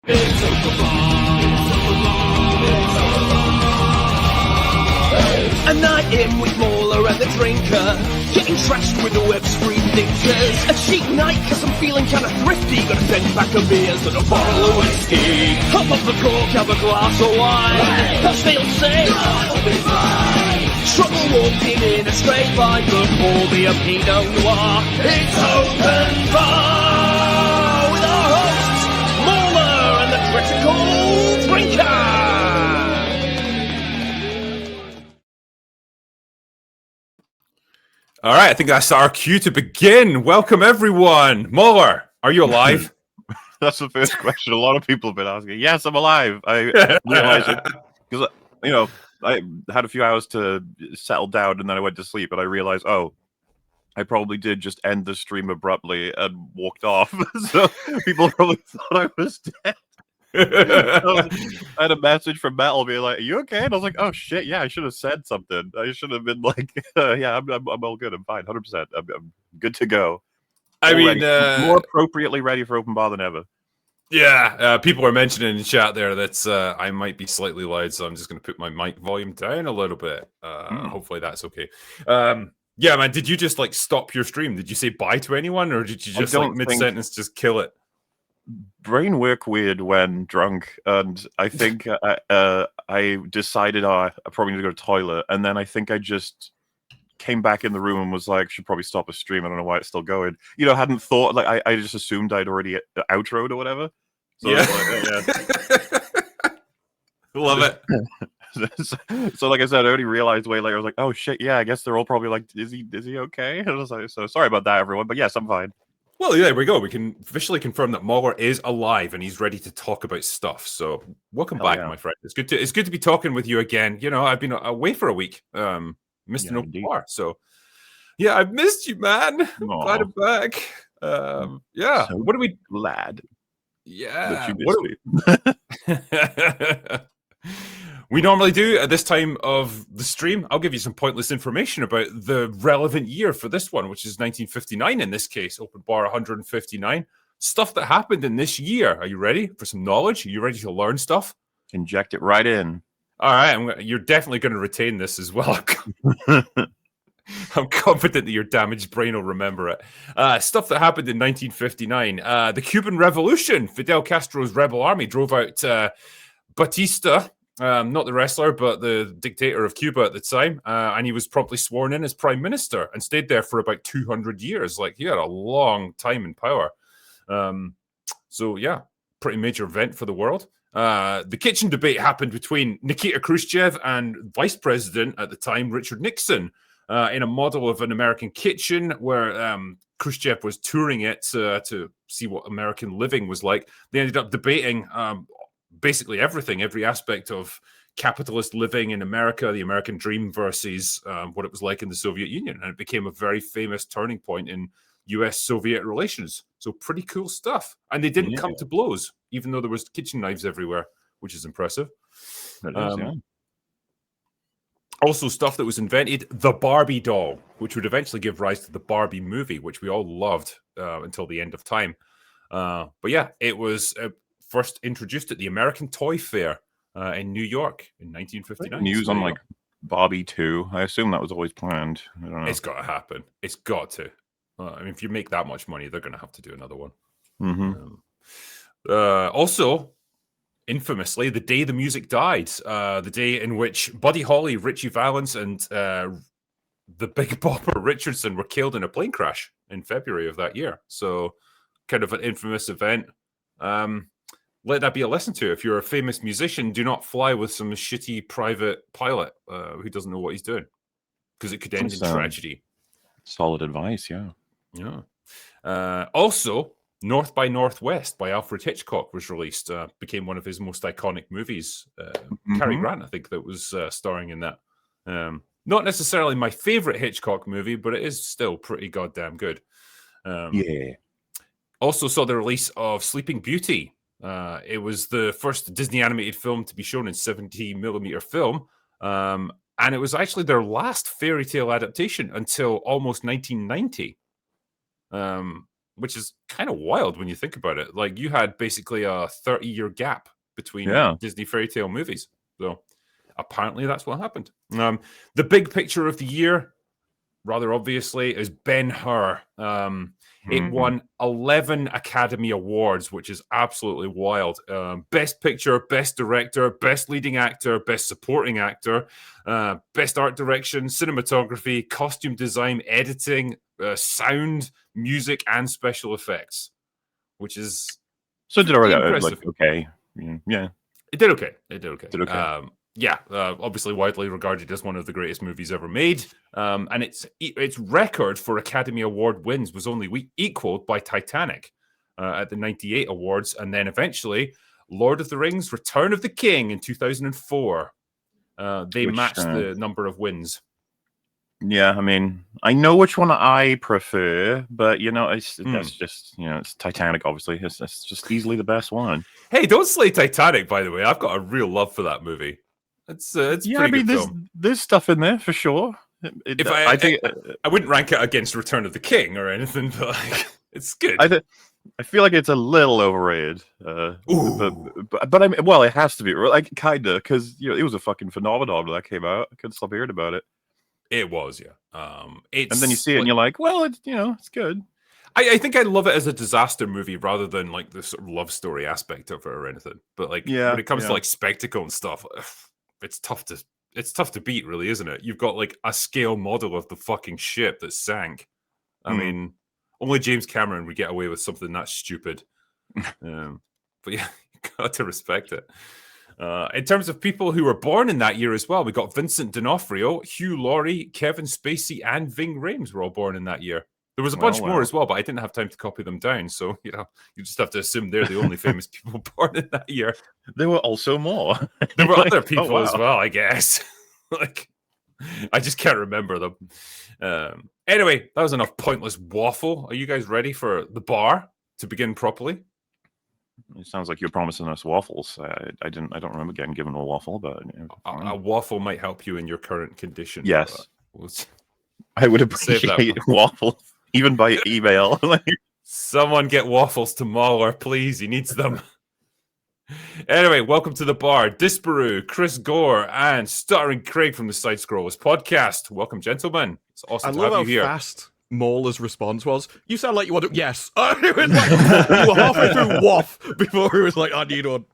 A night in with MauLer and the drinker, getting trashed with the web's free thinkers. A cheap night cause I'm feeling kinda thrifty, got a 10-pack of beers and a bottle of whiskey. Hop off the cork, have a glass of wine, but still say I'll be fine. Trouble walking in a straight line, but pour me a Pinot Noir. It's open bar with our hosts, MauLer and the critical drinker. All right, I think that's our cue to begin. Welcome, everyone. MauLer, are you alive? That's the first question a lot of people have been asking. Yes, I'm alive. I realized it because, I had a few hours to settle down and then I went to sleep and I realized, I probably did just end the stream abruptly and walked off. So people probably thought I was dead. I had a message from Metal being like, "Are you okay?" And I was like, "Oh shit, yeah, I should have said something. I should have been like, yeah, I'm all good. I'm fine, 100%. I'm good to go." More appropriately ready for open bar than ever. Yeah, people are mentioning in the chat there that I might be slightly loud, so I'm just going to put my mic volume down a little bit. Hopefully that's okay. Yeah, man, did you just like stop your stream? Did you say bye to anyone, or did you just like mid-sentence just kill it? Brain work weird when drunk, and I think I decided I probably need to go to the toilet, and then I think I just came back in the room and was like, should probably stop a stream. I don't know why it's still going. Hadn't thought, like, I just assumed I'd already outroed or whatever. So yeah. Love it. So like I said, I already realized way later, I was like, oh shit, yeah, I guess they're all probably like, is he okay? And I was like, so sorry about that, everyone, but yes, I'm fine. Well, yeah, there we go. We can officially confirm that MauLer is alive and he's ready to talk about stuff. So welcome back, my friend. It's good to be talking with you again. I've been away for a week. Missed an open bar. So yeah, I've missed you, man. Glad I'm back. Yeah. So what are we glad? Yeah. That you missed me. We normally do at this time of the stream. I'll give you some pointless information about the relevant year for this one, which is 1959 in this case, open bar 159. Stuff that happened in this year. Are you ready for some knowledge? Are you ready to learn stuff? Inject it right in. All right. You're definitely going to retain this as well. I'm confident that your damaged brain will remember it. Stuff that happened in 1959. The Cuban Revolution. Fidel Castro's rebel army drove out Batista, not the wrestler, but the dictator of Cuba at the time. And he was promptly sworn in as prime minister and stayed there for about 200 years. Like, he had a long time in power. So, yeah, pretty major event for the world. The kitchen debate happened between Nikita Khrushchev and vice president at the time, Richard Nixon, in a model of an American kitchen where Khrushchev was touring it to see what American living was like. They ended up debating basically everything, every aspect of capitalist living in America, the American dream versus what it was like in the Soviet Union. And it became a very famous turning point in US-Soviet relations. So pretty cool stuff. And they didn't come to blows, even though there was kitchen knives everywhere, which is impressive. That is, yeah. Also, stuff that was invented, the Barbie doll, which would eventually give rise to the Barbie movie, which we all loved until the end of time. But yeah, it was first introduced at the American Toy Fair in New York in 1959. News on like Barbie 2. I assume that was always planned. I don't know. It's got to happen. It's got to. I mean, if you make that much money, they're going to have to do another one. Also, infamously, the day the music died, the day in which Buddy Holly, Richie Valens, and the Big Bopper Richardson were killed in a plane crash in February of that year. So, kind of an infamous event. Let that be a lesson to. If you're a famous musician, do not fly with some shitty private pilot who doesn't know what he's doing, because it could end in tragedy. Solid advice, yeah. Yeah. Also, North by Northwest by Alfred Hitchcock was released. Became one of his most iconic movies. Cary Grant, I think, that was starring in that. Not necessarily my favorite Hitchcock movie, but it is still pretty goddamn good. Yeah. Also saw the release of Sleeping Beauty. It was the first Disney animated film to be shown in 70mm film. And it was actually their last fairy tale adaptation until almost 1990. which is kind of wild when you think about it. Like, you had basically a 30-year gap between Disney fairy tale movies. So apparently that's what happened. The big picture of the year, rather obviously, is Ben-Hur. It won 11 Academy Awards, which is absolutely wild. Best Picture, Best Director, Best Leading Actor, Best Supporting Actor, Best Art Direction, Cinematography, Costume Design, Editing, Sound, Music, and Special Effects, which is so it did already impressive. like, okay. Yeah. It did okay. Obviously widely regarded as one of the greatest movies ever made. And its record for Academy Award wins was only equaled by Titanic at the 98 awards. And then eventually Lord of the Rings, Return of the King in 2004. They matched the number of wins. Yeah, I mean, I know which one I prefer, but that's just it's Titanic. Obviously, it's just easily the best one. Hey, don't slay Titanic, by the way. I've got a real love for that movie. It's pretty good film. There's stuff in there for sure. I think I wouldn't rank it against Return of the King or anything, but like, it's good. I feel like it's a little overrated. But I mean, well, it has to be like kinda because it was a fucking phenomenon when that came out. I couldn't stop hearing about it. It was, yeah. And then you see it and you're like, well, it's good. I think I love it as a disaster movie rather than like the sort of love story aspect of it or anything. But like when it comes to like spectacle and stuff, it's tough to beat, really, isn't it? You've got like a scale model of the fucking ship that sank. I mean, only James Cameron would get away with something that stupid. But yeah, you got to respect it. In terms of people who were born in that year as well, we got Vincent D'Onofrio, Hugh Laurie, Kevin Spacey, and Ving Rhames were all born in that year. There was a bunch more as well, but I didn't have time to copy them down. So, you just have to assume they're the only famous people born in that year. There were also more. There were other people as well, I guess. Like, I just can't remember them. Anyway, that was enough pointless waffle. Are you guys ready for the bar to begin properly? It sounds like you're promising us waffles. I don't remember getting given a waffle, but a waffle might help you in your current condition. Yes, I would appreciate waffles, even by email. Someone get waffles to MauLer, please. He needs them. Anyway, welcome to the bar. Disparu, Chris Gore, and Stuttering Craig from the Side Scrollers podcast. Welcome, gentlemen. It's awesome to have you here. I love how fast MauLer's response was, you sound like you want to... Yes. It was like, you were halfway through waff before he was like, I need one.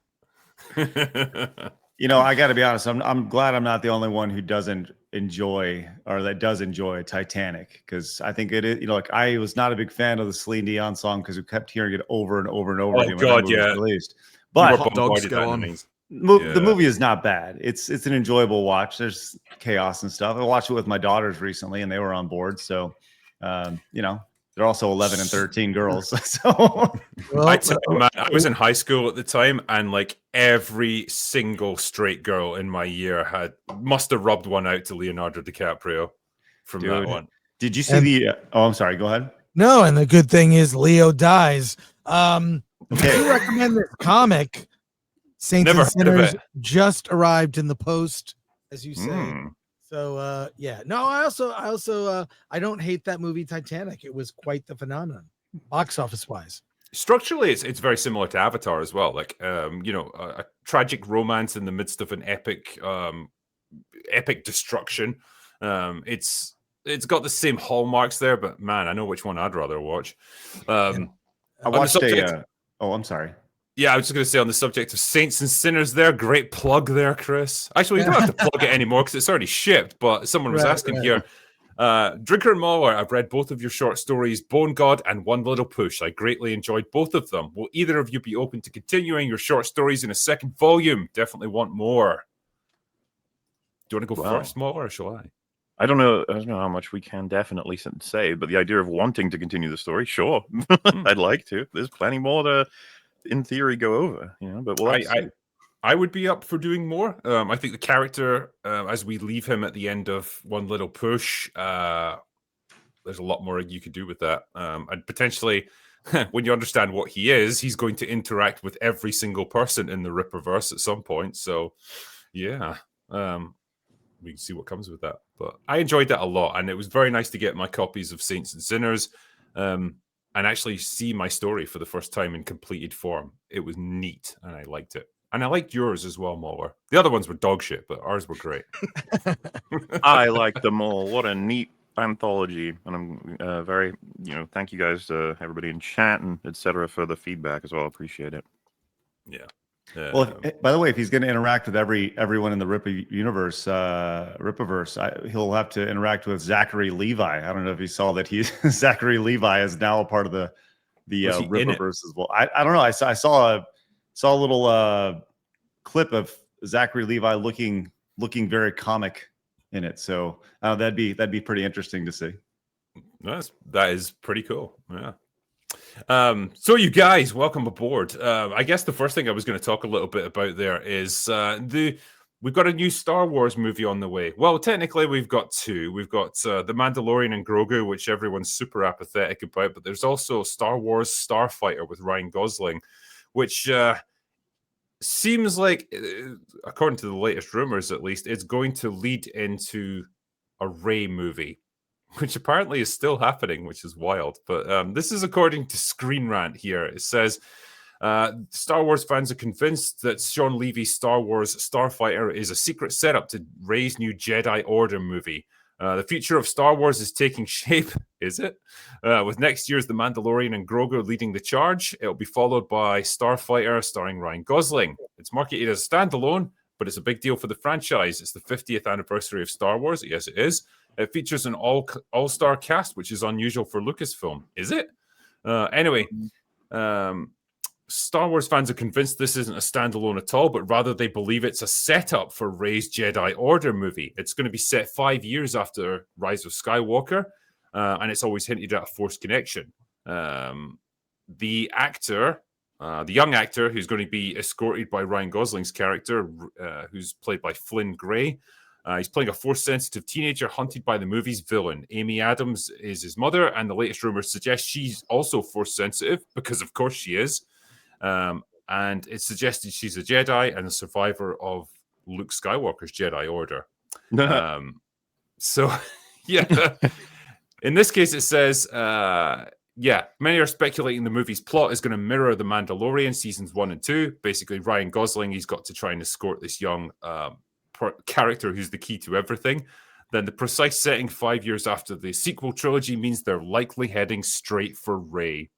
I got to be honest. I'm glad I'm not the only one who doesn't enjoy, or that does enjoy Titanic, because I think it is. I was not a big fan of the Celine Dion song because we kept hearing it over and over and over again when it was released. But Hot Dogs Go On. The movie is not bad. It's an enjoyable watch. There's chaos and stuff. I watched it with my daughters recently, and they were on board. So, they're also 11 and 13 girls. So I was in high school at the time, and like every single straight girl in my year must have rubbed one out to Leonardo DiCaprio from that one. Did you see I'm sorry. Go ahead. No, and the good thing is Leo dies. I recommend this comic. Saints and Sinners just arrived in the post, as you say. So I also I don't hate that movie Titanic. It was quite the phenomenon, box office wise. Structurally, it's very similar to Avatar as well. Like a tragic romance in the midst of an epic destruction. It's got the same hallmarks there, but man, I know which one I'd rather watch. I watched I'm sorry. Yeah, I was just going to say on the subject of Saints and Sinners there, great plug there, Chris. Actually, you don't have to plug it anymore because it's already shipped, but someone was asking here. Drinker and MauLer, I've read both of your short stories, Bone God and One Little Push. I greatly enjoyed both of them. Will either of you be open to continuing your short stories in a second volume? Definitely want more. Do you want to go first, MauLer, or shall I? I don't know how much we can definitely say, but the idea of wanting to continue the story, sure. I'd like to. There's plenty more to... in theory go over, but I would be up for doing more. I think the character, as we leave him at the end of One Little Push, there's a lot more you could do with that. And potentially, when you understand what he is, he's going to interact with every single person in the Ripperverse at some point. So, yeah, we can see what comes with that. But I enjoyed that a lot, and it was very nice to get my copies of Saints and Sinners. and actually see my story for the first time in completed form. It was neat, and I liked it. And I liked yours as well, MauLer. The other ones were dog shit, but ours were great. I like them all. What a neat anthology. And I'm very, thank you guys, everybody in chat and etc. for the feedback as well. Appreciate it. Yeah. Well, by the way, if he's going to interact with everyone in the Rippaverse, he'll have to interact with Zachary Levi. I don't know if you saw that Zachary Levi is now a part of the Rippaverse as well. I don't know. I saw a little clip of Zachary Levi looking very comic in it. So that'd be pretty interesting to see. That is pretty cool. Yeah. So you guys, welcome aboard. I guess the first thing I was going to talk a little bit about there is we've got a new Star Wars movie on the way. Well, technically we've got two. We've got The Mandalorian and Grogu, which everyone's super apathetic about, but there's also Star Wars Starfighter with Ryan Gosling, which seems like, according to the latest rumors at least, it's going to lead into a Rey movie, which apparently is still happening, which is wild. But this is according to Screen Rant here. It says, Star Wars fans are convinced that Sean Levy's Star Wars Starfighter is a secret setup to Rey's new Jedi Order movie. The future of Star Wars is taking shape, is it? With next year's The Mandalorian and Grogu leading the charge. It'll be followed by Starfighter starring Ryan Gosling. It's marketed as a standalone, but it's a big deal for the franchise. It's the 50th anniversary of Star Wars. Yes, it is. It features an all-star cast, which is unusual for Lucasfilm. Is it? Anyway, Star Wars fans are convinced this isn't a standalone at all, but rather they believe it's a setup for Rey's Jedi Order movie. It's going to be set 5 years after Rise of Skywalker, and it's always hinted at a Force connection. The young actor who's going to be escorted by Ryan Gosling's character, who's played by Flynn Gray, he's playing a Force-sensitive teenager hunted by the movie's villain. Amy Adams is his mother, and the latest rumors suggest she's also Force-sensitive, because of course she is. And it's suggested she's a Jedi and a survivor of Luke Skywalker's Jedi Order. So, yeah. In this case, it says, many are speculating the movie's plot is going to mirror The Mandalorian seasons 1 and 2. Basically, Ryan Gosling, he's got to try and escort this young character who's the key to everything. Then the precise setting 5 years after the sequel trilogy means they're likely heading straight for Rey.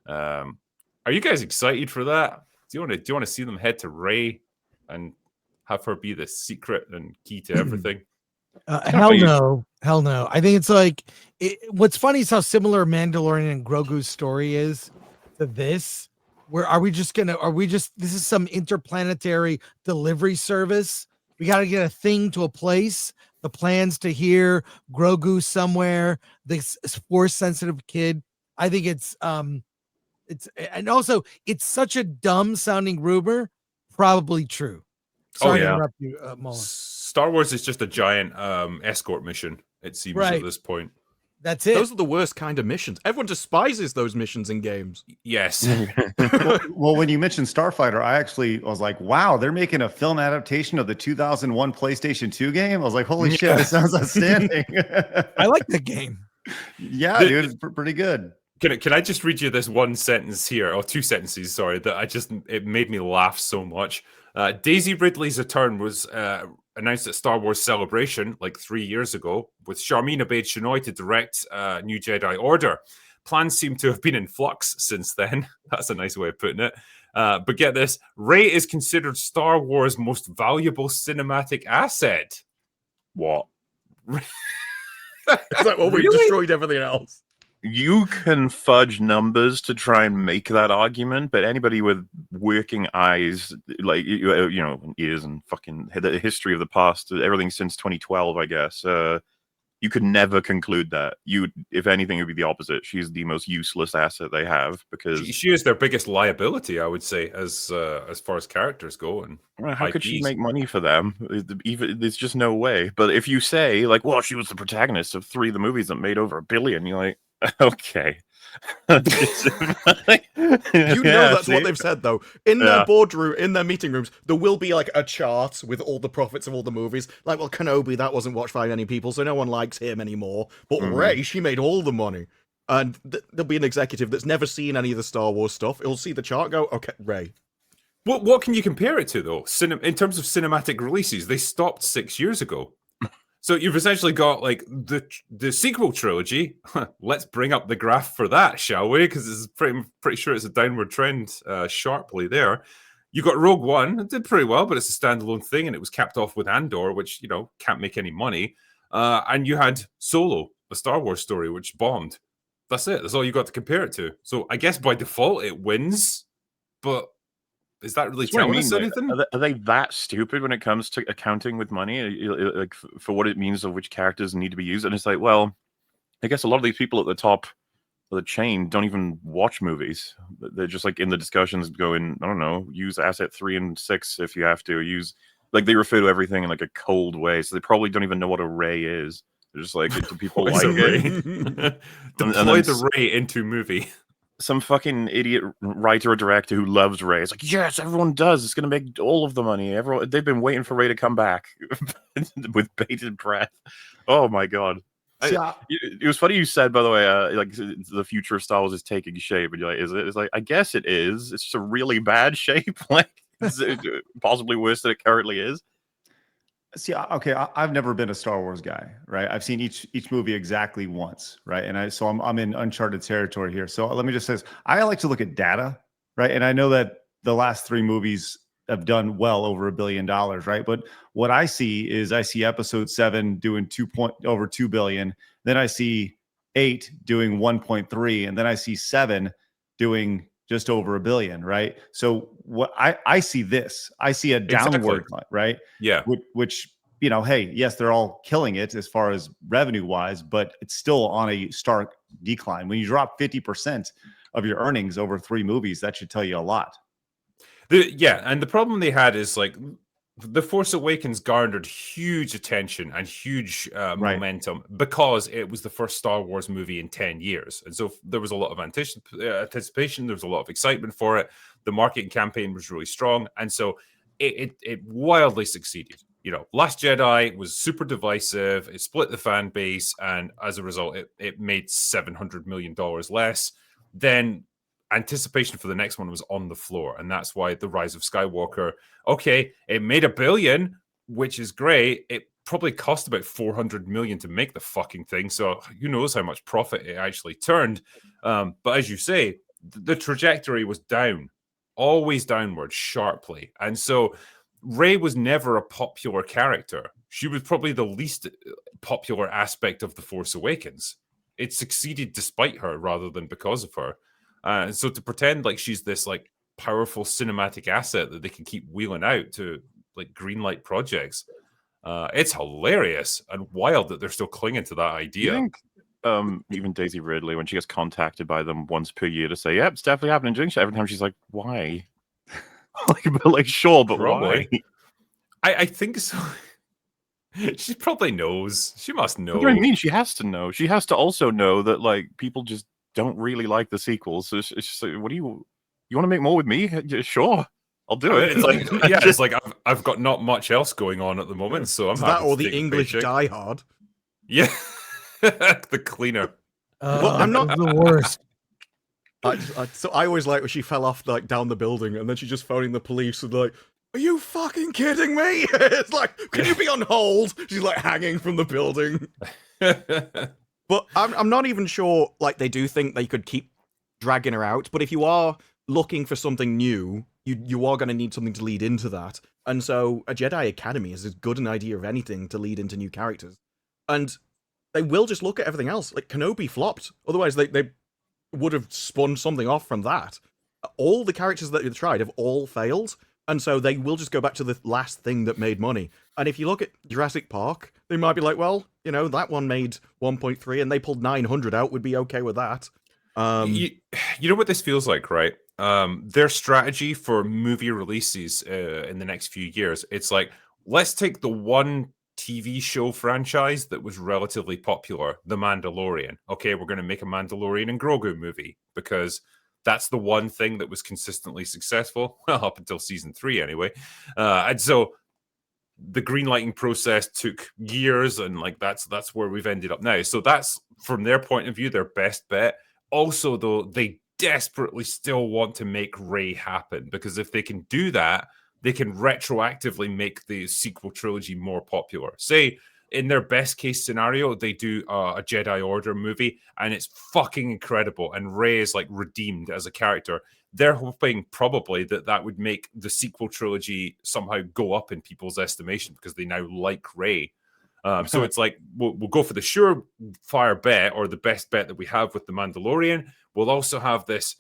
Are you guys excited for that? Do you want to see them head to Rey and have her be the secret and key to everything? Hell no. I think it's like what's funny is how similar Mandalorian and Grogu's story is to this. This is some interplanetary delivery service. We got to get a thing to a place. The plans to hear Grogu somewhere. This Force sensitive kid. I think it's and also it's such a dumb sounding rumor, probably true. Sorry to interrupt you, MauLer. Star Wars is just a giant escort mission. It seems at this point. That's it. Those are the worst kind of missions. Everyone despises those missions in games. Yes. well, when you mentioned Starfighter, I was like, wow, they're making a film adaptation of the 2001 PlayStation 2 game. I was like, holy shit, it sounds outstanding. I like the game. Yeah, dude, it's pretty good. Can I just read you this one sentence here, or two sentences, sorry, that it made me laugh so much. Daisy Ridley's return was announced at Star Wars Celebration like 3 years ago, with Sharmeen Obaid-Chinoy to direct New Jedi Order. Plans seem to have been in flux since then. That's a nice way of putting it. But get this, Rey is considered Star Wars' most valuable cinematic asset. What? It's like, well, we destroyed everything else. You can fudge numbers to try and make that argument, but anybody with working eyes, like, ears and fucking the history of the past, everything since 2012, I guess, you could never conclude that. If anything, it would be the opposite. She's the most useless asset they have, because she is their biggest liability, I would say, as far as characters go. And how could she make money for them? There's just no way. But if you say, like, well, she was the protagonist of 3 of the movies that made over $1 billion, you're like, okay. That's what they've said, though. In their boardroom, in their meeting rooms, there will be like a chart with all the profits of all the movies. Like, well, Kenobi, that wasn't watched by many people, so no one likes him anymore. But Rey, she made all the money. And there'll be an executive that's never seen any of the Star Wars stuff. He'll see the chart, go, okay, Rey. What can you compare it to though? In terms of cinematic releases, they stopped 6 years ago. So you've essentially got like the sequel trilogy. Let's bring up the graph for that, shall we? Because it's pretty sure it's a downward trend sharply there. You got Rogue One, it did pretty well, but it's a standalone thing, and it was capped off with Andor, which can't make any money. And you had Solo, a Star Wars story, which bombed. That's it. That's all you got to compare it to. So I guess by default it wins, but is that really telling us anything? Are they that stupid when it comes to accounting with money, like for what it means of which characters need to be used? And it's like, well, I guess a lot of these people at the top of the chain don't even watch movies. They're just like in the discussions going, I don't know, use asset 3 and 6 if you have to. Use, like, they refer to everything in like a cold way, so they probably don't even know what a ray is. They're just like, do people like it? Deploy the Ray into movie. Some fucking idiot writer or director who loves Ray. It's like, yes, everyone does. It's going to make all of the money. They've been waiting for Ray to come back with bated breath. Oh my god. It was funny you said, by the way, like the future of Star Wars is taking shape, and you're like, is it? It's like, I guess it is. It's just a really bad shape, like possibly worse than it currently is. See, okay, I've never been a Star Wars guy, right? I've seen each movie exactly once, right? And I'm in uncharted territory here. So let me just say this. I like to look at data, right? And I know that the last 3 movies have done well over $1 billion, right? But what I see is Episode 7 doing over 2 billion. Then I see 8 doing 1.3, and then I see 7 doing just over $1 billion, right? So what I see this, I see a downward, right? Yeah. Which hey, yes, they're all killing it as far as revenue wise, but it's still on a stark decline. When you drop 50% of your earnings over 3 movies, that should tell you a lot. And the problem they had is like The Force Awakens garnered huge attention and huge momentum because it was the first Star Wars movie in 10 years. And so there was a lot of anticipation. There was a lot of excitement for it. The marketing campaign was really strong. And so it wildly succeeded. Last Jedi was super divisive. It split the fan base. And as a result, it made $700 million less. Then anticipation for the next one was on the floor, and that's why The Rise of Skywalker, okay, it made $1 billion, which is great. It probably cost about $400 million to make the fucking thing, so who knows how much profit it actually turned. But as you say, the trajectory was down, always downward, sharply. And so Rey was never a popular character. She was probably the least popular aspect of The Force Awakens. It succeeded despite her rather than because of her. And so to pretend like she's this like powerful cinematic asset that they can keep wheeling out to like greenlight projects, it's hilarious and wild that they're still clinging to that idea. Do you think, even Daisy Ridley, when she gets contacted by them once per year to say, "Yep, it's definitely happening," every time she's like, "Why?" like sure, but probably. Why? I think so. She probably knows. She must know. What do I mean? She has to know. She has to also know that like people just don't really like the sequels. So it's just like, what do you want to make more with me? Yeah, sure, I'll do it. It's like, it's like I've got not much else going on at the moment, so I'm that or the English Die Hard. Yeah, the cleaner. Well, I'm not the worst. So I always like when she fell off like down the building, and then she's just phoning the police and like, "Are you fucking kidding me?" It's like, "Can you be on hold?" She's like hanging from the building. But I'm not even sure, like, they do think they could keep dragging her out. But if you are looking for something new, you are going to need something to lead into that. And so a Jedi Academy is as good an idea of anything to lead into new characters. And they will just look at everything else. Like, Kenobi flopped. Otherwise, they would have spun something off from that. All the characters that they've tried have all failed. And so they will just go back to the last thing that made money. And if you look at Jurassic Park, they might be like, well, that one made 1.3 and they pulled 900 out, would be okay with that. You know what this feels like, right? Their strategy for movie releases in the next few years, it's like, let's take the one TV show franchise that was relatively popular, The Mandalorian. Okay, we're going to make a Mandalorian and Grogu movie because that's the one thing that was consistently successful, well, up until season 3 anyway. And so the greenlighting process took years, and like that's where we've ended up now. So that's, from their point of view, their best bet. Also, though, they desperately still want to make Rey happen, because if they can do that, they can retroactively make the sequel trilogy more popular. Say, in their best case scenario, they do a Jedi Order movie and it's fucking incredible, and Rey is like redeemed as a character. They're hoping probably that would make the sequel trilogy somehow go up in people's estimation because they now like Rey. So it's like we'll go for the surefire bet, or the best bet that we have with The Mandalorian. We'll also have this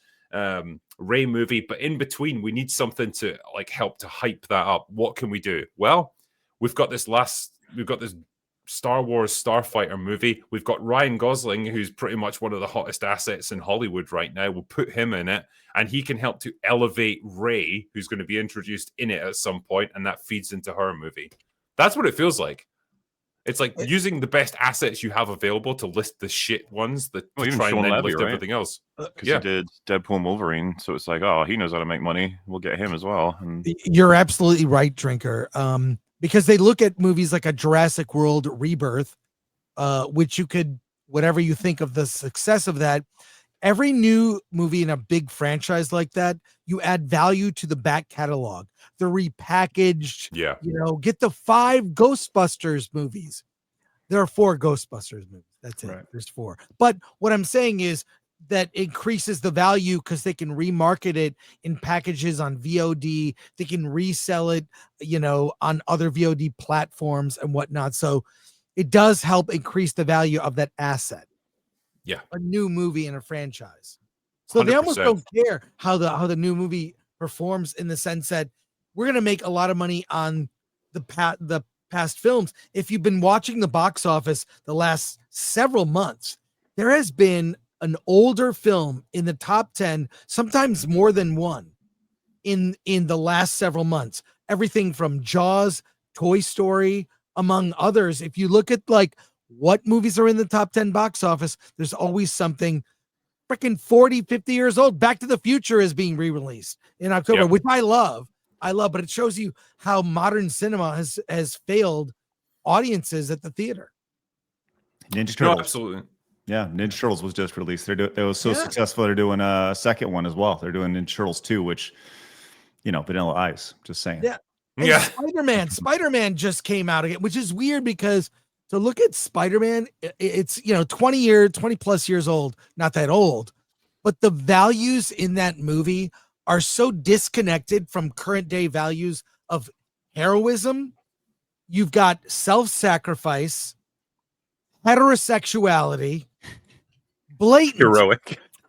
Rey movie, but in between, we need something to like help to hype that up. What can we do? Well, we've got this Star Wars Starfighter movie. We've got Ryan Gosling, who's pretty much one of the hottest assets in Hollywood right now. We'll put him in it, and he can help to elevate Rey, who's going to be introduced in it at some point, and that feeds into her movie. That's what it feels like. It's like using the best assets you have available to list the shit ones that to try and then lift everything else. Because he did Deadpool and Wolverine, so it's like, oh, he knows how to make money. We'll get him as well. And you're absolutely right, Drinker. Because they look at movies like a Jurassic World Rebirth, which you could, whatever you think of the success of that, every new movie in a big franchise like that, you add value to the back catalog. The repackaged, get the 5 Ghostbusters movies. There are 4 Ghostbusters movies. That's it. Right. There's 4. But what I'm saying is that increases the value because they can remarket it in packages on VOD. They can resell it, on other VOD platforms and whatnot. So it does help increase the value of that asset. Yeah. A new movie in a franchise. So 100%. They almost don't care how the new movie performs, in the sense that we're going to make a lot of money on the past films. If you've been watching the box office the last several months, there has been an older film in the top 10, sometimes more than one, in the last several months. Everything from Jaws, Toy Story, among others. If you look at like what movies are in the top 10 box office, there's always something freaking 40, 50 years old. Back to the Future is being re-released in October, which I love, but it shows you how modern cinema has failed audiences at the theater. Ninja Turtles. No, absolutely. Yeah, Ninja Turtles was just released. It was so successful, they're doing a second one as well. They're doing Ninja Turtles 2, which, Vanilla Ice, just saying. Yeah. And Spider-Man just came out again, which is weird because to look at Spider-Man, it's 20 plus years old, not that old, but the values in that movie are so disconnected from current day values of heroism. You've got self-sacrifice, heterosexuality, blatant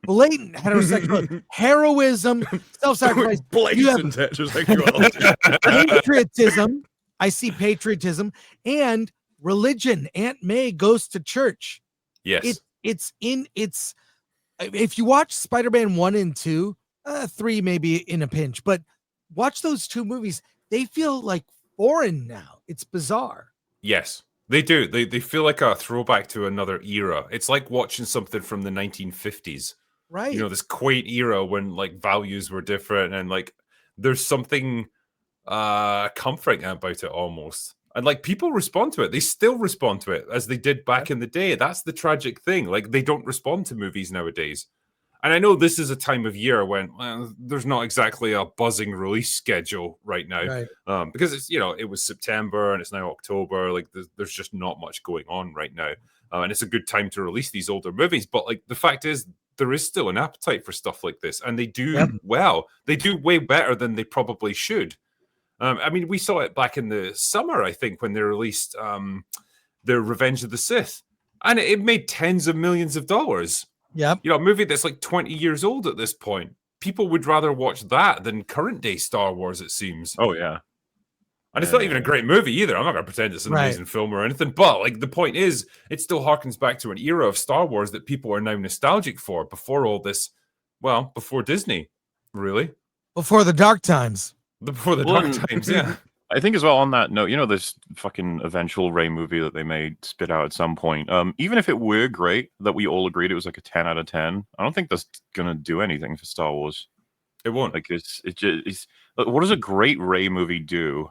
heterosexual heroism, self-sacrifice, blatant heterosexuality, patriotism. I see patriotism and religion. Aunt May goes to church. Yes, it's if you watch Spider-Man 1 and 2, 3 maybe in a pinch, but watch those 2 movies. They feel like foreign now. It's bizarre. Yes. They do. They feel like a throwback to another era. It's like watching something from the 1950s. Right. This quaint era when like values were different, and like there's something comforting about it almost. And like people respond to it. They still respond to it as they did back in the day. That's the tragic thing. Like they don't respond to movies nowadays. And I know this is a time of year when there's not exactly a buzzing release schedule right now, because it's it was September and it's now October. Like there's just not much going on right now, and it's a good time to release these older movies. But like the fact is, there is still an appetite for stuff like this, and they do well. They do way better than they probably should. I mean, we saw it back in the summer, I think, when they released the Revenge of the Sith, and it made tens of millions of dollars. Yep. A movie that's like 20 years old at this point. People would rather watch that than current day Star Wars, it seems. Oh, yeah. And it's not even a great movie either. I'm not going to pretend it's an amazing film or anything. But like the point is, it still harkens back to an era of Star Wars that people are now nostalgic for before all this. Well, before Disney, really. Before the dark times. Before the dark times, yeah. I think as well on that note, this fucking eventual Rey movie that they may spit out at some point, even if it were great, that we all agreed it was like a 10 out of 10, I don't think that's going to do anything for Star Wars. It won't. Like it's what does a great Rey movie do?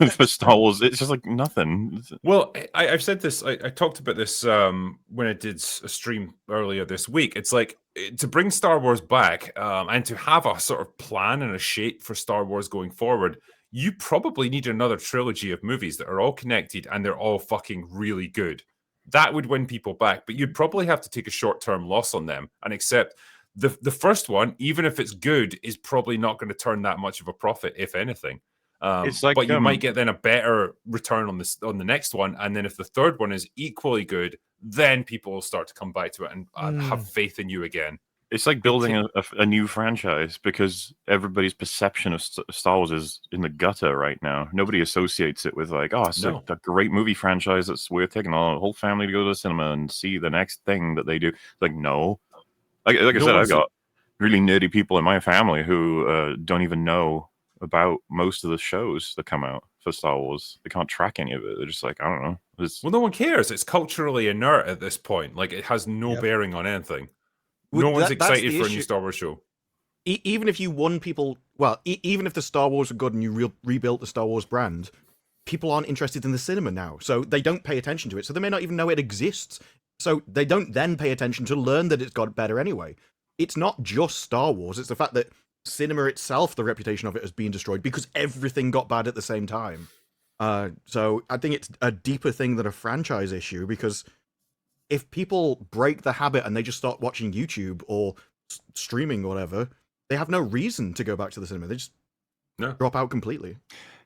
for Star Wars. It's just like nothing. Well, I've said this. I talked about this when I did a stream earlier this week. It's like to bring Star Wars back and to have a sort of plan and a shape for Star Wars going forward. You probably need another trilogy of movies that are all connected and they're all fucking really good. That would win people back, but you'd probably have to take a short-term loss on them and accept the first one, even if it's good, is probably not going to turn that much of a profit, if anything. It's like, but you might get then a better return on the next one, and then if the third one is equally good, then people will start to come back to it and have faith in you again. It's like building a new franchise, because everybody's perception of Star Wars is in the gutter right now. Nobody associates it with like, oh, it's a great movie franchise that's worth taking a whole family to go to the cinema and see the next thing that they do. It's like, no. Like I said, I've got really nerdy people in my family who don't even know about most of the shows that come out for Star Wars. They can't track any of it. They're just like, I don't know. Well, no one cares. It's culturally inert at this point. Like, it has no bearing on anything. No one's excited for a new Star Wars show. Even if you won people, well, even if the Star Wars are good and you rebuilt the Star Wars brand, people aren't interested in the cinema now. So they don't pay attention to it. So they may not even know it exists. So they don't then pay attention to learn that it's got better anyway. It's not just Star Wars. It's the fact that cinema itself, the reputation of it has been destroyed because everything got bad at the same time. So I think it's a deeper thing than a franchise issue, because if people break the habit and they just start watching YouTube or streaming or whatever, they have no reason to go back to the cinema. They just drop out completely.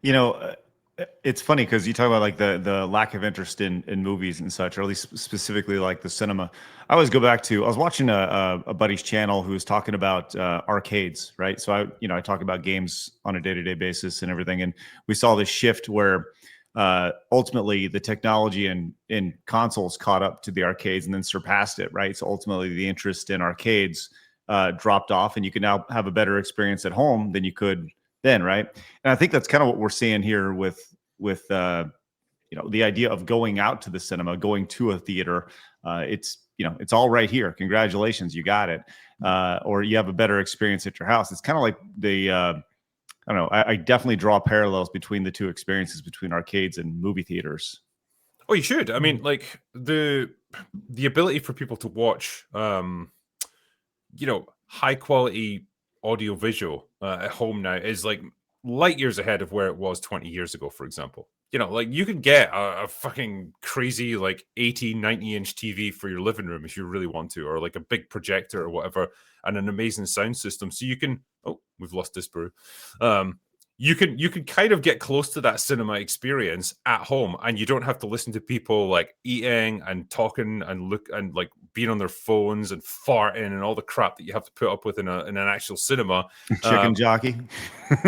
You know, it's funny because you talk about like the lack of interest in movies and such, or at least specifically like the cinema. I always go back to, I was watching a buddy's channel who was talking about arcades, right? So I talk about games on a day-to-day basis and everything, and we saw this shift where ultimately the technology in consoles caught up to the arcades and then surpassed it, right? So ultimately the interest in arcades dropped off, and you can now have a better experience at home than you could then, right? And I think that's kind of what we're seeing here with the idea of going out to the cinema, going to a theater. It's all right here. Congratulations, you got it. Or you have a better experience at your house. It's kind of like I don't know. I definitely draw parallels between the two experiences, between arcades and movie theaters. Oh, you should. I mean, like the ability for people to watch, high quality audio visual at home now is like light years ahead of where it was 20 years ago, for example. Like you can get a fucking crazy like 80, 90-inch TV for your living room if you really want to, or like a big projector or whatever, and an amazing sound system. So you can, we've lost Disparu. You can kind of get close to that cinema experience at home, and you don't have to listen to people like eating and talking and like being on their phones and farting and all the crap that you have to put up with in an actual cinema. Chicken jockey.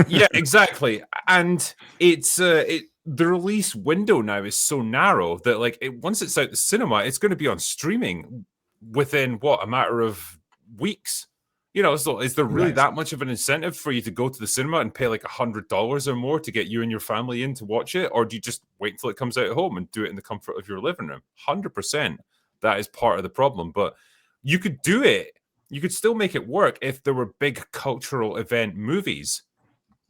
Yeah, exactly. And it's the release window now is so narrow that like once it's out the cinema, it's going to be on streaming within a matter of weeks. So is there really that much of an incentive for you to go to the cinema and pay like $100 or more to get you and your family in to watch it? Or do you just wait until it comes out at home and do it in the comfort of your living room? 100%. That is part of the problem. But you could do it. You could still make it work if there were big cultural event movies.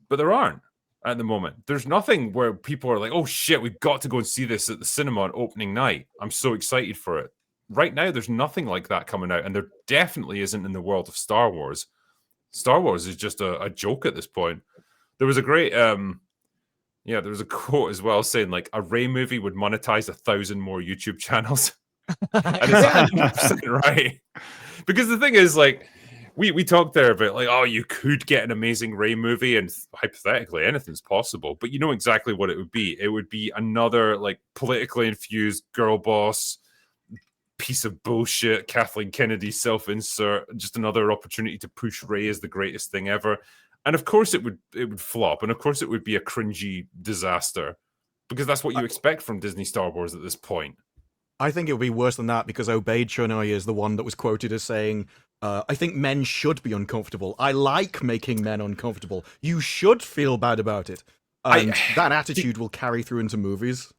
But there aren't at the moment. There's nothing where people are like, oh shit, we've got to go and see this at the cinema on opening night. I'm so excited for it. Right now, there's nothing like that coming out, and there definitely isn't in the world of Star Wars. Star Wars is just a joke at this point. There was a great, there was a quote as well saying like a Rey movie would monetize 1,000 more YouTube channels. And it's 100% right. Because the thing is, like, we talked there about like, oh, you could get an amazing Rey movie, and hypothetically anything's possible, but you know exactly what it would be. It would be another like politically infused girl boss piece of bullshit, Kathleen Kennedy self-insert, just another opportunity to push Rey as the greatest thing ever. And of course it would flop, and of course it would be a cringy disaster, because that's what you expect from Disney Star Wars at this point. I think it would be worse than that, because Obeid Chonai is the one that was quoted as saying, I think men should be uncomfortable. I like making men uncomfortable. You should feel bad about it. And that attitude will carry through into movies.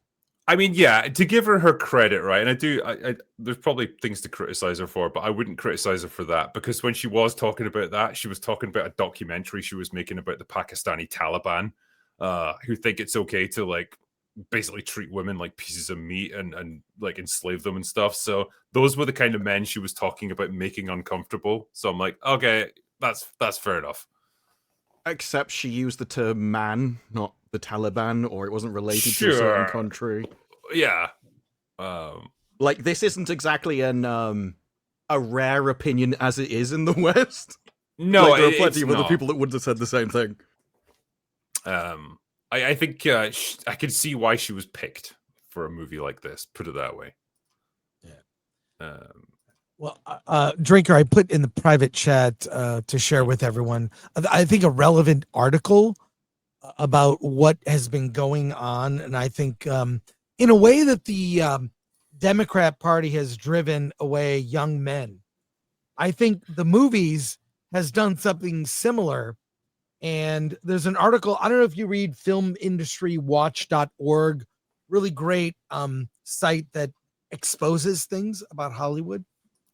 I mean, yeah, to give her credit, right? And there's probably things to criticize her for, but I wouldn't criticize her for that, because when she was talking about that, she was talking about a documentary she was making about the Pakistani Taliban. who think it's okay to like basically treat women like pieces of meat and like enslave them and stuff. So those were the kind of men she was talking about making uncomfortable. So I'm like, okay, that's fair enough. Except she used the term man, not the Taliban, or it wasn't related to a certain country. Yeah. Like, this isn't exactly a rare opinion as it is in the West. No, like, there are plenty it's of other not. people that would have said the same thing. I think I could see why she was picked for a movie like this. Put it that way. Yeah. Well, Drinker, I put in the private chat to share with everyone, I think a relevant article about what has been going on. And I think in a way that the Democrat Party has driven away young men, I think the movies has done something similar. And there's an article, I don't know if you read filmindustrywatch.org, really great site that exposes things about Hollywood.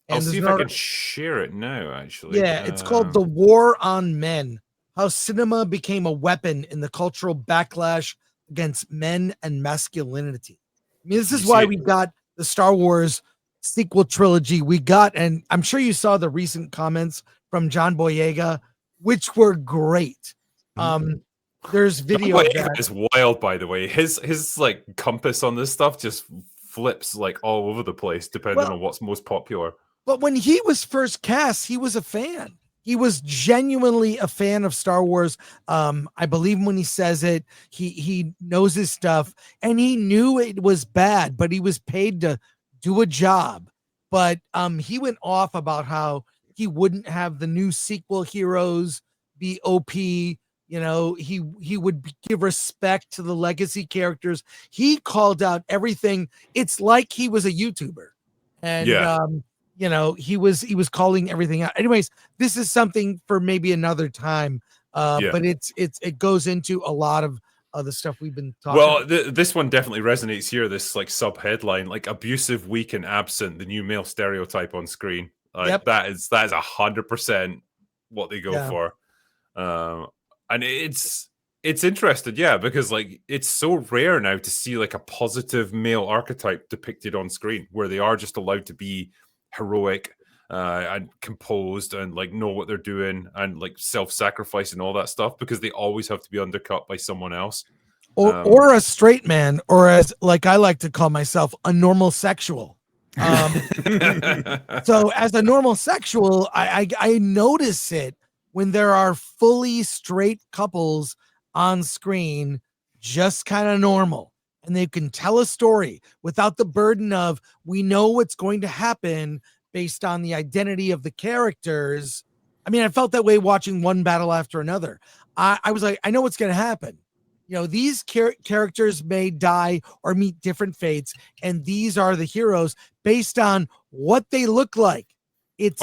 And I'll see if I can share it now, actually. Yeah, it's called The War on Men, How Cinema Became a Weapon in the Cultural Backlash Against Men and Masculinity. I mean, this is why we got the Star Wars sequel trilogy we got, and I'm sure you saw the recent comments from John Boyega, which were great. There's video of that. Is wild, by the way. His like compass on this stuff just flips like all over the place, depending on what's most popular. But when he was first cast, he was a fan. He was genuinely a fan of Star Wars. I believe him when he says it. He knows his stuff, and he knew it was bad, but he was paid to do a job. But he went off about how he wouldn't have the new sequel heroes be OP. You know, he would give respect to the legacy characters. He called out everything. It's like he was a YouTuber, and you know, he was calling everything out. Anyways, this is something for maybe another time. But it goes into a lot of the stuff we've been talking about. This one definitely resonates here. This like sub headline, like abusive, weak, and absent, the new male stereotype on screen. Like that is 100% what they go for. And it's interesting, because like it's so rare now to see like a positive male archetype depicted on screen where they are just allowed to be heroic and composed and like know what they're doing and like self-sacrifice and all that stuff, because they always have to be undercut by someone else, or a straight man, or as like I like to call myself, a normal sexual. So as a normal sexual, I notice it when there are fully straight couples on screen, just kind of normal, and they can tell a story without the burden of, we know what's going to happen based on the identity of the characters. I mean, I felt that way watching one battle after another. I was like, I know what's going to happen. You know, these characters may die or meet different fates, and these are the heroes based on what they look like. It's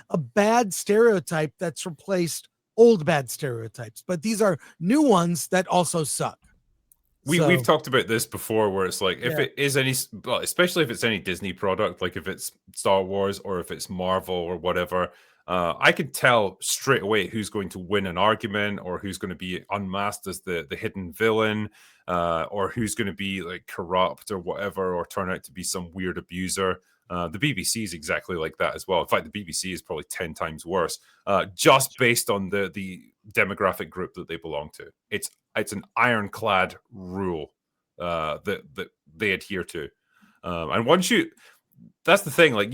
a bad stereotype that's replaced old bad stereotypes, but these are new ones that also suck. We've talked about this before, where it's like, if it is any, well, especially if it's any Disney product, like if it's Star Wars or if it's Marvel or whatever, I can tell straight away who's going to win an argument, or who's going to be unmasked as the hidden villain, or who's going to be like corrupt or whatever, or turn out to be some weird abuser. The BBC is exactly like that as well. In fact, the BBC is probably 10 times worse, just based on the demographic group that they belong to. It's an ironclad rule that they adhere to. And once that's the thing, like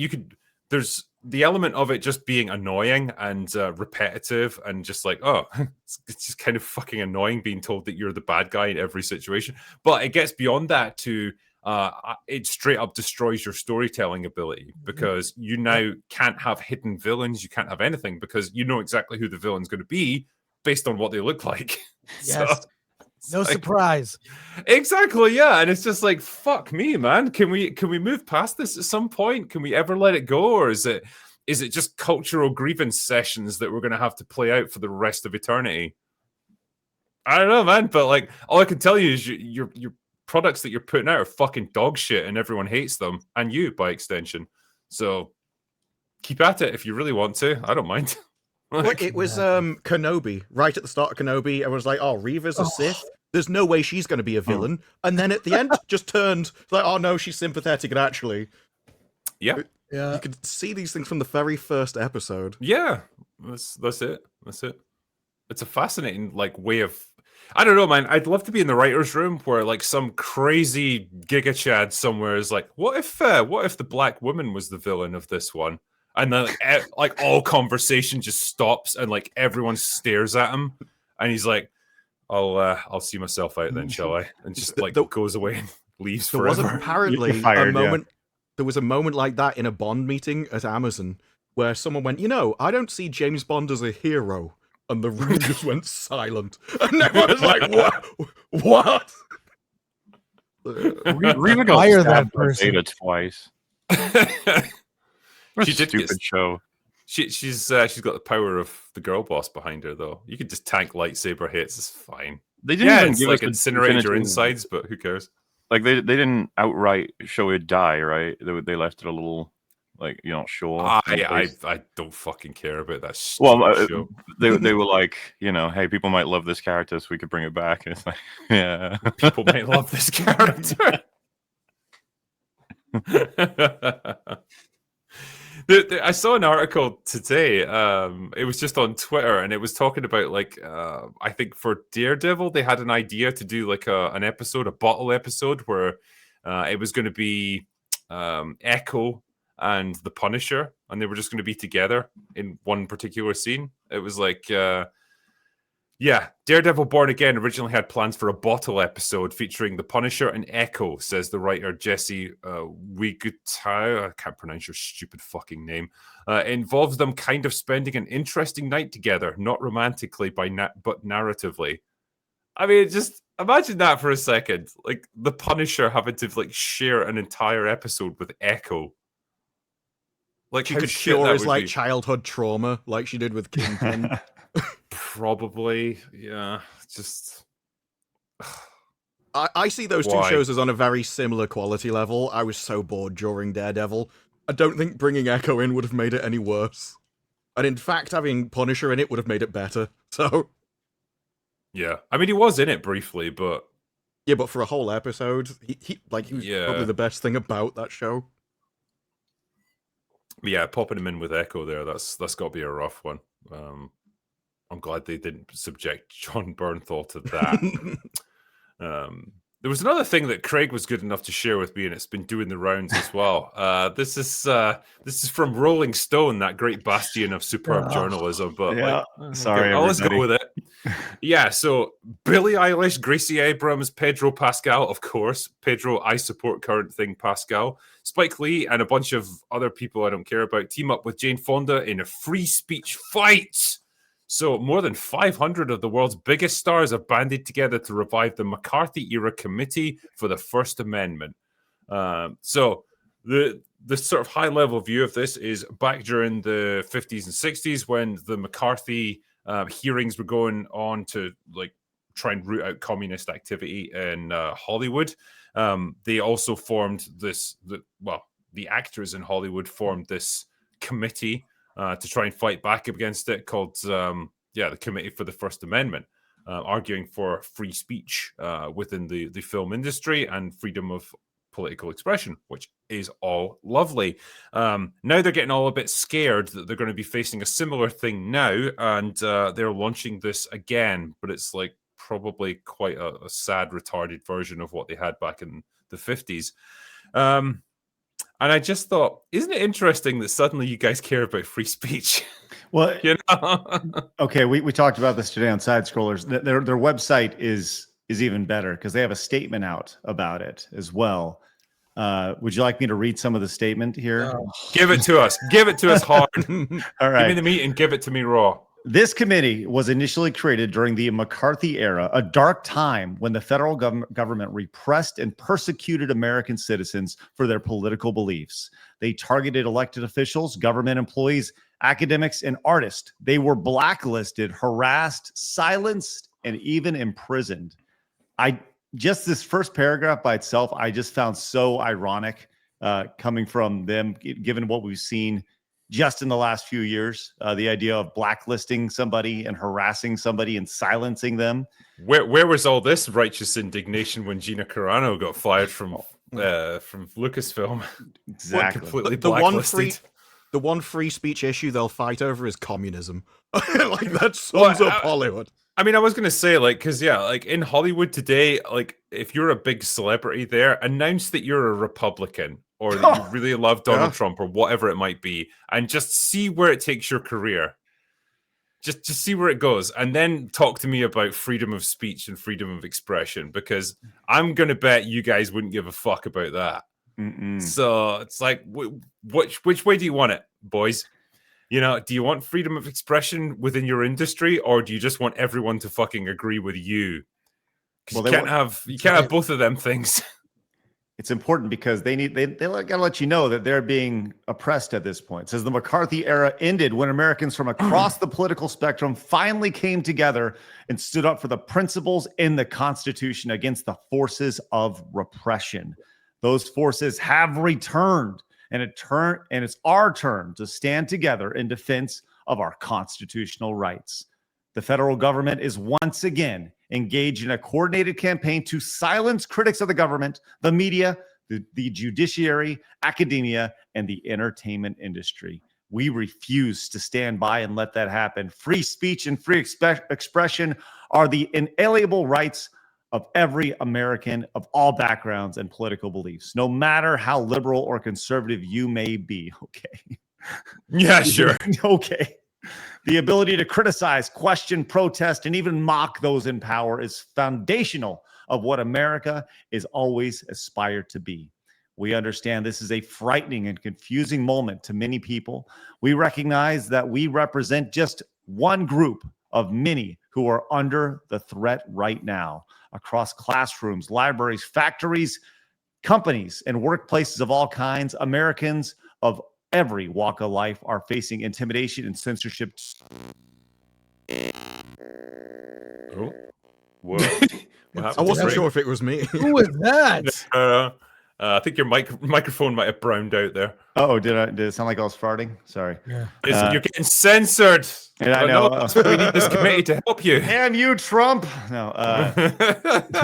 there's the element of it just being annoying and repetitive, and just like, it's just kind of fucking annoying being told that you're the bad guy in every situation. But it gets beyond that to it straight up destroys your storytelling ability, because you now can't have hidden villains. You can't have anything, because you know exactly who the villain's going to be based on what they look like. Yes. So, no surprise. Exactly, yeah. And it's just like, fuck me, man. Can we move past this at some point? Can we ever let it go? Or is it just cultural grievance sessions that we're going to have to play out for the rest of eternity? I don't know, man. But like, all I can tell you is your products that you're putting out are fucking dog shit, and everyone hates them, and you by extension. So keep at it if you really want to. I don't mind. Look, it was Kenobi right at the start of Kenobi. I was like, "Oh, Reva's a Sith. There's no way she's going to be a villain." And then at the end, just turned like, "Oh no, she's sympathetic." And actually, Yeah, you could see these things from the very first episode. yeah, that's it. That's it. It's a fascinating like way of. I don't know, man. I'd love to be in the writers' room where like some crazy Giga Chad somewhere is like, what if the black woman was the villain of this one? And then like all conversation just stops and like everyone stares at him, and he's like, I'll see myself out then, shall I? And just like goes away and leaves There forever. was apparently fired, a moment. There was a moment like that in a Bond meeting at Amazon where someone went, I don't see James Bond as a hero. And the room just went silent. And everyone was like, what? Reva got Fire stabbed that by person. Beta twice. She did Stupid get, show. she's got the power of the girl boss behind her, though. You could just tank lightsaber hits; it's fine. They didn't even It's give like us incinerate your definitive- insides, but who cares? Like they didn't outright show it die, right? They left it a little like you're not sure. I don't fucking care about that. Well, show. they were like, hey, people might love this character, so we could bring it back. And it's like, yeah, People might love this character. I saw an article today. It was just on Twitter, and it was talking about like I think for Daredevil they had an idea to do like an episode, a bottle episode, where it was going to be Echo and the Punisher, and they were just going to be together in one particular scene. It was like. Daredevil Born Again originally had plans for a bottle episode featuring the Punisher and Echo, says the writer Jesse Wigutau. I can't pronounce your stupid fucking name. It involves them kind of spending an interesting night together, not romantically, but narratively. I mean, just imagine that for a second. Like, the Punisher having to, like, share an entire episode with Echo. Like, She how could shit cure that his would like be. childhood trauma, like she did with Kingpin. Probably, yeah. Just I see those two Why? shows as on a very similar quality level. I was so bored during Daredevil. I don't think bringing Echo in would have made it any worse. And in fact, having Punisher in it would have made it better. So, yeah. I mean, he was in it briefly, but yeah, but for a whole episode, he was Yeah. probably the best thing about that show. yeah, popping him in with Echo there, that's got to be a rough one. I'm glad they didn't subject John Bernthal to that. There was another thing that Craig was good enough to share with me, and it's been doing the rounds as well. This is from Rolling Stone, that great bastion of superb journalism. But Yeah, like, sorry, let's go everybody. with it. Yeah, so Billie Eilish, Gracie Abrams, Pedro Pascal, of course. Pedro, I support current thing Pascal. Spike Lee and a bunch of other people I don't care about team up with Jane Fonda in a free speech fight. So more than 500 of the world's biggest stars have banded together to revive the McCarthy-era Committee for the First Amendment. So the sort of high-level view of this is back during the 50s and 60s when the McCarthy hearings were going on to like try and root out communist activity in Hollywood. They also formed the actors in Hollywood formed this committee to try and fight back against it, called the Committee for the First Amendment, arguing for free speech within the film industry and freedom of political expression, which is all lovely. Now they're getting all a bit scared that they're going to be facing a similar thing now, and they're launching this again, but it's like probably quite a sad, retarded version of what they had back in the 50s. And I just thought, isn't it interesting that suddenly you guys care about free speech? Well, You know? okay, we talked about this today on Side Scrollers. Their website is even better because they have a statement out about it as well. Would you like me to read some of the statement here? Give it to us. Give it to us hard. All Give me right. the meat and give it to me raw. This committee was initially created during the McCarthy era, a dark time when the federal government repressed and persecuted American citizens for their political beliefs. They targeted elected officials, government employees, academics, and artists. They were blacklisted, harassed, silenced, and even imprisoned. Just this first paragraph by itself, I just found so ironic coming from them, given what we've seen just in the last few years. The idea of blacklisting somebody and harassing somebody and silencing them. Where was all this righteous indignation when Gina Carano got fired from Lucasfilm? Exactly. Completely The blacklisted. one free speech issue they'll fight over is communism. Like that sums up Hollywood. I mean, I was going to say, like, because, yeah, like, in Hollywood today, like, if you're a big celebrity there, announce that you're a Republican or that you really love Donald Trump or whatever it might be, and just see where it takes your career. Just see where it goes, and then talk to me about freedom of speech and freedom of expression, because I'm going to bet you guys wouldn't give a fuck about that. So it's like, which way do you want it, boys? You know, do you want freedom of expression within your industry, or do you just want everyone to fucking agree with you? Because you can't have both of them things. It's important because they gotta let you know that they're being oppressed at this point. It says the McCarthy era ended when Americans from across the political spectrum finally came together and stood up for the principles in the Constitution against the forces of repression. Those forces have returned. And it's our turn to stand together in defense of our constitutional rights. The federal government is once again engaged in a coordinated campaign to silence critics of the government, the media, the judiciary, academia, and the entertainment industry. We refuse to stand by and let that happen. Free speech and free expression are the inalienable rights of every American of all backgrounds and political beliefs, no matter how liberal or conservative you may be. Okay. Yeah, sure. Okay. The ability to criticize, question, protest, and even mock those in power is foundational of what America is always aspired to be. We understand this is a frightening and confusing moment to many people. We recognize that we represent just one group of many who are under the threat right now across classrooms, libraries, factories, companies, and workplaces of all kinds. Americans of every walk of life are facing intimidation and censorship. Oh, whoa. I wasn't sure if it was me. Who was that? I think your microphone might have browned out there. Oh, did it sound like I was farting? Sorry. Yeah. You're getting censored. And I know. That's why we need this committee to help you. Damn you, Trump. No.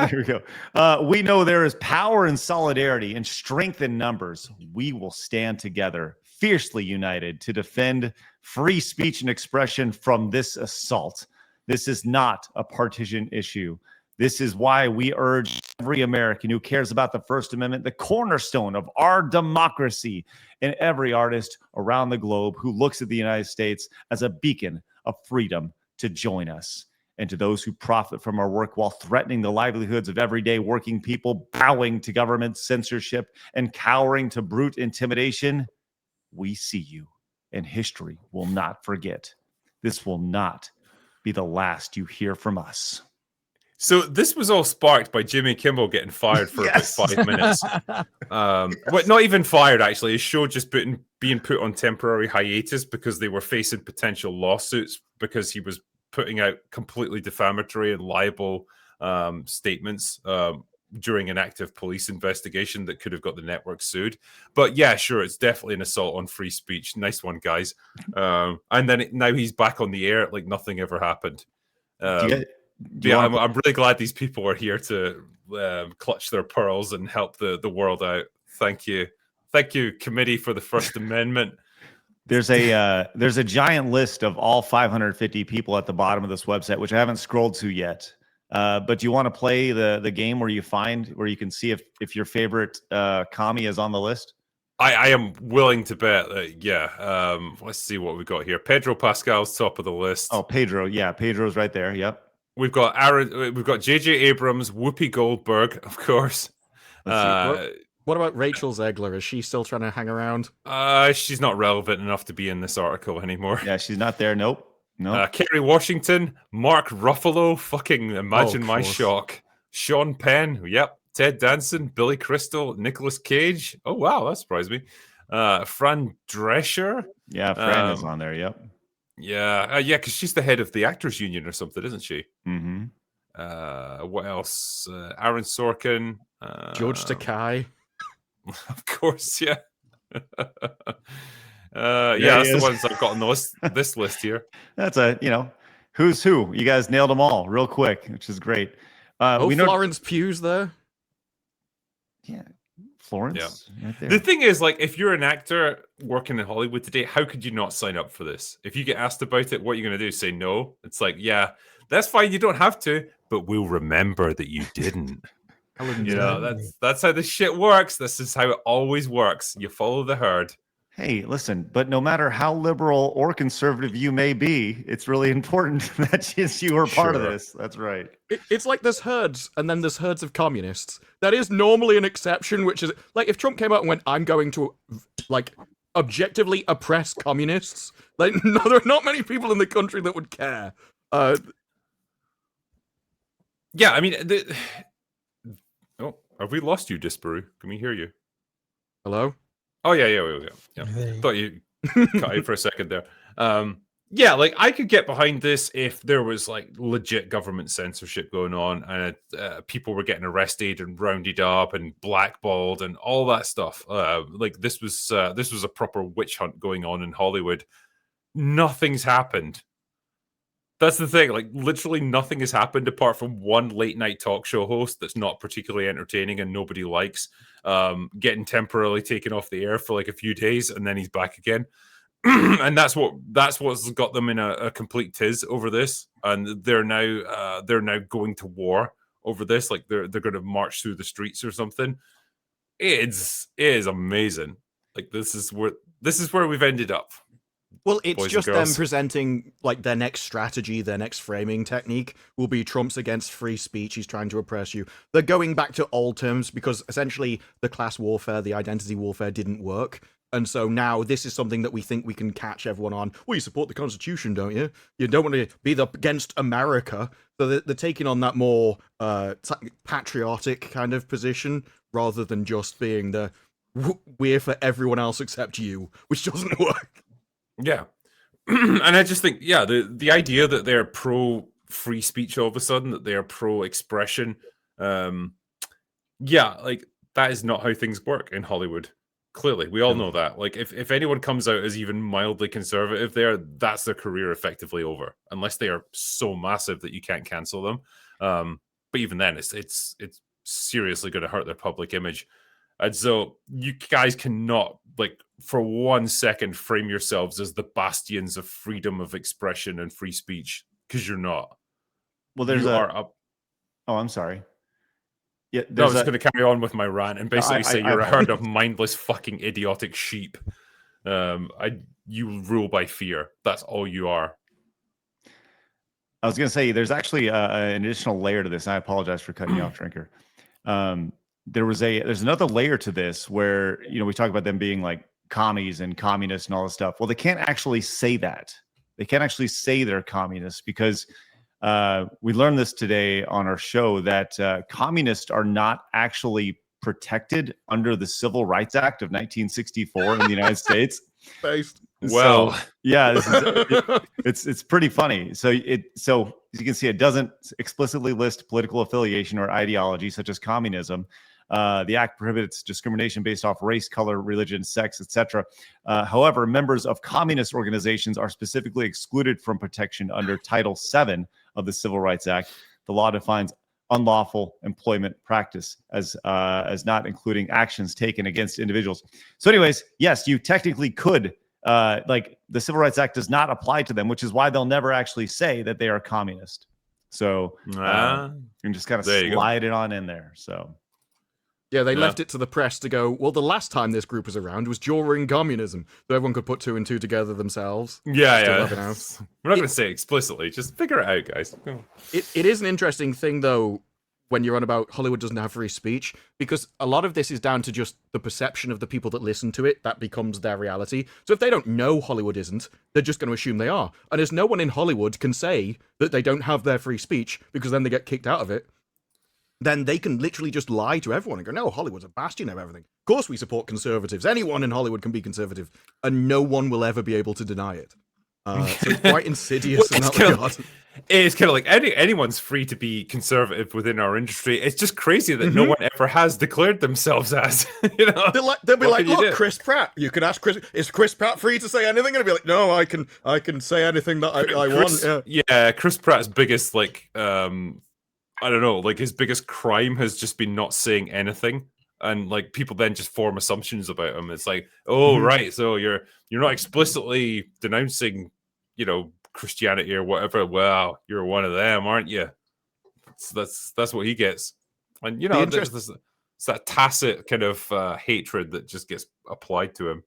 Here we go. We know there is power in solidarity and strength in numbers. We will stand together, fiercely united, to defend free speech and expression from this assault. This is not a partisan issue. This is why we urge every American who cares about the First Amendment, the cornerstone of our democracy, and every artist around the globe who looks at the United States as a beacon of freedom to join us. And to those who profit from our work while threatening the livelihoods of everyday working people, bowing to government censorship, and cowering to brute intimidation, we see you, and history will not forget. This will not be the last you hear from us. So this was all sparked by Jimmy Kimmel getting fired for about 5 minutes. Well, not even fired, actually. His show just being put on temporary hiatus because they were facing potential lawsuits because he was putting out completely defamatory and libel statements during an active police investigation that could have got the network sued. But yeah, sure, it's definitely an assault on free speech. Nice one, guys. And then now he's back on the air like nothing ever happened. I'm really glad these people are here to clutch their pearls and help the world out. Thank you, Committee for the First Amendment. There's a giant list of all 550 people at the bottom of this website, which I haven't scrolled to yet. But do you want to play the game where you can see if your favorite commie is on the list? I am willing to bet that, yeah. Let's see what we got here. Pedro Pascal's top of the list. Oh, Pedro. Yeah, Pedro's right there. Yep. We've got J.J. Abrams, Whoopi Goldberg, of course. What about Rachel Zegler? Is she still trying to hang around? She's not relevant enough to be in this article anymore. Yeah, she's not there. Nope. Kerry Washington, Mark Ruffalo, fucking imagine my shock. Sean Penn, yep. Ted Danson, Billy Crystal, Nicolas Cage. Oh, wow, that surprised me. Fran Drescher. Yeah, Fran is on there, yep. Yeah, because she's the head of the Actors Union or something, isn't she? Mm-hmm. What else? Aaron Sorkin. George Takei. Of course, yeah. That's the ones I've got on this list here. That's who's who. You guys nailed them all real quick, which is great. We know Florence Pugh's there. Yeah, Florence. Yeah. Right there. The thing is, like, if you're an actor working in Hollywood today, how could you not sign up for this? If you get asked about it, what are you going to do? Say no? It's like, yeah, that's fine. You don't have to, but we'll remember that you didn't. That's how this shit works. This is how it always works. You follow the herd. Hey, listen, but no matter how liberal or conservative you may be, it's really important that you are part of this. That's right. It's like there's herds, and then there's herds of communists. That is normally an exception, which is like if Trump came out and went, "I'm going to like objectively oppress communists." Like, no, there are not many people in the country that would care. Yeah, I mean, oh, have we lost you, Disparu? Can we hear you? Hello? Oh, yeah. Thought you cut out for a second there. Yeah, like, I could get behind this if there was, like, legit government censorship going on and people were getting arrested and rounded up and blackballed and all that stuff. Like, this was a proper witch hunt going on in Hollywood. Nothing's happened. That's the thing. Like, literally nothing has happened apart from one late night talk show host that's not particularly entertaining and nobody likes, getting temporarily taken off the air for like a few days, and then he's back again. And that's what's got them in a complete tiz over this. And they're now going to war over this. Like they're going to march through the streets or something. It is amazing. Like this is where we've ended up. Well, it's just them presenting like their next strategy, their next framing technique will be Trump's against free speech. He's trying to oppress you. They're going back to old terms because essentially the class warfare, the identity warfare didn't work. And so now this is something that we think we can catch everyone on. Well, you support the Constitution, don't you? You don't want to be against America. So they're taking on that more patriotic kind of position rather than just being the we're for everyone else except you, which doesn't work. Yeah. And I just think, yeah, the idea that they're pro free speech all of a sudden, that they're pro expression, yeah, like that is not how things work in Hollywood. Clearly, we all know that. Like, if anyone comes out as even mildly conservative there, that's their career effectively over, unless they are so massive that you can't cancel them. But even then, it's seriously going to hurt their public image. And so you guys cannot, like, for 1 second frame yourselves as the bastions of freedom of expression and free speech, because you're not. Well, there's Oh, I'm sorry. Yeah, I was just going to carry on with my rant and basically say you're a herd of mindless, fucking idiotic sheep. You rule by fear. That's all you are. I was going to say there's actually an additional layer to this. I apologize for cutting you off, Drinker. There's another layer to this where, we talk about them being like commies and communists and all this stuff. Well, they can't actually say that. They can't actually say they're communists because we learned this today on our show that communists are not actually protected under the Civil Rights Act of 1964 in the United States. Well, so, yeah, it's pretty funny. So as you can see, it doesn't explicitly list political affiliation or ideology such as communism. The act prohibits discrimination based off race, color, religion, sex, etc. However, members of communist organizations are specifically excluded from protection under Title VII of the Civil Rights Act. The law defines unlawful employment practice as not including actions taken against individuals. So anyways, yes, you technically could, like the Civil Rights Act does not apply to them, which is why they'll never actually say that they are communist. So you can just kind of slide it on in there. So yeah, they left it to the press to go, well, the last time this group was around was during communism. So everyone could put 2 and 2 together themselves. Yeah. We're not going to say it explicitly. Just figure it out, guys. It is an interesting thing, though, when you're on about Hollywood doesn't have free speech, because a lot of this is down to just the perception of the people that listen to it. That becomes their reality. So if they don't know Hollywood isn't, they're just going to assume they are. And as no one in Hollywood can say that they don't have their free speech, because then they get kicked out of it, then they can literally just lie to everyone and go, no, Hollywood's a bastion of everything. Of course we support conservatives. Anyone in Hollywood can be conservative, and no one will ever be able to deny it. So it's quite insidious in that regard. It's kind of like anyone's free to be conservative within our industry. It's just crazy that no one ever has declared themselves as. You know, they'll be like, what can you look, do? Chris Pratt. You can ask Chris. Is Chris Pratt free to say anything? And I'll be like, no, I can say anything that I want. Yeah, Chris Pratt's biggest I don't know, like his biggest crime has just been not saying anything, and like people then just form assumptions about him. It's like, oh right, so you're not explicitly denouncing, you know, Christianity or whatever. Well, you're one of them, aren't you? That's what he gets, and you know, it's that tacit kind of hatred that just gets applied to him.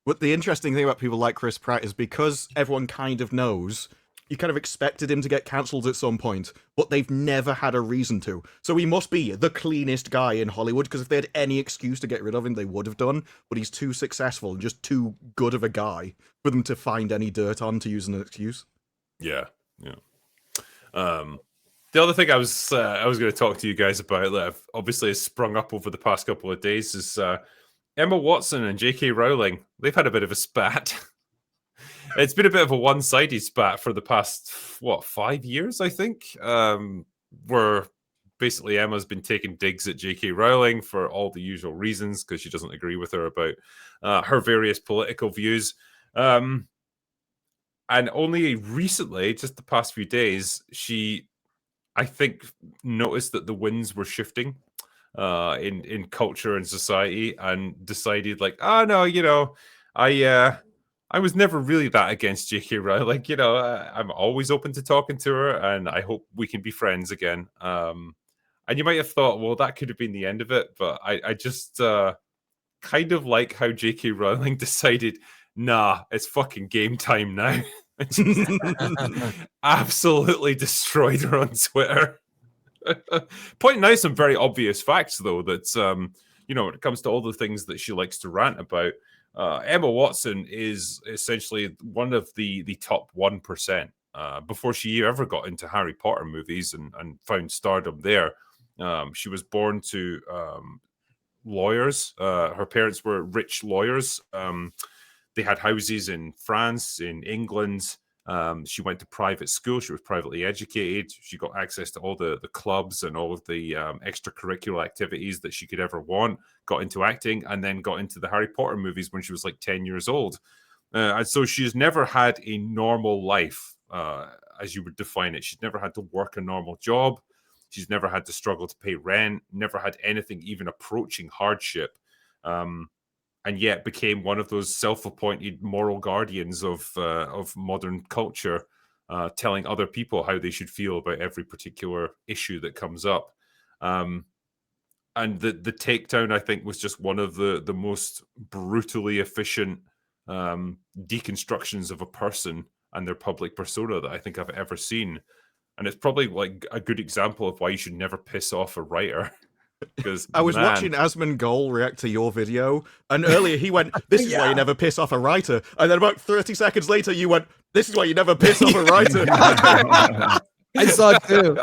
But the interesting thing about people like Chris Pratt is because everyone kind of knows, you kind of expected him to get cancelled at some point, but they've never had a reason to. So he must be the cleanest guy in Hollywood, because if they had any excuse to get rid of him, they would have done. But he's too successful and just too good of a guy for them to find any dirt on to use an excuse. Yeah. The other thing I was going to talk to you guys about that obviously has sprung up over the past couple of days is Emma Watson and JK Rowling. They've had a bit of a spat. It's been a bit of a one-sided spat for the past 5 years, I think, where basically Emma's been taking digs at JK Rowling for all the usual reasons because she doesn't agree with her about her various political views. And only recently, just the past few days, she, I think, noticed that the winds were shifting in culture and society, and decided like, oh no, you know, I was never really that against JK Rowling. Like, you know, I'm always open to talking to her, and I hope we can be friends again. And you might have thought, well, that could have been the end of it, but I just kind of like how JK Rowling decided, nah, it's fucking game time now. Absolutely destroyed her on Twitter. Pointing out some very obvious facts, though, that, you know, when it comes to all the things that she likes to rant about, Emma Watson is essentially one of the top 1%. Before she ever got into Harry Potter movies and found stardom there, she was born to lawyers. Her parents were rich lawyers. They had houses in France, in England. She went to private school. She was privately educated. She got access to all the clubs and all of the extracurricular activities that she could ever want. Got into acting, and then got into the Harry Potter movies when she was like 10 years old. And so she's never had a normal life, as you would define it. She's never had to work a normal job. She's never had to struggle to pay rent, never had anything even approaching hardship. And yet became one of those self-appointed moral guardians of modern culture, telling other people how they should feel about every particular issue that comes up. And the takedown, I think, was just one of the most brutally efficient deconstructions of a person and their public persona that I think I've ever seen. And it's probably like a good example of why you should never piss off a writer. Because I was watching Asmongold react to your video, and earlier he went, "This is why you never piss off a writer," and then about 30 seconds later you went, "This is why you never piss off a writer." I saw it too.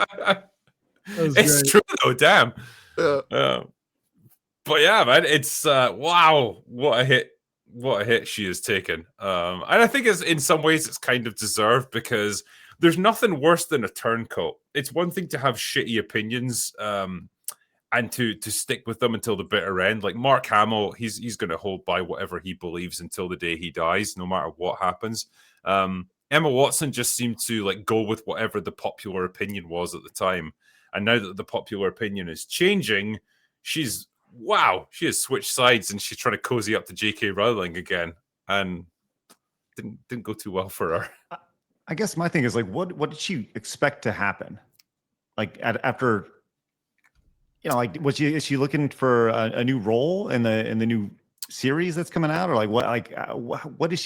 It's true though, damn. But yeah, man, it's wow, what a hit she has taken. And I think it's in some ways it's kind of deserved, because there's nothing worse than a turncoat. It's one thing to have shitty opinions, and to stick with them until the bitter end. Like Mark Hamill, he's going to hold by whatever he believes until the day he dies, no matter what happens. Emma Watson just seemed to like go with whatever the popular opinion was at the time. And now that the popular opinion is changing, she has switched sides, and she's trying to cozy up to JK Rowling again. And didn't go too well for her. I guess my thing is like, what did she expect to happen? Like after, you know, like is she looking for a new role in the new series that's coming out, or like what is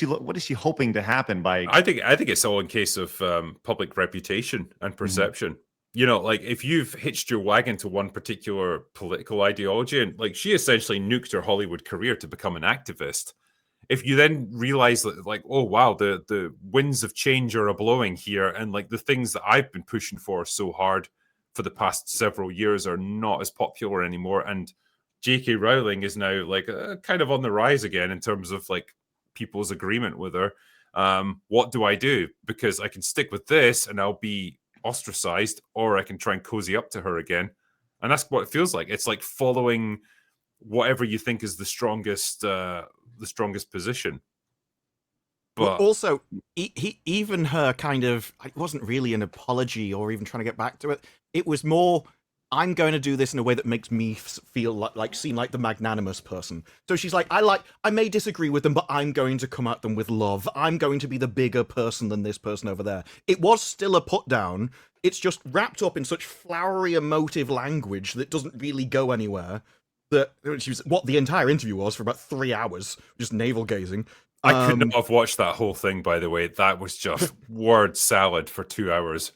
she hoping to happen by? I think it's all in case of public reputation and perception. You know, like if you've hitched your wagon to one particular political ideology, and like she essentially nuked her Hollywood career to become an activist. If you then realize that, like, oh wow, the winds of change are a-blowing here, and like the things that I've been pushing for so hard for the past several years are not as popular anymore, and JK Rowling is now like kind of on the rise again in terms of like people's agreement with her. What do I do? Because I can stick with this and I'll be ostracized, or I can try and cozy up to her again. And that's what it feels like. It's like following whatever you think is the strongest position. But But also, even her kind of, it wasn't really an apology or even trying to get back to it. It was more, I'm going to do this in a way that makes me feel like seem like the magnanimous person. So she's like, I may disagree with them, but I'm going to come at them with love. I'm going to be the bigger person than this person over there. It was still a put down. It's just wrapped up in such flowery, emotive language that doesn't really go anywhere. That she was what the entire interview was for about 3 hours, just navel gazing. I could not have watched that whole thing, by the way. That was just word salad for 2 hours.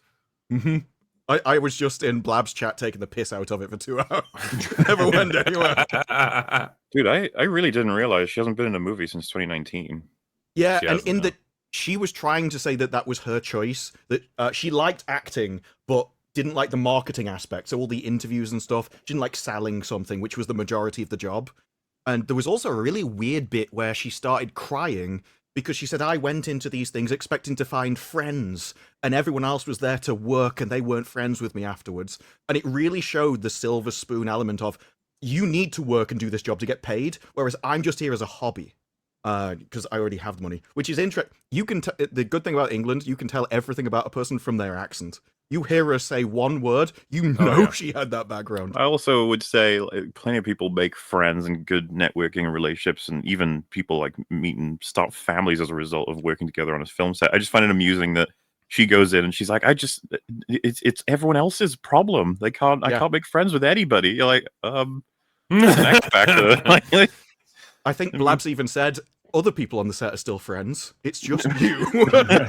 Mm-hmm. I was just in Blab's chat taking the piss out of it for 2 hours. Never went anywhere. Dude, I really didn't realize she hasn't been in a movie since 2019. Yeah, She and hasn't, in no. that she was trying to say that was her choice, that she liked acting, but didn't like the marketing aspect. So all the interviews and stuff, she didn't like selling something, which was the majority of the job. And there was also a really weird bit where she started crying because she said, I went into these things expecting to find friends, and everyone else was there to work and they weren't friends with me afterwards. And it really showed the silver spoon element of, you need to work and do this job to get paid, whereas I'm just here as a hobby. Because I already have the money, which is interesting. You can the good thing about England, you can tell everything about a person from their accent. You hear her say one word, you know she had that background. I also would say plenty of people make friends and good networking and relationships, and even people like meet and start families as a result of working together on a film set. I just find it amusing that she goes in and she's like, it's everyone else's problem. I can't make friends with anybody. You're like, it's an X factor. I think Blabs even said other people on the set are still friends. It's just you.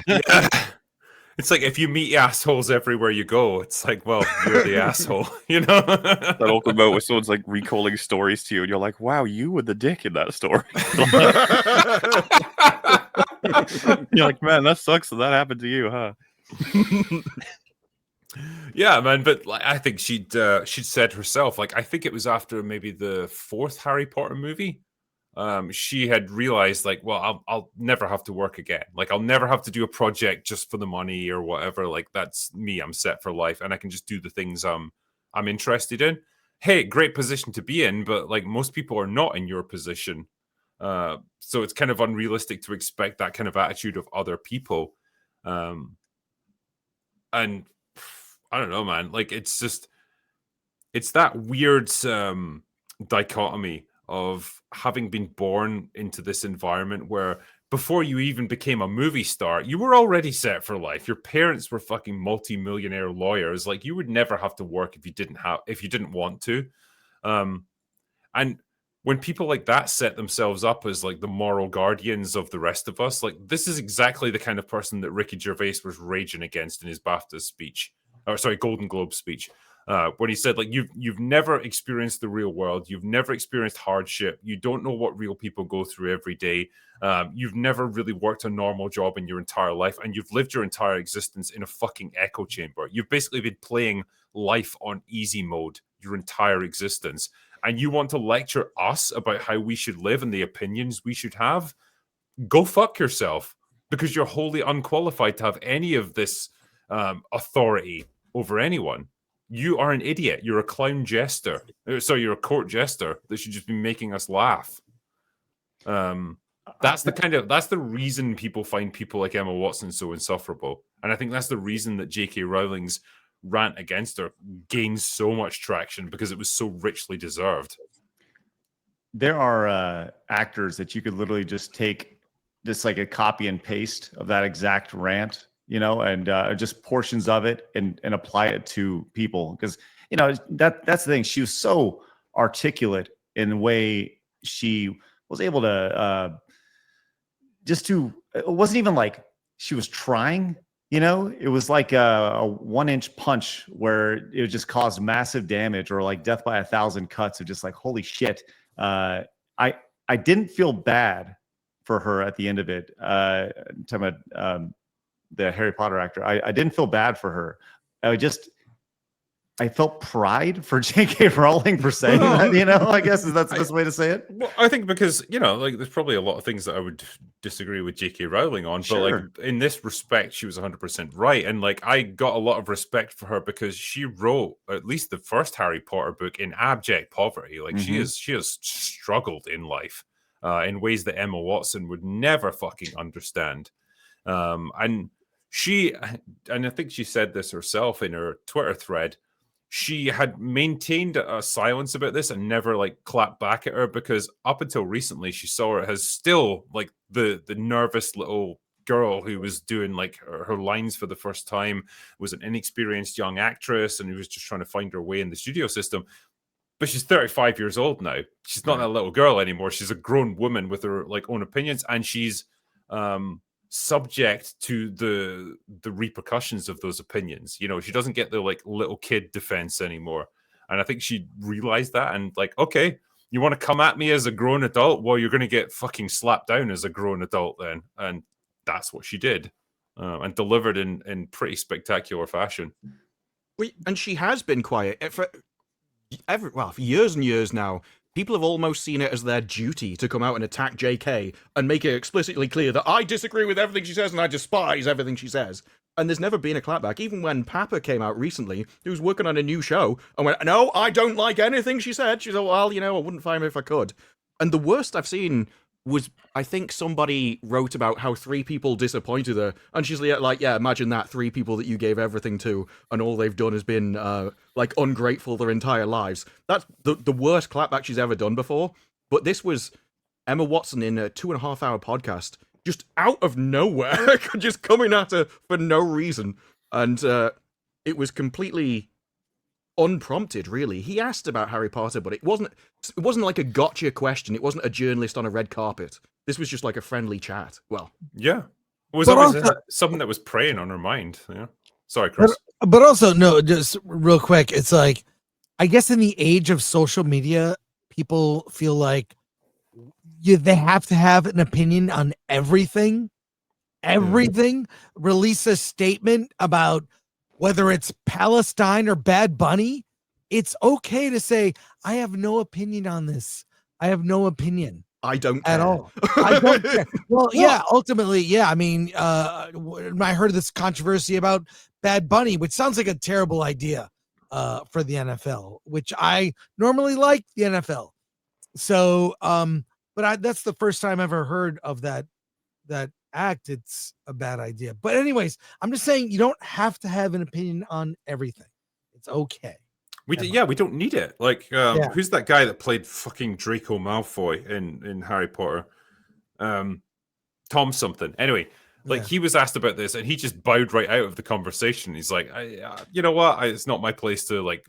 Yeah. It's like if you meet assholes everywhere you go, it's like, well, you're the asshole, you know? That awkward moment where someone's like recalling stories to you, and you're like, wow, you were the dick in that story. You're like, man, that sucks that happened to you, huh? Yeah, man, but like, I think she'd said herself, like, I think it was after maybe the 4th Harry Potter movie. She had realized, like, well, I'll never have to work again. Like, I'll never have to do a project just for the money or whatever. Like, that's me. I'm set for life, and I can just do the things I'm interested in. Hey, great position to be in, but like most people are not in your position. So it's kind of unrealistic to expect that kind of attitude of other people. And I don't know, man. Like, it's that weird dichotomy of having been born into this environment where before you even became a movie star, you were already set for life. Your parents were fucking multi-millionaire lawyers. Like, you would never have to work if you didn't want to. And when people like that set themselves up as like the moral guardians of the rest of us, like, this is exactly the kind of person that Ricky Gervais was raging against in his BAFTA speech, or sorry, Golden Globe speech. When he said, like, you've never experienced the real world, you've never experienced hardship, you don't know what real people go through every day, you've never really worked a normal job in your entire life, and you've lived your entire existence in a fucking echo chamber. You've basically been playing life on easy mode your entire existence, and you want to lecture us about how we should live and the opinions we should have? Go fuck yourself, because you're wholly unqualified to have any of this authority over anyone. You are an idiot. You're a clown jester. So you're a court jester that should just be making us laugh. That's the reason people find people like Emma Watson so insufferable. And I think that's the reason that JK Rowling's rant against her gains so much traction, because it was so richly deserved. There are actors that you could literally just take just like a copy and paste of that exact rant, you know, and just portions of it and apply it to people. Because, you know, that's the thing. She was so articulate in the way she was able to it wasn't even like she was trying, you know, it was like a 1-inch punch where it just caused massive damage, or like death by 1,000 cuts of just like, holy shit. I didn't feel bad for her at the end of it. Talking about the Harry Potter actor, I didn't feel bad for her. I felt pride for JK Rowling for saying that, you know, I guess that's the best way to say it. Well, I think because, you know, like there's probably a lot of things that I would disagree with JK Rowling on, but like in this respect, she was 100% right. And like I got a lot of respect for her because she wrote at least the first Harry Potter book in abject poverty. Like she has struggled in life in ways that Emma Watson would never fucking understand. And I think she said this herself in her Twitter thread. She had maintained a silence about this and never like clapped back at her because up until recently she saw her as still like the nervous little girl who was doing like her lines for the first time, was an inexperienced young actress and who was just trying to find her way in the studio system. But she's 35 years old now. She's not that little girl anymore. She's a grown woman with her like own opinions, and she's subject to the repercussions of those opinions. You know, she doesn't get the like little kid defense anymore. And I think she realized that and like, okay, you want to come at me as a grown adult? Well, you're going to get fucking slapped down as a grown adult then. And that's what she did and delivered in pretty spectacular fashion. And she has been quiet for years and years now. People have almost seen it as their duty to come out and attack JK and make it explicitly clear that I disagree with everything she says and I despise everything she says. And there's never been a clapback. Even when Papa came out recently, he was working on a new show and went, no, I don't like anything she said. She said, well, you know, I wouldn't fire him if I could. And the worst I've seen was, I think somebody wrote about how 3 people disappointed her. And she's like, yeah, imagine that, 3 people that you gave everything to and all they've done has been like ungrateful their entire lives. That's the worst clapback she's ever done before. But this was Emma Watson in a 2.5-hour podcast, just out of nowhere, just coming at her for no reason. And it was completely unprompted, really. He asked about Harry Potter, but it wasn't like a gotcha question. It wasn't a journalist on a red carpet. This was just like a friendly chat. Well, yeah, it was always something that was preying on her mind. Yeah, sorry, Chris. But also, no, just real quick, it's like, I guess in the age of social media, people feel like they have to have an opinion on everything. Release a statement about whether it's Palestine or Bad Bunny. It's okay to say, I have no opinion on this. I have no opinion. I don't care. At all. I don't care. Well, yeah, ultimately, yeah. I mean, I heard this controversy about Bad Bunny, which sounds like a terrible idea for the NFL, which I normally like the NFL. So, but that's the first time I've ever heard of that act. It's a bad idea. But anyways, I'm just saying you don't have to have an opinion on everything. It's okay. We don't need it. Like, who's that guy that played fucking Draco Malfoy in Harry Potter? Tom something. Anyway, like he was asked about this and he just bowed right out of the conversation. He's like, you know what? It's not my place to like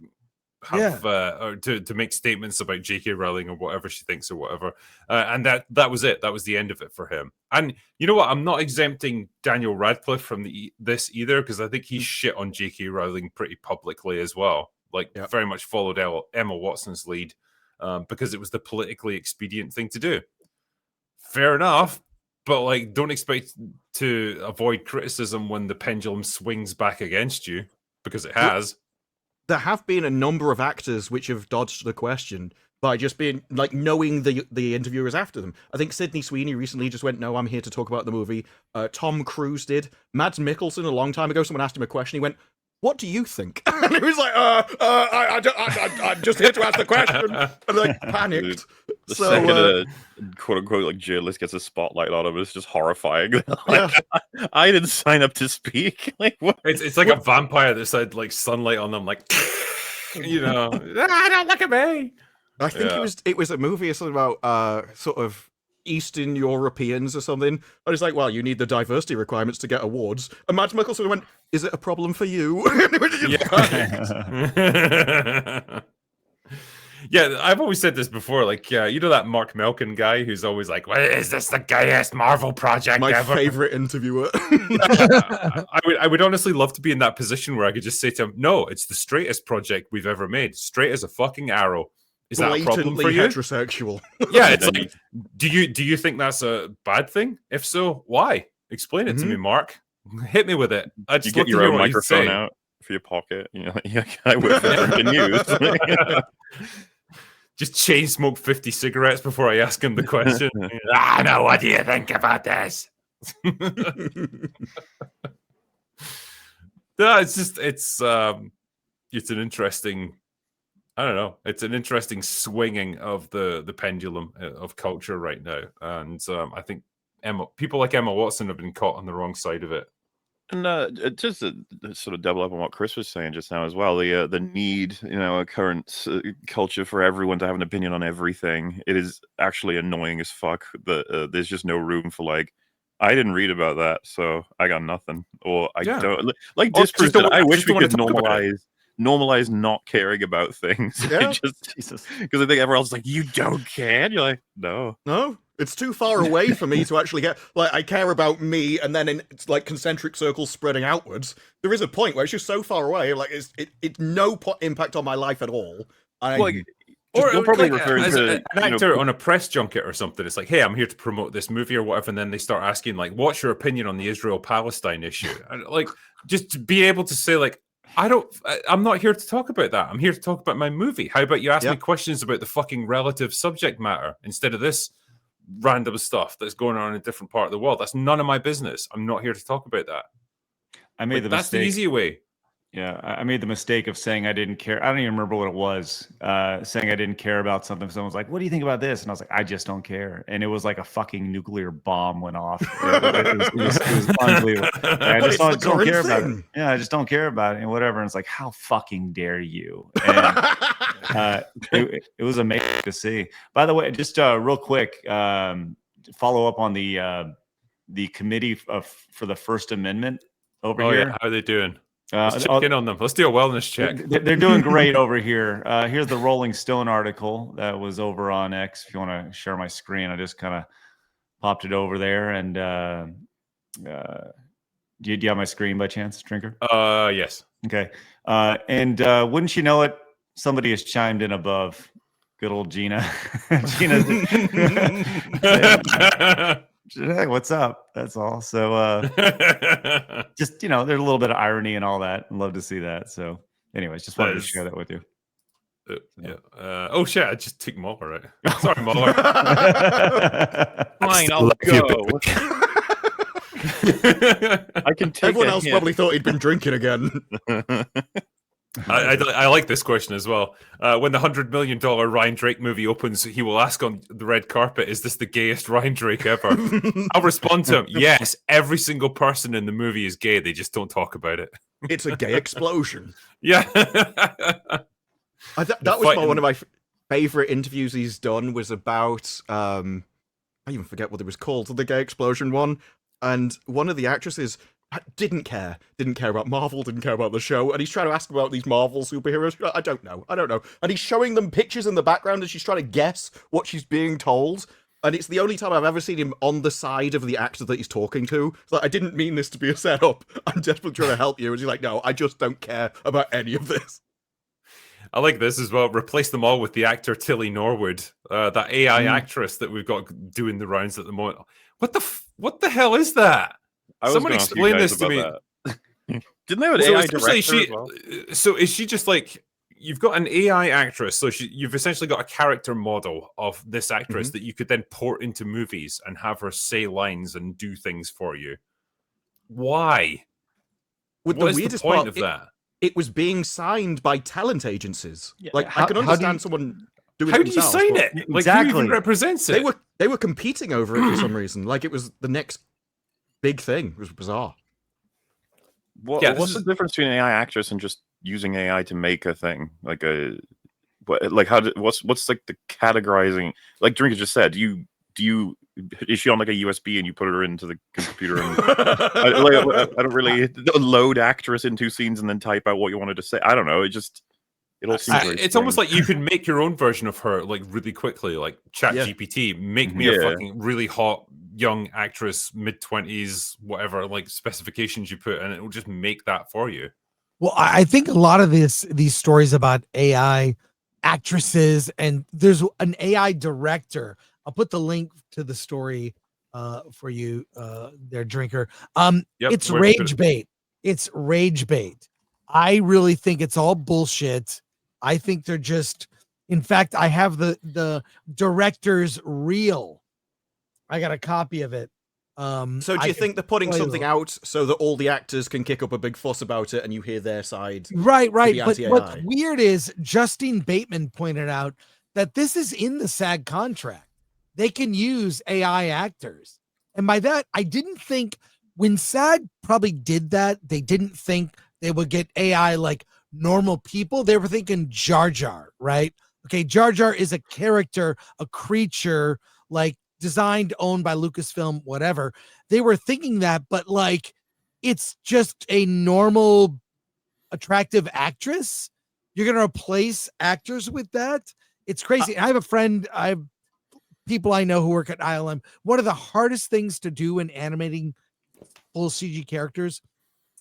have or to make statements about JK Rowling or whatever she thinks or whatever. And that was it. That was the end of it for him. And you know what? I'm not exempting Daniel Radcliffe from this either, because I think he shit on JK Rowling pretty publicly as well. Like very much followed Emma Watson's lead because it was the politically expedient thing to do. Fair enough, but like don't expect to avoid criticism when the pendulum swings back against you, because it has. There have been a number of actors which have dodged the question by just being like knowing the interviewers after them. I think Sydney Sweeney recently just went, no, I'm here to talk about the movie. Tom Cruise did. Mads Mikkelsen a long time ago, someone asked him a question. He went, what do you think? And he was like, I'm just here to ask the question. And like panicked. The second a quote unquote like journalist gets a spotlight on him, it's just horrifying. Like, I didn't sign up to speak. Like what? It's like a vampire that's had like sunlight on them, like you know, don't look at me. I think it was a movie or something about sort of Eastern Europeans or something. And it's like, well, you need the diversity requirements to get awards. And Mads Mikkelsen went, is it a problem for you? Yeah, I've always said this before. Like, you know that Mark Melkin guy who's always like, well, is this the gayest Marvel project My ever? favorite interviewer. I would honestly love to be in that position where I could just say to him, no, it's the straightest project we've ever made. Straight as a fucking arrow. Is that a problem for you? Heterosexual. Yeah, it's like, do you think that's a bad thing? If so, why? Explain it to me, Mark. Hit me with it. I just you get your own microphone out for your pocket. You know, yeah, I work for drinking news. Just chain smoke 50 cigarettes before I ask him the question. I know. What do you think about this? No, it's an interesting. I don't know. It's an interesting swinging of the pendulum of culture right now, and I think people like Emma Watson have been caught on the wrong side of it. And just to sort of double up on what Chris was saying just now as well, the need, a current culture for everyone to have an opinion on everything. It is actually annoying as fuck that there's just no room for like, I didn't read about that, so I got nothing, or I don't like Disparu said, I wish we could normalize not caring about things. Yeah. Jesus, because I think everyone's like, you don't care, and you're like, no. It's too far away for me to actually get, like, I care about me, and then it's like concentric circles spreading outwards. There is a point where it's just so far away, like, it's no impact on my life at all. You're probably referring to an actor on a press junket or something. It's like, hey, I'm here to promote this movie or whatever, and then they start asking, like, what's your opinion on the Israel-Palestine issue? And, like, just to be able to say, like, I'm not here to talk about that. I'm here to talk about my movie. How about you ask me questions about the fucking relative subject matter instead of this random stuff that's going on in a different part of the world? That's none of my business. I'm not here to talk about that. That's the easy way. Yeah, I made the mistake of saying I didn't care. I don't even remember what it was. Saying I didn't care about something. Someone's like, "What do you think about this?" And I was like, "I just don't care." And it was like a fucking nuclear bomb went off. It was unbelievable. I just don't care about it. Yeah, I just don't care about it and whatever. And it's like, how fucking dare you? And it was amazing to see. By the way, just real quick, follow up on the committee for the First Amendment over here. Yeah. How are they doing? Let's check in on them. Let's do a wellness check. They're doing great over here. Here's the Rolling Stone article that was over on X. If you want to share my screen, I just kind of popped it over there. And do you have my screen by chance, Drinker? Yes. Okay. And wouldn't you know it, somebody has chimed in above. Good old Gina. Gina's what's up? That's all. So just there's a little bit of irony and all that. I'd love to see that. So anyways, just wanted to share that with you. Oh shit, I just took MauLer, right? Sorry, MauLer. Fine, I'll go. I can take Everyone else probably thought he'd been drinking again. I like this question as well. When the $100 million Ryan Drake movie opens, he will ask on the red carpet, "Is this the gayest Ryan Drake ever?" I'll respond to him, "Yes, every single person in the movie is gay. They just don't talk about it." It's a gay explosion. Yeah. That was one of my favorite interviews he's done. Was about I even forget what it was called, the gay explosion one. And one of the actresses didn't care about Marvel, didn't care about the show, and he's trying to ask about these Marvel superheroes. I don't know, and he's showing them pictures in the background, and she's trying to guess what she's being told. And it's the only time I've ever seen him on the side of the actor that he's talking to. It's like, I didn't mean this to be a setup. I'm desperately trying to help you. And he's like, no, I just don't care about any of this. I like this as well. Replace them all with the actor Tilly Norwood, that AI actress that we've got doing the rounds at the moment. What the hell is that? Someone explain this to me. Didn't they have an AI director as well? So is she just like, you've got an AI actress, so you've essentially got a character model of this actress that you could then port into movies and have her say lines and do things for you. Why? What is the point of that? It was being signed by talent agencies. Yeah, like, I can understand someone doing it themselves. How do you sign it? Like, exactly. Who even represents it? They were competing over it for some reason. Like, it was the next big thing. It was bizarre. What's the difference between an AI actress and just using AI to make a thing? Like what's like the categorizing? Like Drinker just said, is she on like a USB and you put her into the computer? And I don't really load actress into scenes and then type out what you wanted to say. I don't know. It all seems very it's almost like you could make your own version of her like really quickly, like ChatGPT. Make me a fucking really hot young actress, mid-20s, whatever like specifications you put, and it will just make that for you. Well, I think a lot of these stories about AI actresses, and there's an AI director. I'll put the link to the story for you, there, Drinker. It's rage bait. It's rage bait. I really think it's all bullshit. I think they're just, in fact, I have the director's reel. I got a copy of it. So do you think they're putting something out so that all the actors can kick up a big fuss about it and you hear their side? Right. But what's weird is Justine Bateman pointed out that this is in the SAG contract. They can use AI actors. And by that, I didn't think when SAG probably did that, they didn't think they would get AI like normal people. They were thinking Jar Jar, right? Okay, Jar Jar is a character, a creature, like designed, owned by Lucasfilm, whatever. They were thinking that, but like it's just a normal, attractive actress. You're going to replace actors with that? It's crazy. I have a friend, people I know who work at ILM. One of the hardest things to do in animating full CG characters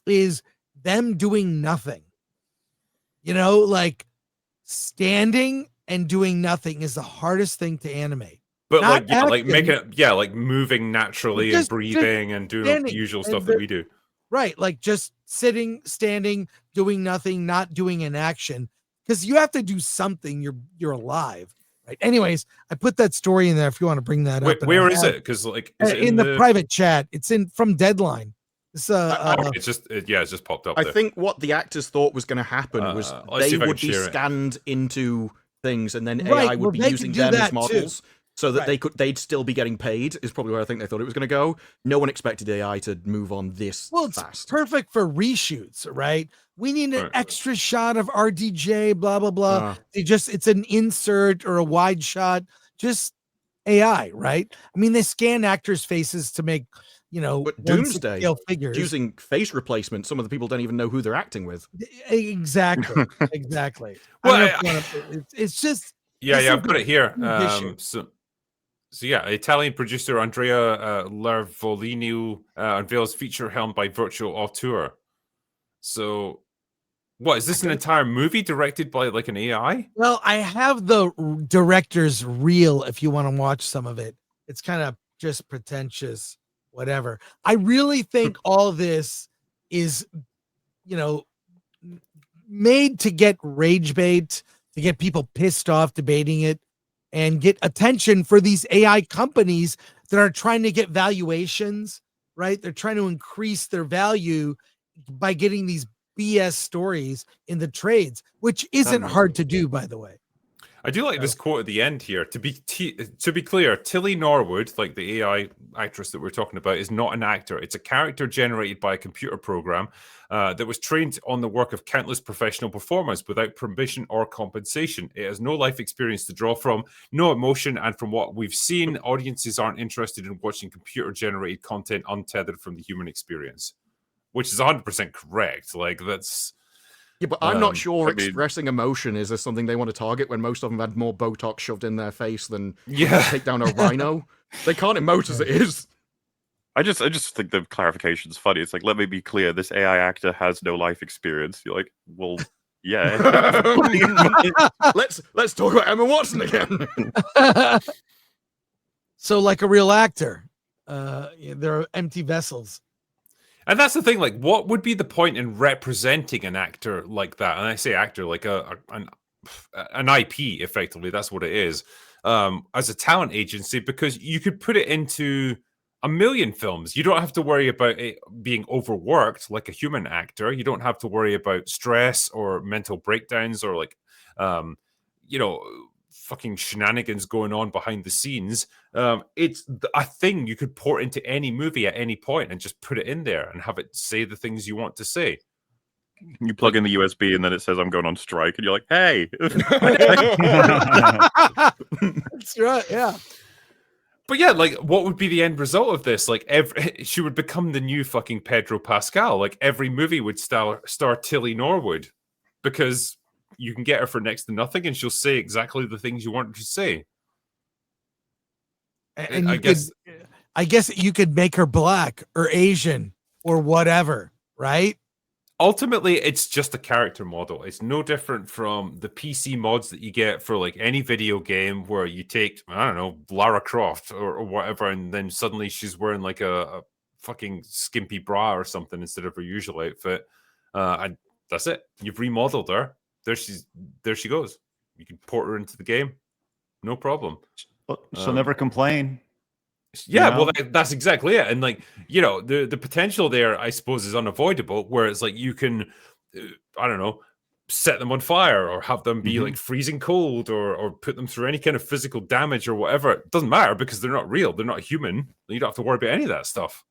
is them doing nothing. Like standing and doing nothing is the hardest thing to animate. But like making it, like moving naturally and breathing and doing the usual stuff that we do. Right, like just sitting, standing, doing nothing, not doing an action, because you have to do something. You're alive. Right. Anyways, I put that story in there if you want to bring that up. Where is it? Because like is it in the private chat. It's from Deadline. It's just popped up. I think what the actors thought was going to happen was they would be scanned into things, and then AI would be using them as models, so that they'd still be getting paid. Is probably where I think they thought it was going to go. No one expected AI to move on this fast. It's perfect for reshoots, right? We need an extra shot of RDJ, blah blah blah. It's an insert or a wide shot, just AI, right? I mean, they scan actors' faces to make, but Doomsday figures using face replacement. Some of the people don't even know who they're acting with. Exactly. Well, it's just I've got it here. So Italian producer Andrea Lervolini unveils feature helmed by Virtual Auteur. So, what is this? An entire movie directed by like an AI? Well, I have the director's reel if you want to watch some of it. It's kind of just pretentious, whatever. I really think all this is, made to get rage bait, to get people pissed off debating it, and get attention for these AI companies that are trying to get valuations, right? They're trying to increase their value by getting these BS stories in the trades, which isn't hard to do, by the way. I do like this quote at the end here. To be clear, Tilly Norwood, like the AI actress that we're talking about, is not an actor. It's a character generated by a computer program that was trained on the work of countless professional performers without permission or compensation. It has no life experience to draw from, no emotion, and from what we've seen, audiences aren't interested in watching computer-generated content untethered from the human experience, which is 100% correct. Like, that's... Yeah, but I'm not sure expressing emotion is something they want to target when most of them had more Botox shoved in their face than take down a rhino. They can't emote as it is. I just think the clarification's funny. It's like, let me be clear, this AI actor has no life experience. You're like, well, yeah. let's talk about Emma Watson again. So, like a real actor, there are empty vessels. And that's the thing, like, what would be the point in representing an actor like that? And I say actor, like an IP, effectively, that's what it is, as a talent agency, because you could put it into a million films. You don't have to worry about it being overworked like a human actor. You don't have to worry about stress or mental breakdowns or like, fucking shenanigans going on behind the scenes. It's a thing you could port into any movie at any point and just put it in there and have it say the things you want to say. You plug in the USB and then it says I'm going on strike and you're like, hey. That's right, yeah. But yeah, like, what would be the end result of this? Like, she would become the new fucking Pedro Pascal. Like, every movie would star Tilly Norwood because you can get her for next to nothing and she'll say exactly the things you want her to say. And I guess you could make her black or Asian or whatever, right? Ultimately, it's just a character model. It's no different from the PC mods that you get for like any video game where you take, I don't know, Lara Croft or whatever, and then suddenly she's wearing like a fucking skimpy bra or something instead of her usual outfit. And That's it. You've remodeled her. There she goes. You can port her into the game. No problem. Well, she'll never complain. Yeah, You know? well, that's exactly it. And like, you know, the potential there, I suppose, is unavoidable. Where it's like you can, I don't know, set them on fire or have them be like freezing cold or put them through any kind of physical damage or whatever. It doesn't matter because they're not real. They're not human. You don't have to worry about any of that stuff.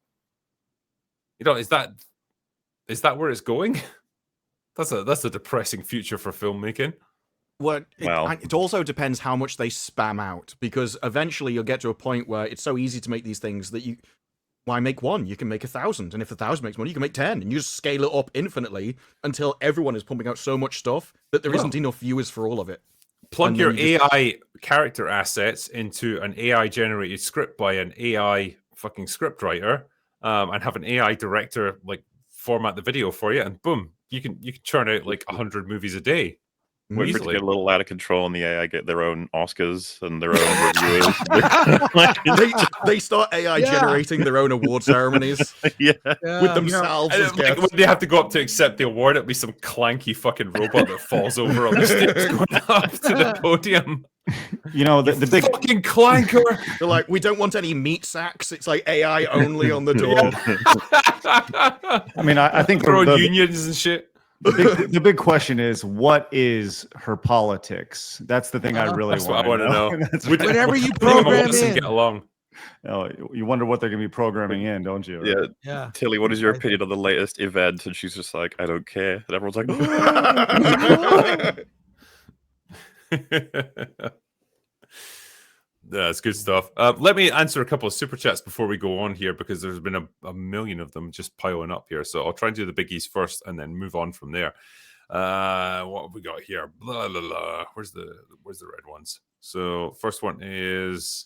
You know, is that where it's going? That's a depressing future for filmmaking. Well, it also depends how much they spam out, because eventually you'll get to a point where it's so easy to make these things that why make one? You can make 1,000, and if 1,000 makes money, you can make 10, and you just scale it up infinitely until everyone is pumping out so much stuff that there isn't enough viewers for all of it. Plug your AI character assets into an AI generated script by an AI fucking script writer, and have an AI director like format the video for you, and boom, you can churn out like 100 movies a day. Wait for it to Easily. get a little out of control, and the AI get their own Oscars and their own reviewers. They start AI generating their own award ceremonies with themselves as like, guests. when they have to go up to accept the award, it'll be some clanky fucking robot that falls over on the stage going up to the podium. You know, the big fucking clanker. They're like, we don't want any meat sacks. It's like AI only on the door. I mean, I think throwing unions and shit. The big question is, what is her politics? That's the thing I really want to know. Whatever you program in. Get along. Oh, you wonder what they're going to be programming in, don't you? Yeah. Tilly, what is your opinion on the latest event? And she's just like, I don't care. And everyone's like, That's good stuff. Let me answer a couple of super chats before we go on here, because there's been a million of them just piling up here. So I'll try and do the biggies first and then move on from there. What have we got here? Blah, blah, blah. Where's the red ones? So first one is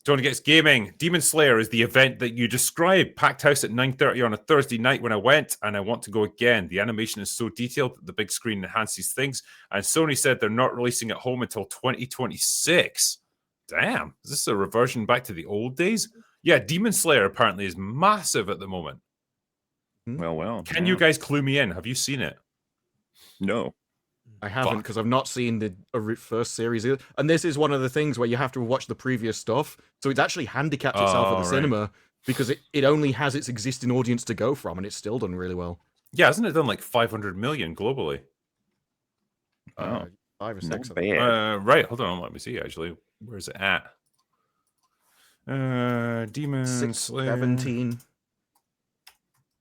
Tony Gets Gaming. Demon Slayer is the event that you described. Packed house at 9:30 on a Thursday night when I went, and I want to go again. The animation is so detailed that the big screen enhances things. And Sony said they're not releasing at home until 2026. Damn. Is this a reversion back to the old days? Yeah, Demon Slayer apparently is massive at the moment. Well. Can you guys clue me in? Have you seen it? No. I haven't, because I've not seen the first series either. And this is one of the things where you have to watch the previous stuff. So it's actually handicapped itself at the cinema, because it only has its existing audience to go from, and it's still done really well. Yeah, hasn't it done like 500 million globally? 5 or 6. Right, hold on, let me see actually. Where's it at? Demon Slayer. 17.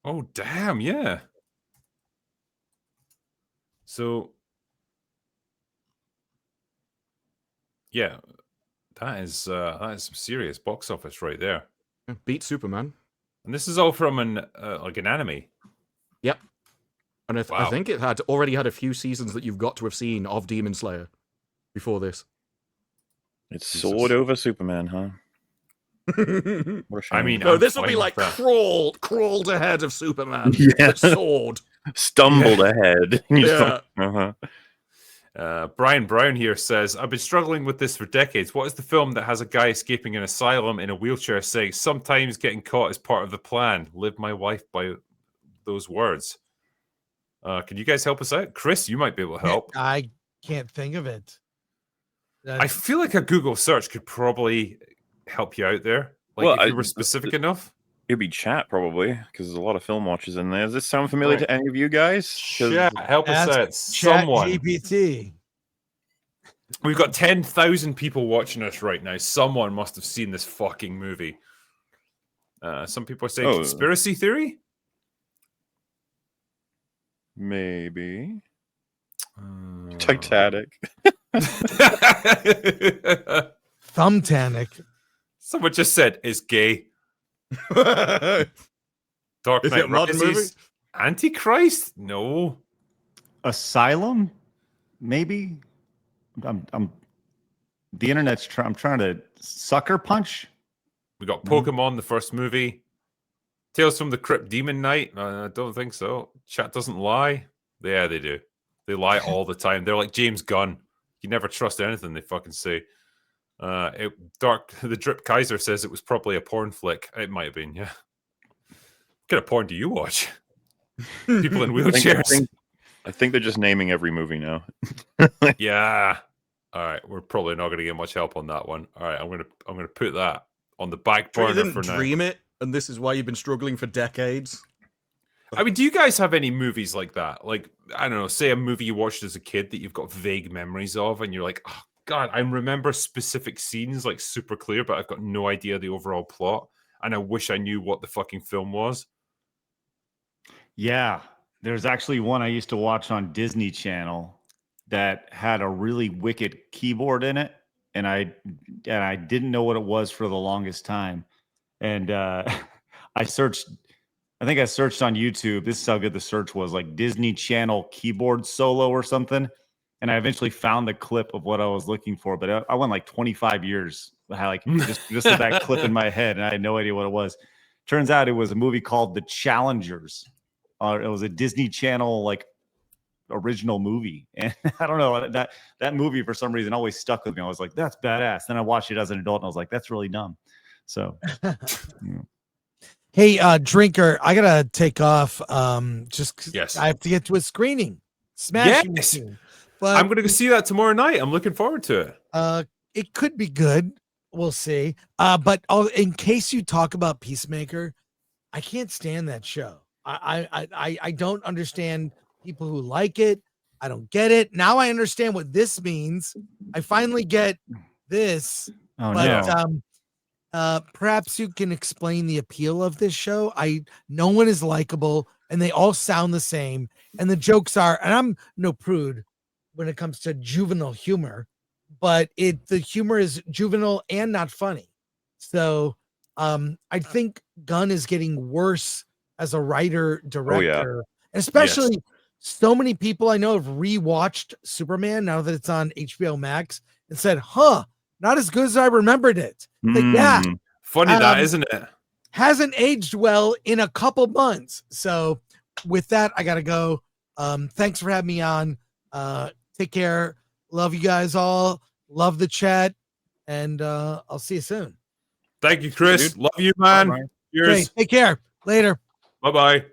Oh, damn, yeah. So yeah, that is some serious box office right there. Beat Superman. And this is all from an anime. Yep. And I think it had already had a few seasons that you've got to have seen of Demon Slayer before this. It's sword over Superman, huh? I mean, no, this will be like crawled ahead of Superman. Yeah. Sword. Stumbled ahead. Yeah. Brian Brown here says, I've been struggling with this for decades. What is the film that has a guy escaping an asylum in a wheelchair saying, sometimes getting caught is part of the plan? Live my life by those words. Can you guys help us out? Chris, you might be able to help. I can't think of it. I feel like a Google search could probably help you out there. Like, if you were specific enough. It'd be chat, probably, because there's a lot of film watchers in there. Does this sound familiar to any of you guys? Chat, help us out. Someone. GPT. We've got 10,000 people watching us right now. Someone must have seen this fucking movie. Some people are saying conspiracy theory? Maybe. Titanic. Thumbtanic. Someone just said, is gay. Dark Knight Rises. Antichrist? No. Asylum? Maybe. I'm the internet's I'm trying to sucker punch. We got Pokemon, the first movie. Tales from the Crypt Demon Knight. I don't think so. Chat doesn't lie. Yeah, they do. They lie all the time. They're like James Gunn. You never trust anything they fucking say. The Drip Kaiser says it was probably a porn flick. It might have been, yeah. What kind of porn do you watch? People in I wheelchairs. think they're just naming every movie now. Yeah. All right, we're probably not going to get much help on that one. All right, I'm gonna put that on the back Sure you burner didn't for now. dream it, and this is why you've been struggling for decades. I mean, do you guys have any movies like that? Like, I don't know, say a movie you watched as a kid that you've got vague memories of, and you're like, oh, God, I remember specific scenes like super clear, but I've got no idea the overall plot, and I wish I knew what the fucking film was. Yeah, there's actually one I used to watch on Disney Channel that had a really wicked keyboard in it, and I didn't know what it was for the longest time. And I searched, I think I searched on YouTube. This is how good the search was, like Disney Channel keyboard solo or something. And I eventually found the clip of what I was looking for, but I went like 25 years, like just with that clip in my head, and I had no idea what it was. Turns out it was a movie called The Challengers. It was a Disney Channel like original movie, and I don't know, that movie for some reason always stuck with me. I was like, that's badass. Then I watched it as an adult, and I was like, that's really dumb. So, Hey, drinker, I gotta take off. Just 'cause Yes. I have to get to a screening. Smashing Yes. machine. But I'm going to go see that tomorrow night. I'm looking forward to it. it could be good. We'll see. But in case you talk about Peacemaker, I can't stand that show. I don't understand people who like it. I don't get it. Now I understand what this means. I finally get this. oh But no, perhaps you can explain the appeal of this show. No one is likable, and they all sound the same. And the jokes are, and I'm no prude when it comes to juvenile humor, but the humor is juvenile and not funny. So I think Gunn is getting worse as a writer director, especially so many people I know have rewatched Superman now that it's on HBO Max and said, huh, not as good as I remembered it. Like, yeah, Funny that, isn't it? hasn't aged well in a couple months. So with that, I gotta go. Thanks for having me on. Take care. Love you guys all. Love the chat. And I'll see you soon. Thank you, Chris. Love you, man. Bye-bye. Okay, Cheers. take care. Later. Bye-bye.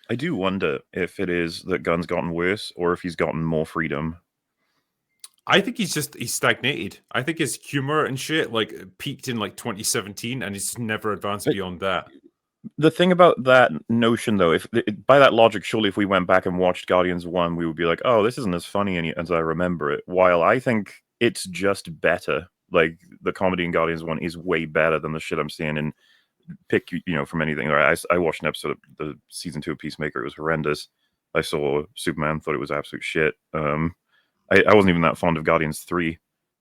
I do wonder if it is that Gunn's gotten worse or if he's gotten more freedom. I think he's stagnated. I think his humor and shit like peaked in like 2017 and he's never advanced beyond that. The thing about that notion, though, if by that logic, surely if we went back and watched Guardians 1, we would be like, oh, this isn't as funny as I remember it. While I think it's just better. Like, the comedy in Guardians 1 is way better than the shit I'm seeing in pick, from anything. I watched an episode of the season 2 of Peacemaker. It was horrendous. I saw Superman, thought it was absolute shit. I wasn't even that fond of Guardians 3.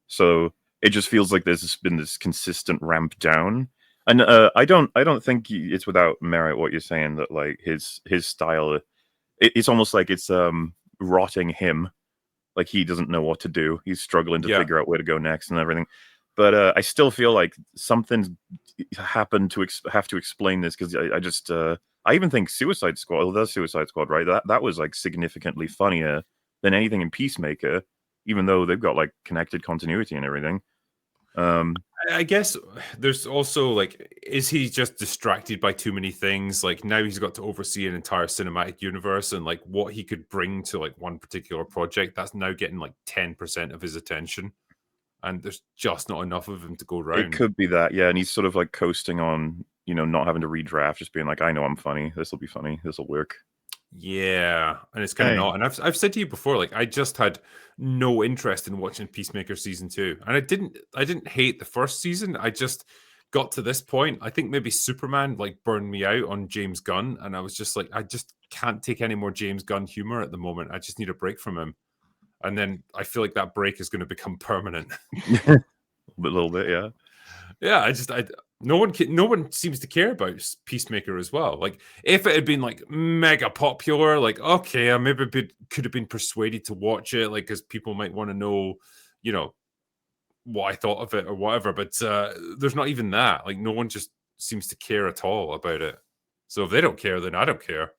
So it just feels like there's been this consistent ramp down. And I don't think it's without merit what you're saying, that like his style, it's almost like it's rotting him. Like he doesn't know what to do. He's struggling to figure out where to go next and everything. But I still feel like something's happened to have to explain this, because I even think Suicide Squad, the Suicide Squad, right? That was like significantly funnier than anything in Peacemaker, even though they've got like connected continuity and everything. I guess there's also like, is he just distracted by too many things? Like now he's got to oversee an entire cinematic universe, and like what he could bring to like one particular project, that's now getting like 10% of his attention, and there's just not enough of him to go around. It could be that, yeah, and he's sort of like coasting on, not having to redraft, just being like, I know I'm funny, this will be funny, this will work. Yeah, and it's kind of not. And I've said to you before, like I just had no interest in watching Peacemaker season 2, and I didn't hate the first season. I just got to this point. I think maybe Superman like burned me out on James Gunn, and I was just like, I just can't take any more James Gunn humor at the moment. I just need a break from him, and then I feel like that break is going to become permanent. A little bit, yeah. Yeah, no one seems to care about Peacemaker as well. Like, if it had been like mega popular, like okay, I maybe could have been persuaded to watch it, like because people might want to know, what I thought of it or whatever. But there's not even that. Like, no one just seems to care at all about it. So if they don't care, then I don't care.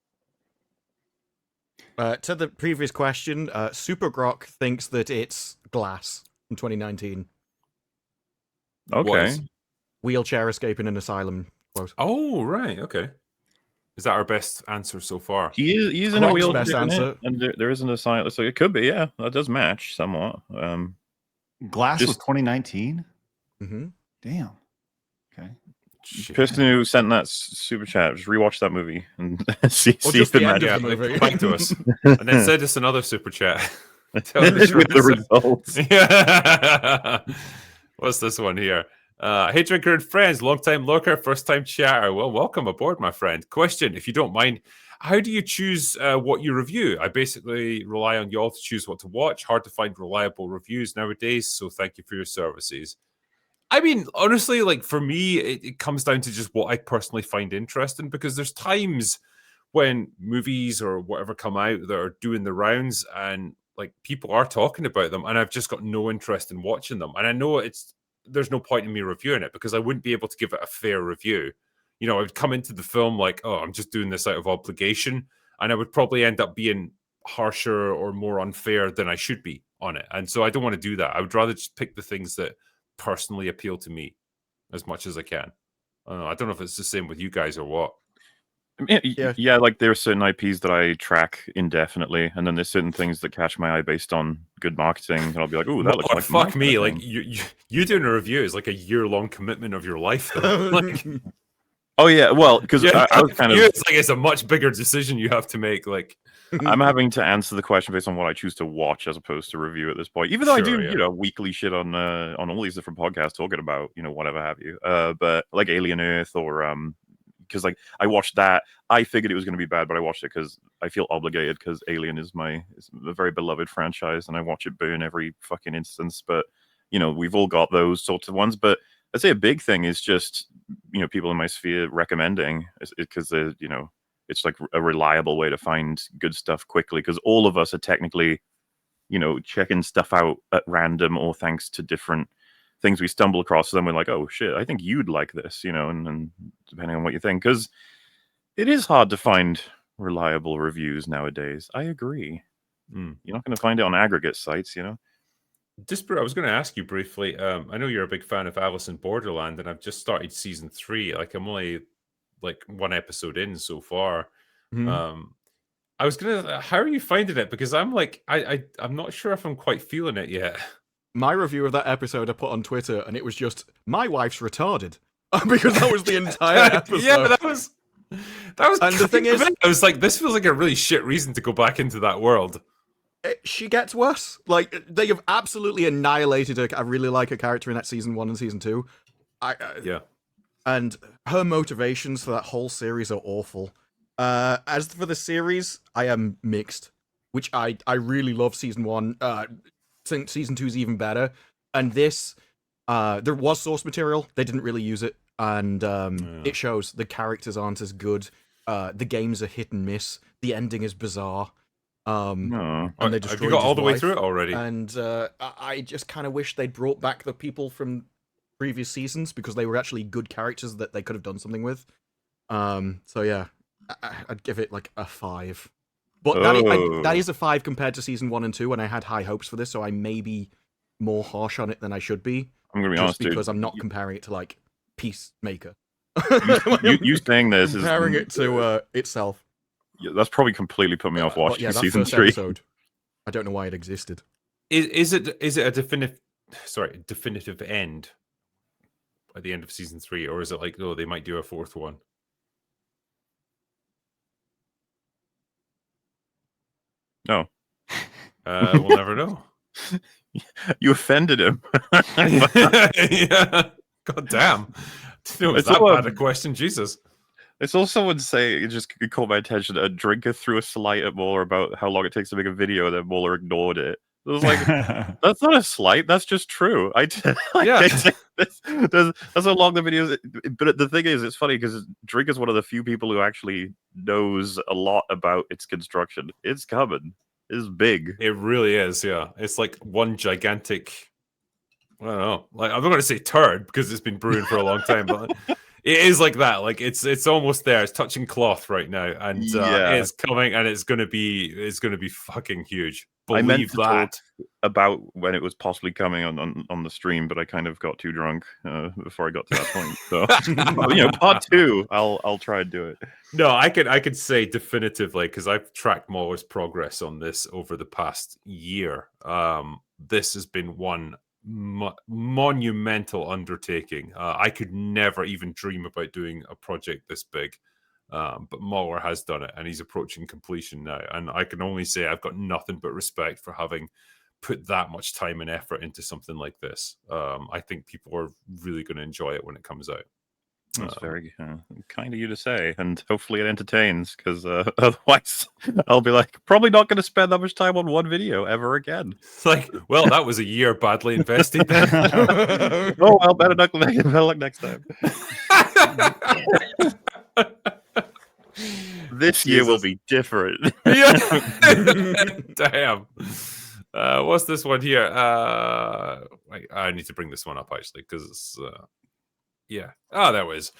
To the previous question, Super Grok thinks that it's Glass from 2019. Okay. Wheelchair escape in an asylum quote. Oh, right. Okay. Is that our best answer so far? He's in a Croc's wheelchair, best answer. and there isn't a sign. So it could be, yeah. That does match somewhat. Glass was Just- 2019. Mm-hmm. Damn. Okay. Shit. Person who sent that super chat, just rewatch that movie and see Or if just the the end magic of the like, movie. come back to us, and then send us another super chat. Tell us with your the answer. results. Yeah. What's this one here? Hey, Drinker and friends, long time lurker, first time chatter. Well, welcome aboard, my friend. Question, if you don't mind, how do you choose what you review? I basically rely on y'all to choose what to watch. Hard to find reliable reviews nowadays, so thank you for your services. I mean, honestly, like for me, it comes down to just what I personally find interesting, because there's times when movies or whatever come out that are doing the rounds and like people are talking about them, and I've just got no interest in watching them. And I know there's no point in me reviewing it because I wouldn't be able to give it a fair review. You know, I'd come into the film like, oh, I'm just doing this out of obligation, and I would probably end up being harsher or more unfair than I should be on it. And so I don't want to do that. I would rather just pick the things that personally appeal to me as much as I can. I don't know if it's the same with you guys or what. Yeah, like there are certain IPs that I track indefinitely, and then there's certain things that catch my eye based on good marketing, and I'll be like, "Oh, that looks Oh, like fuck my me!" kind of Like thing." you doing a review is like a year-long commitment of your life. Though. Like, Oh yeah, well, because yeah, I was kind of it's like it's a much bigger decision you have to make. Like, I'm having to answer the question based on what I choose to watch as opposed to review at this point. Even though I Sure, do, yeah. you know, weekly shit on all these different podcasts talking about, you know, whatever have you. But like Alien Earth or because like I watched that, I figured it was going to be bad, but I watched it because I feel obligated because Alien is a very beloved franchise, and I watch it burn every fucking instance. But you know, we've all got those sorts of ones. But I'd say a big thing is just, you know, people in my sphere recommending, because you know, it's like a reliable way to find good stuff quickly, because all of us are technically, you know, checking stuff out at random or thanks to different things we stumble across. So then we're like, oh shit, I think you'd like this, you know, and depending on what you think, because it is hard to find reliable reviews nowadays. I agree. You're not going to find it on aggregate sites, you know. Disparu, I was going to ask you briefly. I know you're a big fan of Alice in Borderland, and I've just started season 3. Like, I'm only like one episode in so far. I was gonna. How are you finding it? Because I'm like, I'm not sure if I'm quite feeling it yet. My review of that episode I put on Twitter, and it was just, my wife's retarded. Because that was the entire episode. Yeah, but that was. And the thing is, I was like, this feels like a really shit reason to go back into that world. she gets worse. Like, they have absolutely annihilated her. I really like her character in that season 1 and season 2. Yeah. And her motivations for that whole series are awful. As for the series, I am mixed, which I really love season 1. Think season 2 is even better. And this, there was source material. They didn't really use it. And it shows the characters aren't as good. The games are hit and miss. The ending is bizarre. And they Have you destroyed got all his the way wife. through it already? And I just kind of wish they'd brought back the people from previous seasons, because they were actually good characters that they could have done something with. So yeah, I'd give it like a 5. But that is a 5 compared to season 1 and 2, and I had high hopes for this, so I may be more harsh on it than I should be. I'm gonna be just honest, because dude. I'm not comparing it to like Peacemaker. You saying this is comparing it to itself. Yeah, that's probably completely put me off But watching yeah, that season first 3. episode, I don't know why it existed. Is it a definitive end at the end of season 3, or is it like, oh, they might do a 4th one? No. We'll never know. You offended him. Yeah. God damn. Didn't know it was It's that all, bad a question. Jesus. I saw someone say, it just caught my attention, a drinker threw a slight at MauLer about how long it takes to make a video, and then MauLer ignored it. It was like, that's not a slight, that's just true. Yeah. That's how long the video is. But the thing is, it's funny because Drink is one of the few people who actually knows a lot about its construction. It's coming. It's big. It really is, yeah. It's like one gigantic, I don't know. Like, I'm not going to say turd because it's been brewing for a long time, but it is like that. Like, it's almost there. It's touching cloth right now, and Yeah. it's coming, and it's going to be fucking huge. I meant believe to talk that. about when it was possibly coming on the stream, but I kind of got too drunk before I got to that point. So, part 2, I'll try and do it. No, I could say definitively, because I've tracked MauLer's progress on this over the past year. This has been one monumental undertaking. I could never even dream about doing a project this big. But MauLer has done it, and he's approaching completion now. And I can only say I've got nothing but respect for having put that much time and effort into something like this. I think people are really going to enjoy it when it comes out. That's very kind of you to say, and hopefully it entertains, because otherwise I'll be like, probably not going to spend that much time on one video ever again. It's like, well, that was a year badly invested then. Oh, well, better luck next time. This year will be different. Damn. What's this one here? I need to bring this one up actually, because it's yeah. Oh, there was.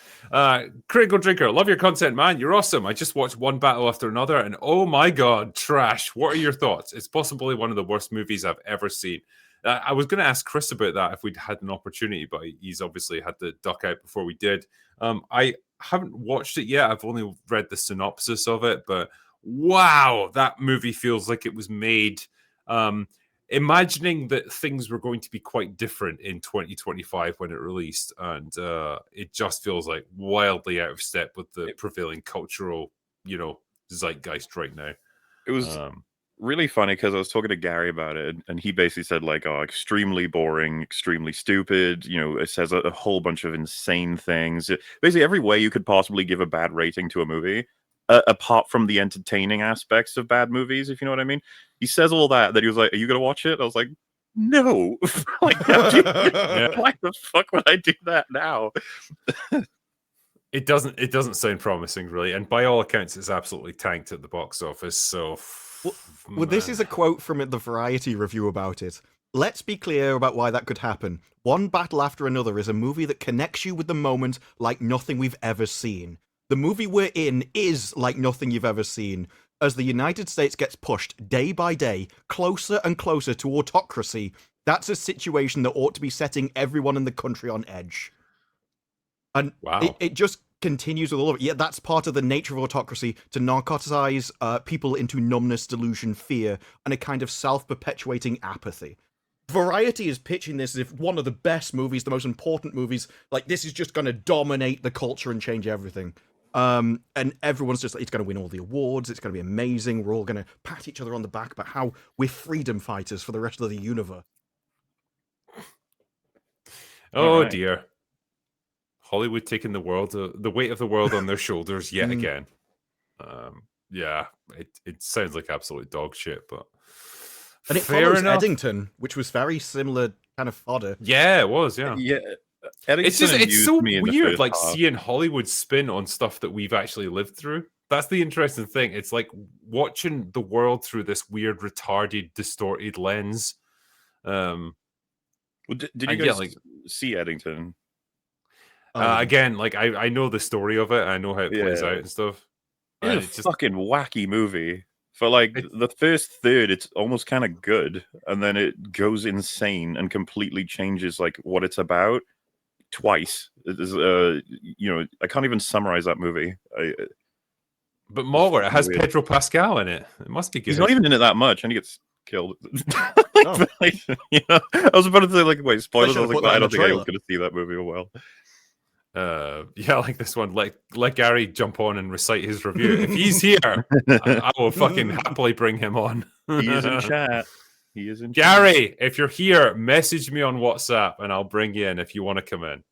Craig Drinker, love your content, man. You're awesome. I just watched one battle after another, and oh my god, trash. What are your thoughts? It's possibly one of the worst movies I've ever seen. I was going to ask Chris about that if we'd had an opportunity, but he's obviously had to duck out before we did. I haven't watched it yet. I've only read the synopsis of it, but wow, that movie feels like it was made imagining that things were going to be quite different in 2025 when it released, and it just feels like wildly out of step with the prevailing cultural, zeitgeist right now. It was really funny because I was talking to Gary about it, and he basically said like, "Oh, extremely boring, extremely stupid." It says a whole bunch of insane things. Basically, every way you could possibly give a bad rating to a movie, apart from the entertaining aspects of bad movies, if you know what I mean. He says all that. That he was like, "Are you gonna watch it?" I was like, "No." Like, why the fuck would I do that now? It doesn't sound promising, really, and by all accounts, it's absolutely tanked at the box office. So. Well, this is a quote from the Variety review about it. Let's be clear about why that could happen. One Battle After Another is a movie that connects you with the moment like nothing we've ever seen. The movie we're in is like nothing you've ever seen. As the United States gets pushed day by day closer and closer to autocracy, that's a situation that ought to be setting everyone in the country on edge. And wow. It just continues with all of it. Yeah, that's part of the nature of autocracy, to narcotize people into numbness, delusion, fear, and a kind of self-perpetuating apathy. Variety is pitching this as if one of the best movies, the most important movies, like this is just going to dominate the culture and change everything. And everyone's just like, it's going to win all the awards, it's going to be amazing, we're all going to pat each other on the back about how we're freedom fighters for the rest of the universe. Oh right. Dear. Hollywood taking the weight of the world on their shoulders yet again. Yeah, it sounds like absolute dog shit, but and it follows Eddington, which was very similar kind of fodder. Yeah, it was. Yeah. Eddington It's so weird, like seeing Hollywood spin on stuff that we've actually lived through. That's the interesting thing. It's like watching the world through this weird, retarded, distorted lens. Well, did you guys see Eddington? Again, like I know the story of it. I know how it plays out and stuff. It's a fucking wacky movie. For like the first third, it's almost kind of good, and then it goes insane and completely changes like what it's about twice. It is, I can't even summarize that movie. But MauLer, it has Pedro Pascal in it. It must be good. He's not even in it that much, and he gets killed. I was about to say like, wait, spoilers. I was like, I don't think I was going to see that movie well. Yeah, like this one. Let Gary jump on and recite his review. If he's here, I will fucking happily bring him on. He is in chat. Gary, if you're here, message me on WhatsApp and I'll bring you in if you want to come in.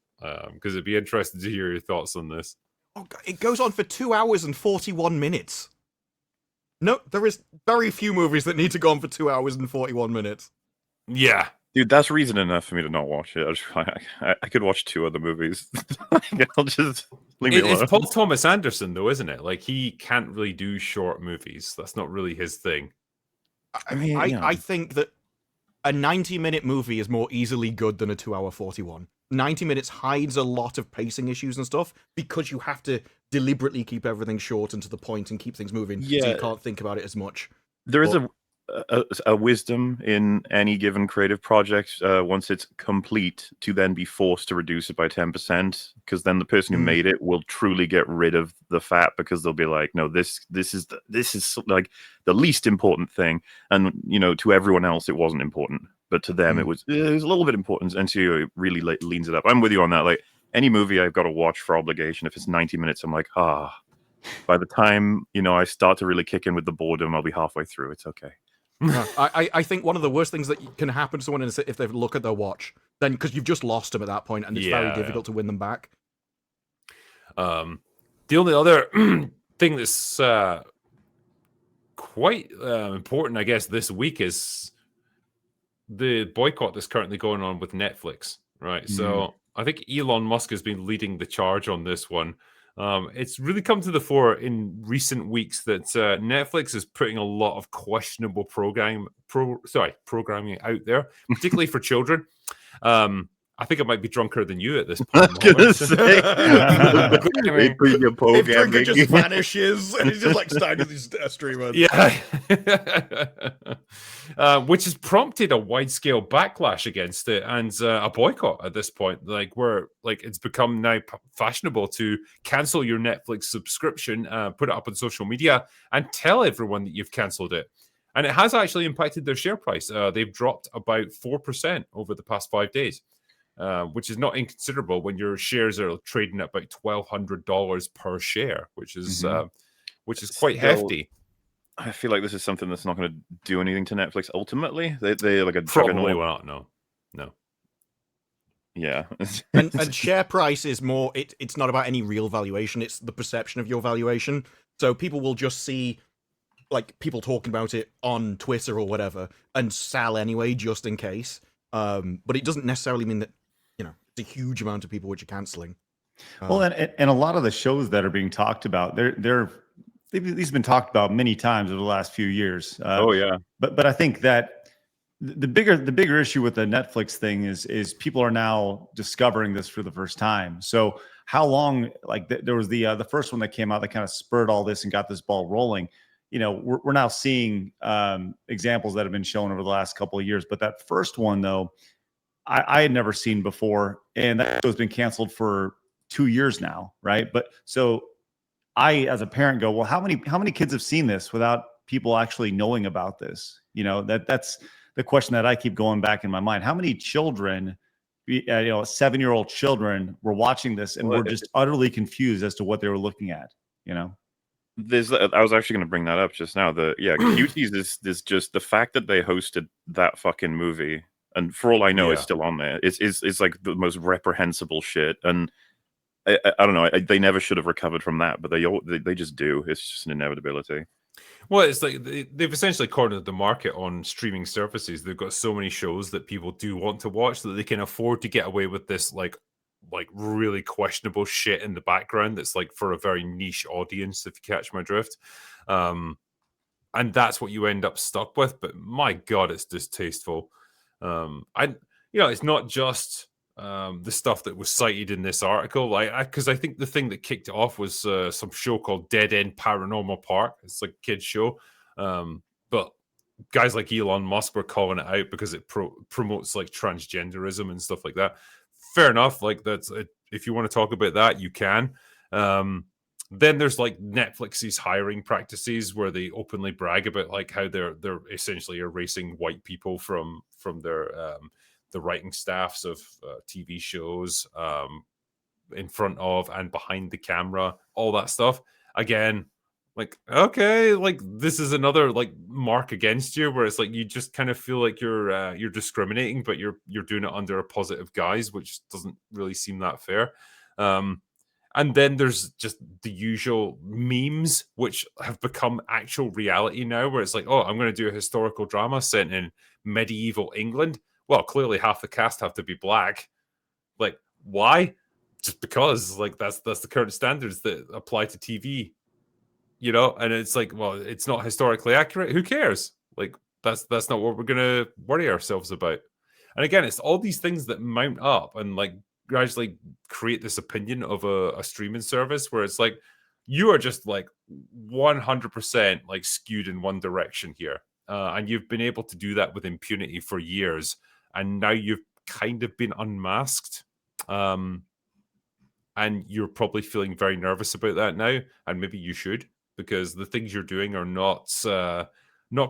Because it'd be interesting to hear your thoughts on this. Oh, it goes on for 2 hours and 41 minutes. No, there is very few movies that need to go on for 2 hours and 41 minutes. Yeah. Dude, that's reason enough for me to not watch it. I could watch 2 other movies. I'll just leave it alone. It's Paul Thomas Anderson, though, isn't it? Like, he can't really do short movies. That's not really his thing. I mean, I think that a 90-minute movie is more easily good than a 2-hour 41. 90 minutes hides a lot of pacing issues and stuff because you have to deliberately keep everything short and to the point and keep things moving, so you can't think about it as much. There is a a wisdom in any given creative project once it's complete to then be forced to reduce it by 10%, because then the person who made it will truly get rid of the fat, because they'll be like, no, this is like the least important thing, and to everyone else it wasn't important, but to them it was a little bit important, and so it really leans it up. I'm with you on that. Like any movie I've got to watch for obligation, if it's 90 minutes, I'm like, by the time I start to really kick in with the boredom, I'll be halfway through. It's okay. I think one of the worst things that can happen to someone is if they look at their watch, then because you've just lost them at that point, and it's very difficult to win them back. The only other thing that's quite important, I guess, this week is the boycott that's currently going on with Netflix, right? So I think Elon Musk has been leading the charge on this one. It's really come to the fore in recent weeks that Netflix is putting a lot of questionable programming out there, particularly for children. I think I might be drunker than you at this point. If just vanishes and he's just like starting these streamers. Yeah. Which has prompted a wide-scale backlash against it and a boycott at this point. Like it's become now fashionable to cancel your Netflix subscription, put it up on social media, and tell everyone that you've cancelled it. And it has actually impacted their share price. They've dropped about 4% over the past 5 days. Which is not inconsiderable when your shares are trading at about $1,200 per share, which is quite hefty. I feel like this is something that's not going to do anything to Netflix ultimately. They like a probably not. No. Yeah, and share price is more. It's not about any real valuation. It's the perception of your valuation. So people will just see like people talking about it on Twitter or whatever and sell anyway, just in case. But it doesn't necessarily mean that it's a huge amount of people which are canceling. Well, and a lot of the shows that are being talked about, these have been talked about many times over the last few years. But I think that the bigger issue with the Netflix thing is people are now discovering this for the first time. So how long? Like there was the first one that came out that kind of spurred all this and got this ball rolling. We're now seeing examples that have been shown over the last couple of years. But that first one, though, I had never seen before, and that has been canceled for 2 years now, right? But so I, as a parent, go, well, how many kids have seen this without people actually knowing about this? That's the question that I keep going back in my mind. How many children, 7-year-old children, were watching this and were just utterly confused as to what they were looking at? I was actually going to bring that up just now. Cuties is just the fact that they hosted that fucking movie, and for all I know, it's still on there. It's like the most reprehensible shit, and I don't know. They never should have recovered from that, but they just do. It's just an inevitability. Well, it's like they've essentially cornered the market on streaming services. They've got so many shows that people do want to watch that they can afford to get away with this like really questionable shit in the background that's like for a very niche audience, if you catch my drift. And that's what you end up stuck with. But my God, it's distasteful. It's not just the stuff that was cited in this article. Because I think the thing that kicked it off was some show called Dead End Paranormal Park. It's like a kid's show. But guys like Elon Musk were calling it out because it promotes like transgenderism and stuff like that. Fair enough. Like that's if you want to talk about that, you can. Then there's like Netflix's hiring practices where they openly brag about like how they're essentially erasing white people from their the writing staffs of TV shows in front of and behind the camera, all that stuff. Again, like, okay, like this is another like mark against you where it's like you just kind of feel like you're discriminating, but you're doing it under a positive guise, which doesn't really seem that fair. And then there's just the usual memes, which have become actual reality now, where it's like, oh, I'm going to do a historical drama set in medieval England. Well, clearly half the cast have to be black. Like, why? Just because, like, that's the current standards that apply to TV, And it's like, well, it's not historically accurate. Who cares? Like, that's not what we're going to worry ourselves about. And again, it's all these things that mount up and like gradually create this opinion of a streaming service where it's like you are just like 100% like skewed in one direction here. and you've been able to do that with impunity for years, and now you've kind of been unmasked. And you're probably feeling very nervous about that now, and maybe you should, because the things you're doing are not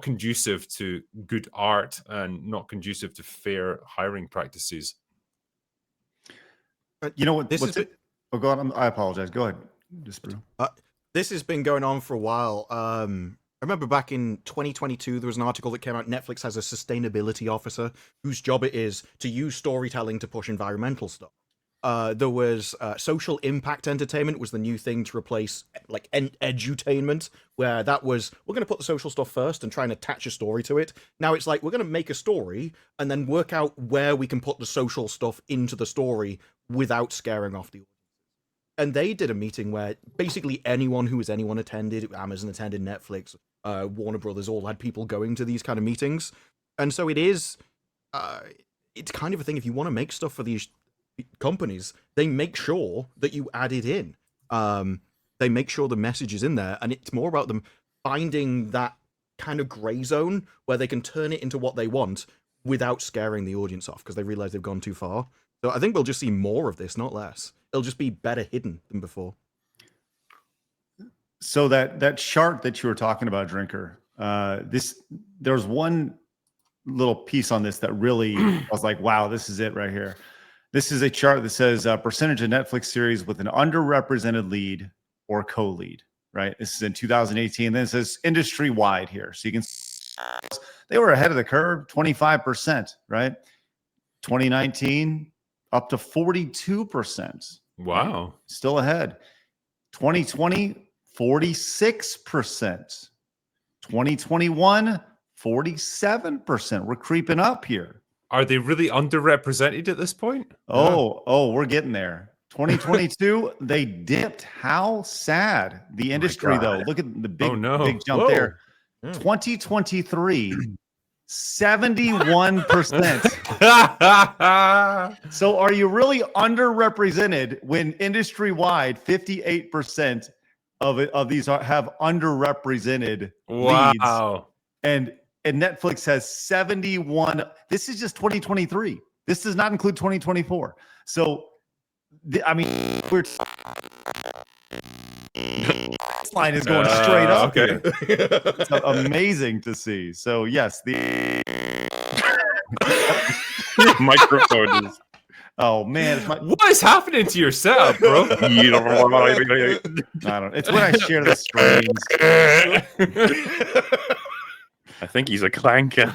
conducive to good art and not conducive to fair hiring practices. But you know what? Oh, go on. I apologize. Go ahead. Disparu. This has been going on for a while. I remember back in 2022, there was an article that came out. Netflix has a sustainability officer whose job it is to use storytelling to push environmental stuff. There was social impact entertainment was the new thing to replace like edutainment, where that was, we're going to put the social stuff first and try and attach a story to it. Now it's like, we're going to make a story and then work out where we can put the social stuff into the story without scaring off the audience. And they did a meeting where basically anyone attended, Amazon attended, Netflix, Warner Brothers, all had people going to these kind of meetings. And so it's kind of a thing, if you want to make stuff for these companies, they make sure that you add it in. They make sure the message is in there, and it's more about them finding that kind of gray zone where they can turn it into what they want without scaring the audience off, because they realize they've gone too far. So I think we'll just see more of this, not less. It'll just be better hidden than before. So that chart that you were talking about, Drinker, there's one little piece on this that really I was like, wow, this is it right here. This is a chart that says percentage of Netflix series with an underrepresented lead or co-lead, right? This is in 2018. Then it says industry-wide here. So you can, they were ahead of the curve, 25%, right? 2019, up to 42%. Wow. Right? Still ahead. 2020, 46%. 2021, 47%. We're creeping up here. Are they really underrepresented at this point? Oh, we're getting there. 2022, they dipped. How sad. The industry, though. Look at the big jump there. 2023, 71%. So are you really underrepresented when industry-wide 58% of these have underrepresented leads? And Netflix has 71. This is just 2023. This does not include 2024. So, I mean, this line is going straight up. Okay. It's amazing to see. So, yes, the microphone is. Oh man, what is happening to your setup, bro? I don't. It's when I share the screens. I think he's a clanker.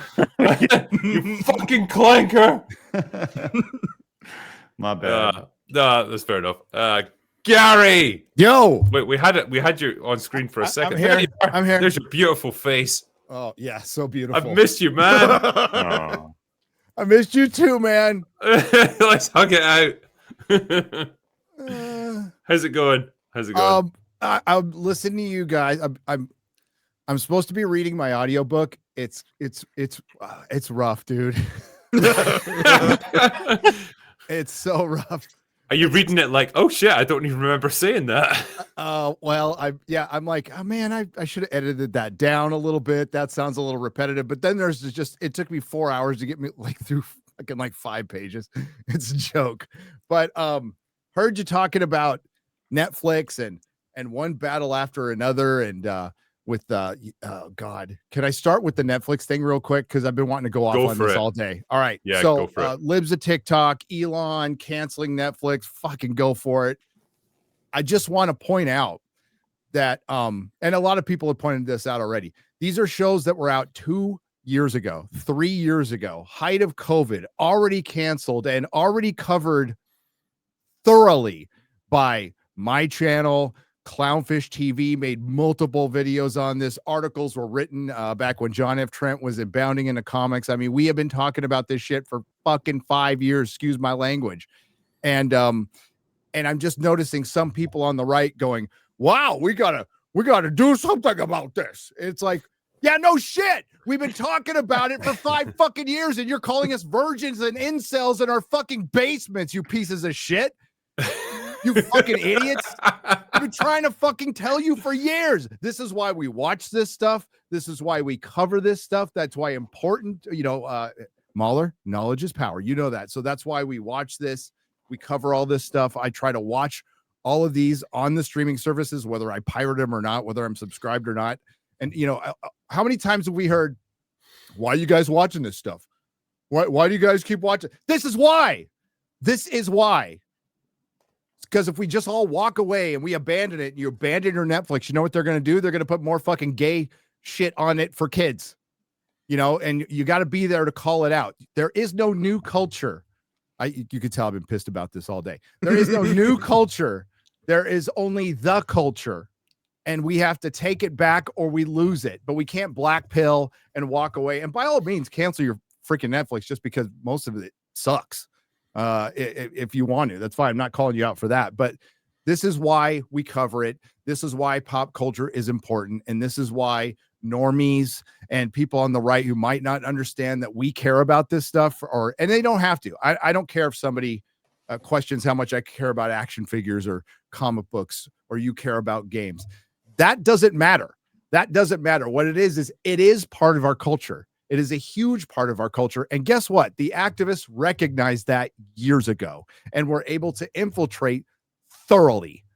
You fucking clanker. My bad. No, that's fair enough. Gary, yo, wait, we had you on screen for a second. I'm here. There's your beautiful face. Oh yeah, so beautiful. I've missed you, man. Oh. I missed you too, man. Let's hug it out. How's it going? I'm listening to you guys. I'm supposed to be reading my audiobook. It's rough, dude. It's so rough. Are you reading it like, oh shit, I don't even remember saying that? Well, I'm like, oh man, I should have edited that down a little bit. That sounds a little repetitive. But then there's just, it took me 4 hours to get me like through fucking 5 pages. It's a joke. But heard you talking about Netflix and one battle after another, and with oh god, can I start with the Netflix thing real quick, because I've been wanting to go off on this all day. All right, yeah, so go for it. libs of TikTok, Elon canceling Netflix, fucking go for it. I just want to point out that and a lot of people have pointed this out already, these are shows that were out 2 years ago, 3 years ago, height of COVID, already canceled and already covered thoroughly by my channel. Clownfish TV made multiple videos on this. Articles were written back when John F. Trent was abounding in the comics. I mean, we have been talking about this shit for fucking 5 years, excuse my language. And I'm just noticing some people on the right going, wow, we gotta do something about this. It's like, yeah, no shit. We've been talking about it for 5 fucking years, and you're calling us virgins and incels in our fucking basements, you pieces of shit. You fucking idiots. I've been trying to fucking tell you for years. This is why we watch this stuff. This is why we cover this stuff. That's why important, MauLer, knowledge is power. You know that. So that's why we watch this. We cover all this stuff. I try to watch all of these on the streaming services, whether I pirate them or not, whether I'm subscribed or not. And, how many times have we heard, why are you guys watching this stuff? Why do you guys keep watching? This is why. Because if we just all walk away and we abandon it, and you abandon your Netflix, you know what they're going to do? They're going to put more fucking gay shit on it for kids, and you got to be there to call it out. There is no new culture. You can tell I've been pissed about this all day. There is no new culture. There is only the culture, and we have to take it back or we lose it. But we can't black pill and walk away. And by all means, cancel your freaking Netflix just because most of it sucks. If you want to, that's fine. I'm not calling you out for that. But this is why we cover it. This is why pop culture is important, and this is why normies and people on the right who might not understand that we care about this stuff, and they don't have to. I don't care if somebody questions how much I care about action figures or comic books, or you care about games. That doesn't matter. What it is part of our culture. It is a huge part of our culture. And guess what? The activists recognized that years ago and were able to infiltrate thoroughly,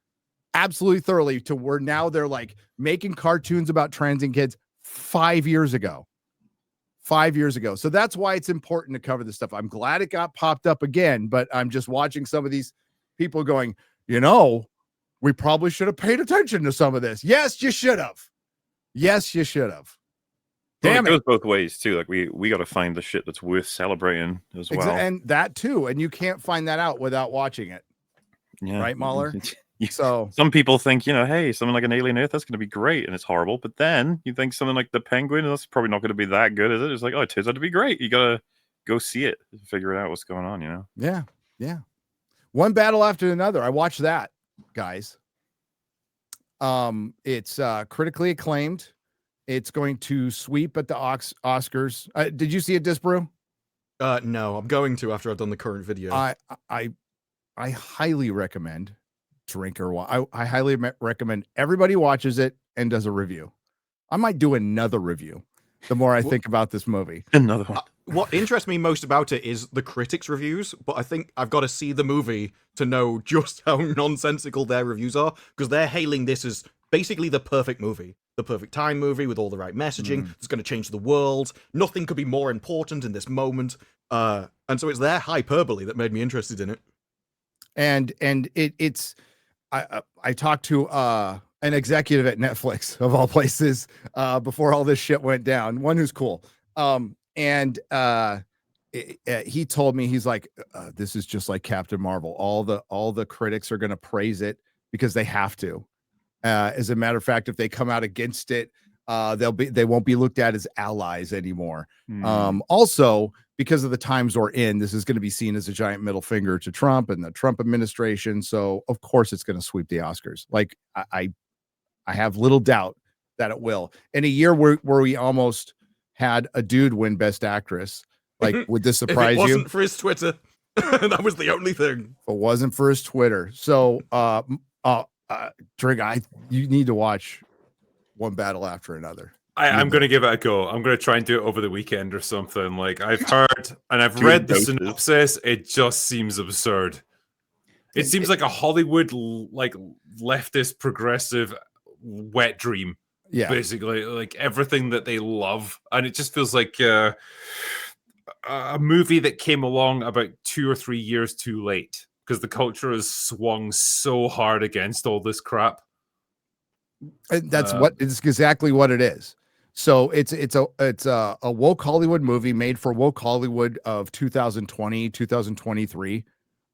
absolutely thoroughly, to where now they're like making cartoons about transing kids 5 years ago. 5 years ago. So that's why it's important to cover this stuff. I'm glad it got popped up again, but I'm just watching some of these people going, we probably should have paid attention to some of this. Yes, you should have. Damn it goes both ways too. Like we got to find the shit that's worth celebrating as well. And that too. And you can't find that out without watching it. Yeah. Right, MauLer? So some people think, hey, something like an Alien Earth, that's going to be great, and it's horrible. But then you think something like The Penguin, that's probably not going to be that good, is it? It's like, it turns out to be great. You got to go see it and figure out what's going on, Yeah. One battle after another. I watched that, guys. It's critically acclaimed. It's going to sweep at the Oscars. Did you see it, Disparu? No, I'm going to after I've done the current video. I highly recommend I highly recommend everybody watches it and does a review. I might do another review the more I think about this movie. Another one. What interests me most about it is the critics' reviews, but I think I've got to see the movie to know just how nonsensical their reviews are, because they're hailing this as basically the perfect movie, the perfect time movie with all the right messaging. It's going to change the world. Nothing could be more important in this moment. And so it's their hyperbole that made me interested in it. And it's I talked to an executive at Netflix, of all places, before all this shit went down. One who's cool. He told me, he's like, this is just like Captain Marvel. All the critics are going to praise it because they have to. As a matter of fact, if they come out against it, they won't be looked at as allies anymore. Also, because of the times we're in, this is going to be seen as a giant middle finger to Trump and the Trump administration. So of course it's going to sweep the Oscars. Like I have little doubt that it will. In a year where we almost had a dude win Best Actress, like, would this surprise you? If it wasn't for his Twitter, that was the only thing. If it wasn't for his Twitter. So, Drink, you need to watch One Battle After Another. I'm going to give it a go. I'm going to try and do it over the weekend or something. Like, I've heard and I've read the synopsis. It just seems absurd. It seems like a Hollywood, like, leftist, progressive wet dream. Yeah, basically, like everything that they love, and it just feels like a movie that came along about 2 or 3 years too late, because the culture has swung so hard against all this crap. That's it's exactly what it is. So it's a woke Hollywood movie made for woke Hollywood of 2020, 2023.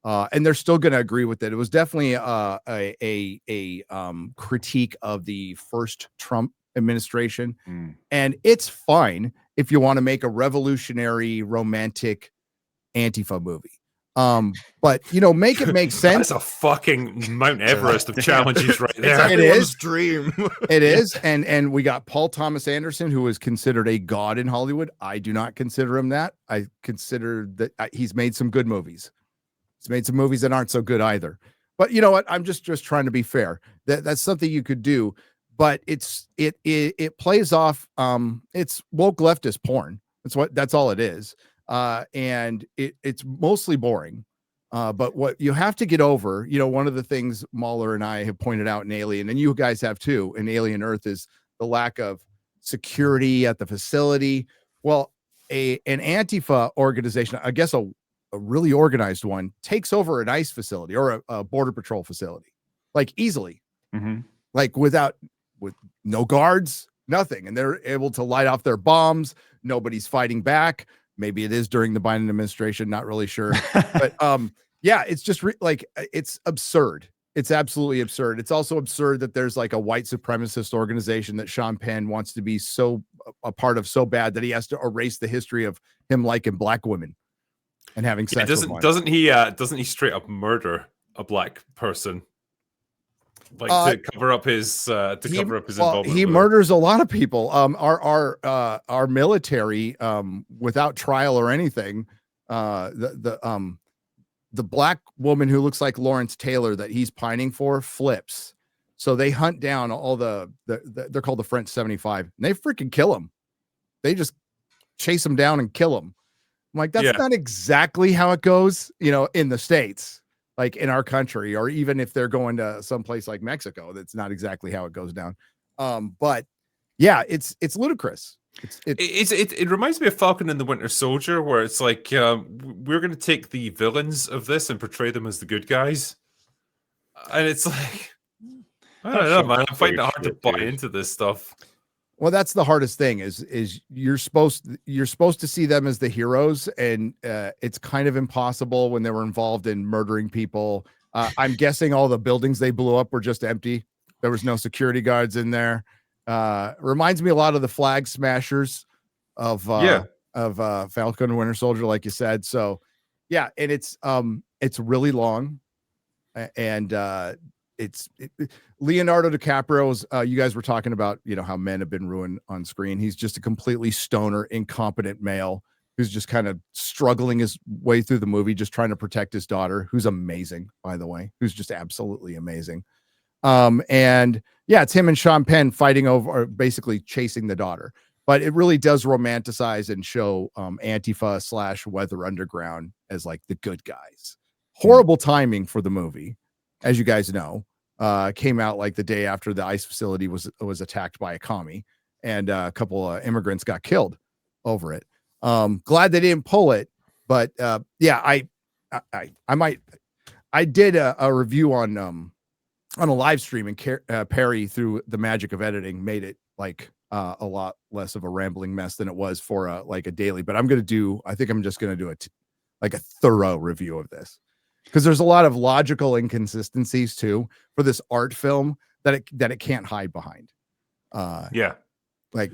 And they're still going to agree with it. It was definitely a critique of the first Trump administration. And it's fine if you want to make a revolutionary romantic Antifa movie. But make it make sense. That's a fucking Mount Everest of challenges right there. It is dream. It is. And we got Paul Thomas Anderson, who is considered a god in Hollywood. I do not consider him that. I consider that he's made some good movies. He's made some movies that aren't so good either. But you know what? I'm just trying to be fair. That's something you could do. but it plays off. It's woke leftist porn. That's all it is. And it's mostly boring. But what you have to get over, one of the things MauLer and I have pointed out in Alien, and you guys have too, in Alien Earth, is the lack of security at the facility. Well, an Antifa organization, I guess a really organized one, takes over an ICE facility or a border patrol facility, like easily, like with no guards, nothing. And they're able to light off their bombs. Nobody's fighting back. Maybe it is during the Biden administration. Not really sure. But yeah, it's just it's absurd. It's absolutely absurd. It's also absurd that there's like a white supremacist organization that Sean Penn wants to be a part of so bad that he has to erase the history of him liking black women and having sex with one. Doesn't he straight up murder a black person? Like to cover up his involvement. He murders a lot of people. Our military, without trial or anything, the black woman who looks like Lawrence Taylor that he's pining for flips. So they hunt down all they're called the French 75, and they freaking kill him. They just chase him down and kill him. I'm like, that's not exactly how it goes, in the States. Like in our country, or even if they're going to someplace like Mexico, that's not exactly how it goes down. But yeah, it's ludicrous. It reminds me of Falcon and the Winter Soldier, where it's like we're going to take the villains of this and portray them as the good guys, and it's like I don't know, man. I'm finding it hard to buy into this stuff. Well, that's the hardest thing is you're supposed to see them as the heroes, and it's kind of impossible when they were involved in murdering people. I'm guessing all the buildings they blew up were just empty. There was no security guards in there. Reminds me a lot of the Flag Smashers of Falcon and Winter Soldier, like you said. So yeah, and it's really long, and Leonardo DiCaprio's, you guys were talking about, how men have been ruined on screen. He's just a completely stoner, incompetent male who's just kind of struggling his way through the movie, just trying to protect his daughter, who's amazing, by the way, who's just absolutely amazing. And yeah, it's him and Sean Penn fighting over, or basically chasing the daughter. But it really does romanticize and show Antifa / Weather Underground as like the good guys. Horrible timing for the movie, as you guys know. Came out like the day after the ICE facility was attacked by a commie, and a couple of immigrants got killed over it. Glad they didn't pull it, but yeah, I did a review on a live stream, and Perry, through the magic of editing, made it like a lot less of a rambling mess than it was for like a daily. But I think I'm just gonna do a thorough review of this, because there's a lot of logical inconsistencies too for this art film that it can't hide behind. Like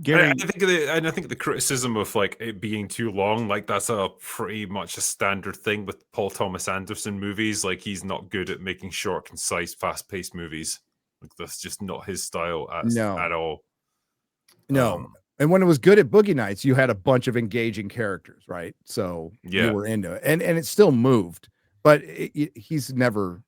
Gary, I think the criticism of like it being too long, like that's a pretty much a standard thing with Paul Thomas Anderson movies. Like he's not good at making short, concise, fast-paced movies. Like that's just not his style at all. No. And when it was good at Boogie Nights, you had a bunch of engaging characters, right? So you were into it, and it still moved, but he's never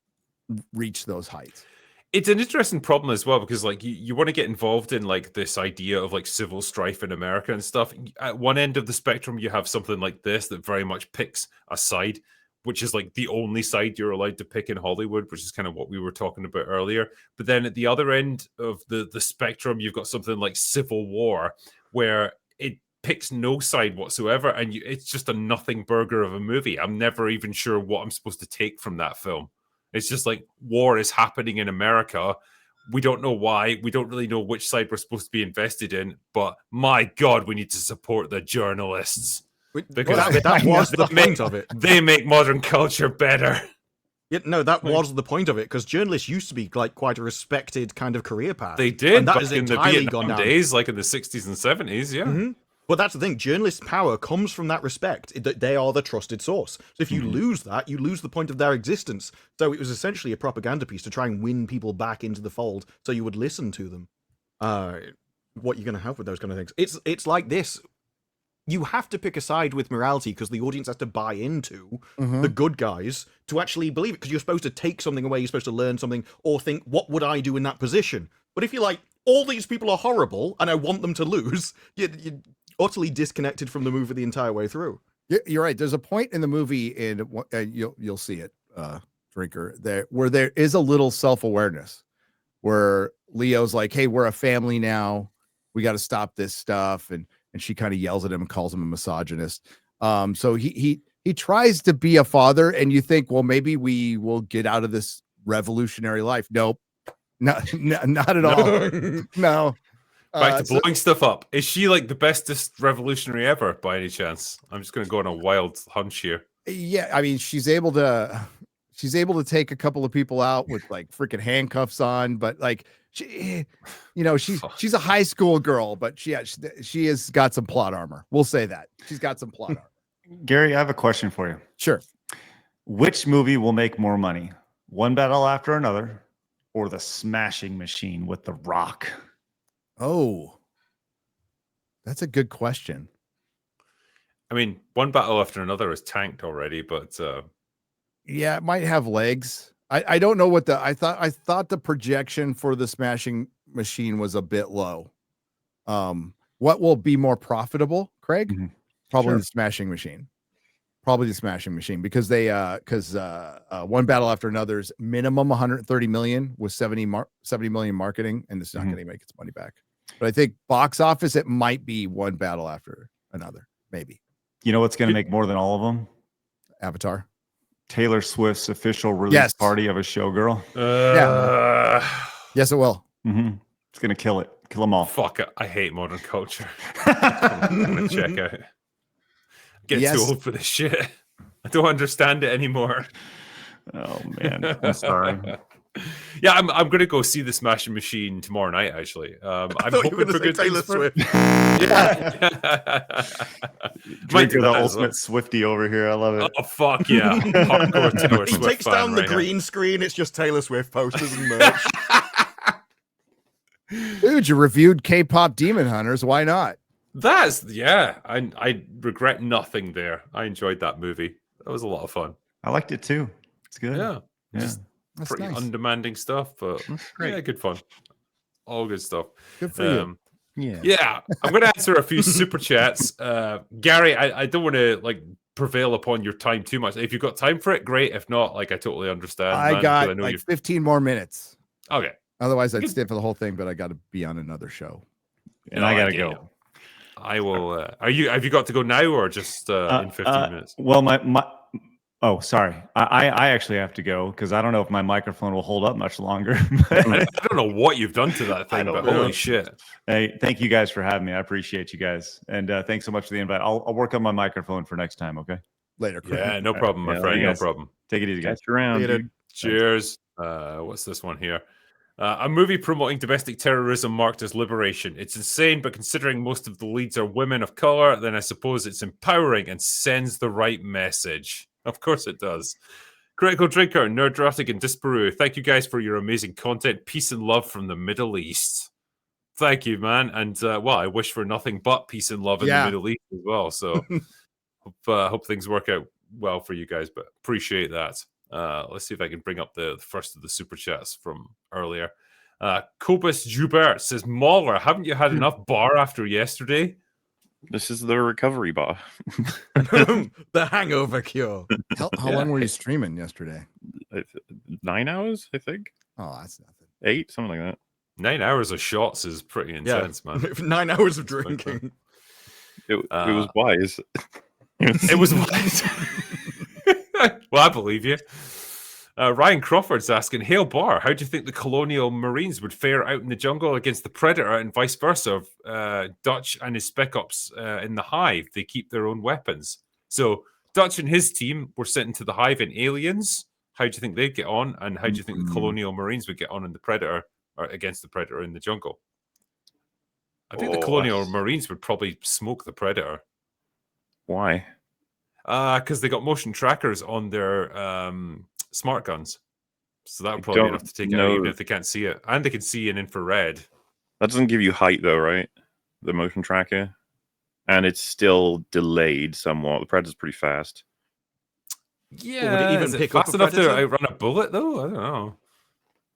reached those heights. It's an interesting problem as well, because like you want to get involved in like this idea of like civil strife in America and stuff. At one end of the spectrum, you have something like this that very much picks a side, which is like the only side you're allowed to pick in Hollywood, which is kind of what we were talking about earlier. But then at the other end of the spectrum, you've got something like Civil War, where it picks no side whatsoever, and it's just a nothing burger of a movie. I'm never even sure what I'm supposed to take from that film. It's just like war is happening in America. We don't know why. We don't really know which side we're supposed to be invested in. But my God, we need to support the journalists. Because that was the point of it. They make modern culture better. Yeah, no, that was the point of it, because journalists used to be like quite a respected kind of career path. They did, and that back is in the entirely Vietnam gone down. days, like in the 60s and 70s, yeah. Mm-hmm. But that's the thing, journalist power comes from that respect, that they are the trusted source. So if you lose that, you lose the point of their existence. So it was essentially a propaganda piece to try and win people back into the fold so you would listen to them. What you're going to have with those kind of things. It's like this. you have to pick a side with morality because the audience has to buy into the good guys to actually believe it, because you're supposed to take something away, you're supposed to learn something, or think, what would I do in that position? But if you're like, all these people are horrible and I want them to lose, you're utterly disconnected from the movie the entire way through. You're right. There's a point in the movie, and you'll see it, Drinker, where there is a little self-awareness, where Leo's like, hey, we're a family now, we got to stop this stuff, and she kind of yells at him and calls him a misogynist. So he tries to be a father, and you think, well, maybe we will get out of this revolutionary life. Nope, not at all. No. Back to blowing stuff up. Is she like the bestest revolutionary ever by any chance? I'm just going to go on a wild hunch here. Yeah, I mean, she's able to take a couple of people out with like freaking handcuffs on, but like she's a high school girl, but she has got some plot armor. We'll say that she's got some plot armor. Gary, I have a question for you. Sure. Which movie will make more money? One Battle After Another, or The Smashing Machine with The Rock? Oh, that's a good question. I mean, One Battle After Another is tanked already, but yeah, it might have legs. I don't know what I thought the projection for The Smashing Machine was a bit low. What will be more profitable, Craig? Mm-hmm. Probably Sure. The Smashing Machine. Probably The Smashing Machine, because One Battle After Another's minimum 130 million with 70 million marketing, and it's not going to make its money back. But I think box office, it might be One Battle After Another, maybe. You know what's going to make more than all of them? Avatar. Taylor Swift's official release party of a showgirl. Yeah. Yes, it will. Mm-hmm. It's going to kill it. Kill them all. Fuck it. I hate modern culture. I'm going to check out. Get too old for this shit. I don't understand it anymore. Oh man, I'm sorry. Yeah, I'm going to go see The Smashing Machine tomorrow night. Actually, I'm hoping for good Taylor things for Swift. Drinker, the ultimate Swiftie over here. I love it. Oh fuck yeah! Hardcore Taylor He Swift takes fan down the right now. green screen. It's just Taylor Swift posters and merch. Dude, you reviewed K-pop Demon Hunters. Why not? That's I regret nothing there. I enjoyed that movie. That was a lot of fun. I liked it too. It's good. Yeah, Yeah. just That's pretty nice. undemanding stuff, but great. yeah, good fun. All good stuff. Good for you. Yeah, I'm going to answer a few super chats. Gary, I don't want to like prevail upon your time too much. If you've got time for it, great. If not, like I totally understand. I man, got 'cause know like you're 15 more minutes. okay. Otherwise, I'd stay for the whole thing, but I got to be on another show. And I gotta get go. you. I will. Have you got to go now or just in 15 minutes? Well, oh, sorry. I actually have to go because I don't know if my microphone will hold up much longer. I don't know what you've done to that thing, but holy shit. Hey, thank you guys for having me. I appreciate you guys. And thanks so much for the invite. I'll work on my microphone for next time, okay? Later, Craig. Yeah, no problem, my Yeah, friend. you No guys. problem. Take it easy, guys. Catch you around. Later. dude. Cheers. What's this one here? A movie promoting domestic terrorism marked as liberation. It's insane, but considering most of the leads are women of color, then I suppose it's empowering and sends the right message. Of course it does. Critical Drinker, Nerdratic, and Disparu, thank you guys for your amazing content. Peace and love from the Middle East. Thank you, man. And well, I wish for nothing but peace and love in the Middle East as well. So hope things work out well for you guys, but appreciate that. Let's see if I can bring up the first of the super chats from earlier. Cobus Joubert says, MauLer, haven't you had enough bar after yesterday? This is the recovery bar. The hangover cure. How long were you streaming yesterday? 9 hours, I think. Oh, that's nothing. 8, something like that. 9 hours of shots is pretty intense, man. 9 hours of drinking. It was wise. It was wise. Well, I believe you. Ryan Crawford's asking, Hail Bar, how do you think the colonial marines would fare out in the jungle against the Predator and vice versa? Dutch and his spec ops in the Hive, they keep their own weapons. So Dutch and his team were sent into the Hive in Aliens. How do you think they'd get on? And how do you think the colonial marines would get on in the Predator or against the Predator in the jungle? I think the colonial marines would probably smoke the Predator. Why? Because they got motion trackers on their smart guns. So that would probably be enough to take it out, even if they can't see it. And they can see in infrared. That doesn't give you height, though, right? The motion tracker? and it's still delayed somewhat. The Predator's pretty fast. Yeah, would it even is it pick up fast a enough to Predator? outrun a bullet though? I don't know.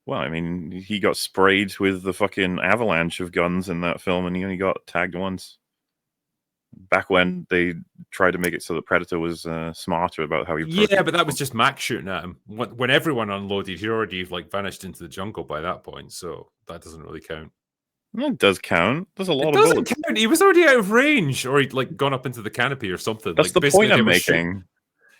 Well, I mean, he got sprayed with the fucking avalanche of guns in that film, and he only got tagged once. Back when they tried to make it so the Predator was smarter about how he... Yeah, but that was just Mac shooting at him. When everyone unloaded, he already like vanished into the jungle by that point, so that doesn't really count. It does count. There's a lot It of doesn't bullets. count. He was already out of range, or he'd like gone up into the canopy or something. That's like, the basically point I'm they were making. shooting-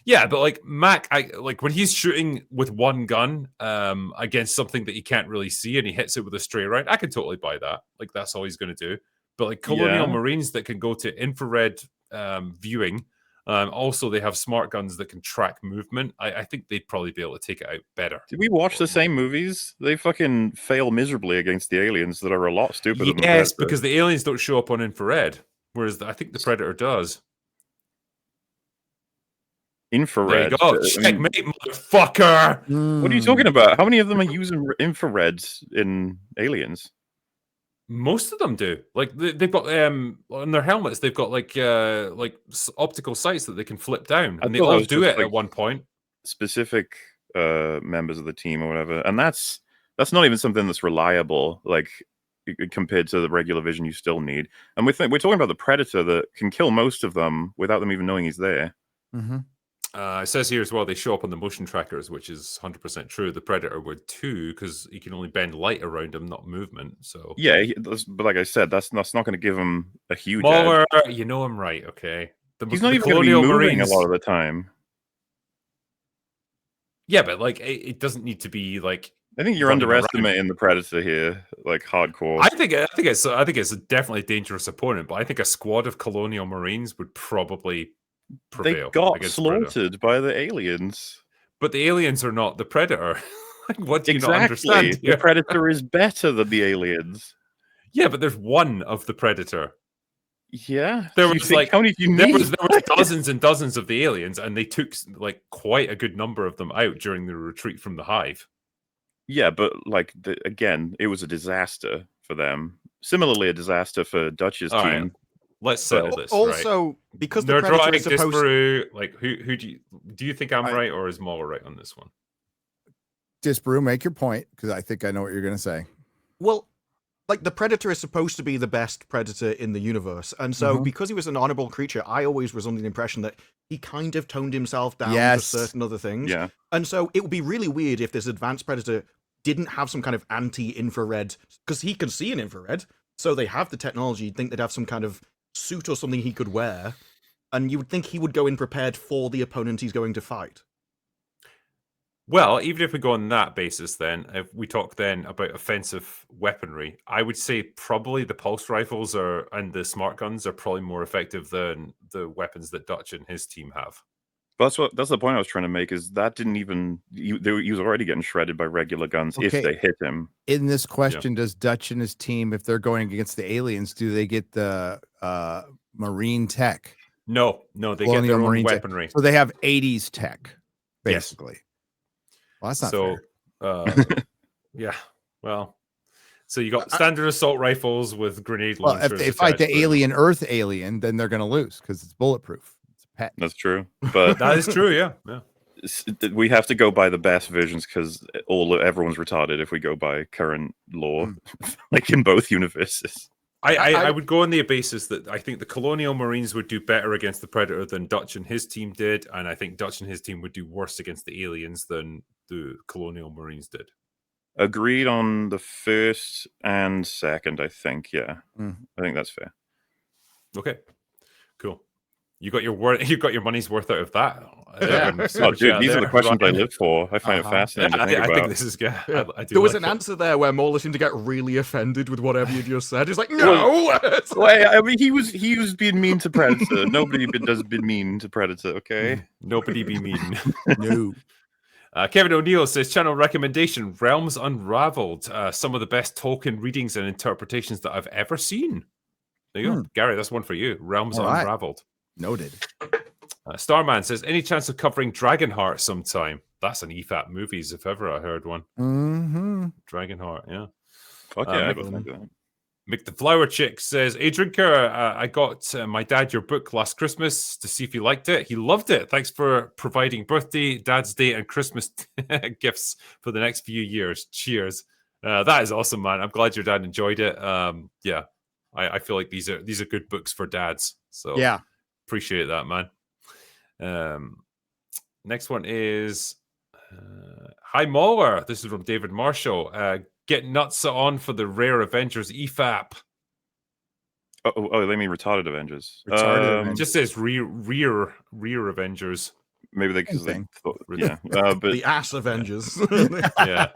Yeah, but like Mac, like when he's shooting with one gun against something that he can't really see, and he hits it with a stray round, I can totally buy that. Like that's all he's going to do. But like Colonial Yeah. Marines that can go to infrared viewing, also they have smart guns that can track movement. I think they'd probably be able to take it out better. Did we watch the same movies? They fucking fail miserably against the aliens that are a lot stupider than the Yes, Predator. because the aliens don't show up on infrared, whereas I think the Predator does. Infrared. There you go. I mean, Checkmate, motherfucker. what are you talking about? How many of them are using infrareds in Aliens? Most of them do. Like they've got on their helmets, they've got like optical sights that they can flip down, I and they thought that all was do just, it like, at one point. Specific members of the team or whatever, and that's not even something that's reliable. Like compared to the regular vision, you still need. And we're talking about the Predator that can kill most of them without them even knowing he's there. Mm-hmm. It says here as well they show up on the motion trackers, which is 100% true. The Predator would too, because he can only bend light around him, not movement. So Yeah, but like I said, that's not going to give him a huge MauLer, edge. you know I'm right, okay? He's not even going to be moving a lot of the time. Yeah, but like it doesn't need to be like. I think you're running around. underestimating the Predator here, like hardcore. I think it's definitely a dangerous opponent, but I think a squad of Colonial Marines would probably prevail. They got against slaughtered Predator. by the aliens. But the aliens are not the Predator. Like, what do you Exactly. not understand? The Predator is better than the aliens. Yeah, but there's one of the Predator. Yeah, There you was think, like how many do you there need? was dozens and dozens of the aliens, and they took like quite a good number of them out during the retreat from the hive. Yeah, but like again, it was a disaster for them. Similarly, a disaster for Dutch's All team. right, let's settle this. Also, because the Nerd Predator Drawing, is supposed Disparu, like who do you think I'm I- right or is MauLer right on this one? Disparu, make your point, because I think I know what you're going to say. Well, like the Predator is supposed to be the best predator in the universe, and so Mhm. because he was an honorable creature, I always was under the impression that he kind of toned himself down Yes. for certain other things. Yeah, And so it would be really weird if this advanced predator didn't have some kind of anti-infrared, because he can see in infrared, so they have the technology. You'd think they'd have some kind of suit or something he could wear, and you would think he would go in prepared for the opponent he's going to fight. Well, even if we go on that basis, then if we talk then about offensive weaponry, I would say probably the pulse rifles and the smart guns are probably more effective than the weapons that Dutch and his team have. but that's the point I was trying to make. Is that didn't even he was already getting shredded by regular guns if Okay. they hit him. In this question, does Dutch and his team, if they're going against the aliens, do they get the marine tech? No, they get Colonial their own Marine tech. weaponry. So they have 80s tech, Yes. basically. Well, that's not So, fair. yeah, well, so you got standard assault rifles with grenade Well, launchers. if they fight the attached to them. alien Earth alien, then they're going to lose because it's bulletproof. It's a pet. That's true, but That is true, yeah. we have to go by the best versions because everyone's retarded if we go by current law, like in both universes. I would go on the basis that I think the Colonial Marines would do better against the Predator than Dutch and his team did, and I think Dutch and his team would do worse against the aliens than the Colonial Marines did. Agreed on the first and second, I think. Yeah, Mm. I think that's fair. Okay, cool. You got your money's worth out of that. Yeah. Oh, dude, these are the questions I live for. I find it fascinating to think I about. think this is good. Yeah. I do There was like an it. answer there where MauLer seemed to get really offended with whatever you just said. He's like, no! It's like- Wait, I mean, he was being mean to Predator. Nobody does be mean to Predator. Okay. Nobody be mean. No. Kevin O'Neill says, channel recommendation, Realms Unraveled. Some of the best Tolkien readings and interpretations that I've ever seen. There you go. Gary, that's one for you. Realms All right. Unraveled. Noted. Starman says, any chance of covering Dragonheart sometime? That's an EFAP movies, if ever I heard one. Mm-hmm. Dragonheart, yeah. Fuck yeah, I don't think that. Mick the Flower Chick says, "Hey, Drinker, I got my dad your book last Christmas to see if he liked it. He loved it. Thanks for providing birthday, Dad's Day, and Christmas gifts for the next few years. Cheers." That is awesome, man. I'm glad your dad enjoyed it. Yeah, I feel like these are good books for dads. So Yeah. appreciate that, man. Next one is Hi MauLer. This is from David Marshall. Get nuts on for the Rare Avengers EFAP. Oh, they mean retarded Avengers. It just says rear Avengers. Maybe because they thought, yeah. But the ass Avengers. Yeah.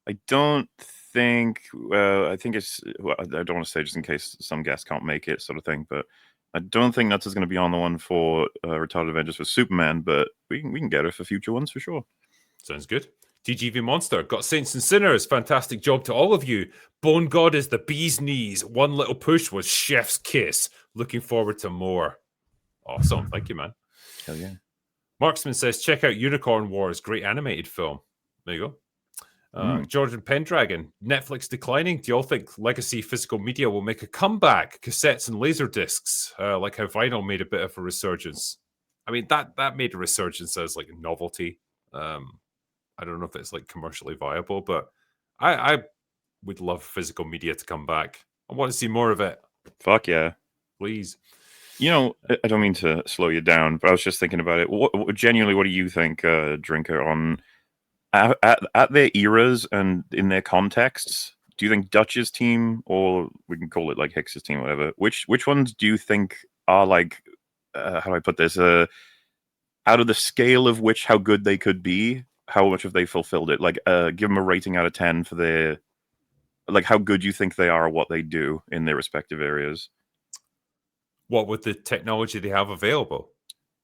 I don't think. I think it's. Well, I don't want to say just in case some guests can't make it, sort of thing. But I don't think Nuts is going to be on the one for retarded Avengers for Superman. But we can get her for future ones for sure. Sounds good. TGV Monster got Saints and Sinners. Fantastic job to all of you. Bone God is the bee's knees. One little push was chef's kiss. Looking forward to more. Awesome. Thank you, man. Hell yeah. Marksman says, check out Unicorn Wars. Great animated film. There you go. Jordan Pendragon. Netflix declining. Do you all think legacy physical media will make a comeback? Cassettes and laser discs, like how vinyl made a bit of a resurgence. I mean, that made a resurgence as like a novelty. I don't know if it's like commercially viable, but I would love physical media to come back. I want to see more of it. Fuck yeah. Please. You know, I don't mean to slow you down, but I was just thinking about it. Genuinely, what do you think, Drinker, on at their eras and in their contexts? Do you think Dutch's team, or we can call it like Hicks's team, whatever? Which ones do you think are like, how do I put this? Out of the scale of which how good they could be, how much have they fulfilled it? Like, give them a rating out of 10 for their, like, how good you think they are at what they do in their respective areas. What with the technology they have available?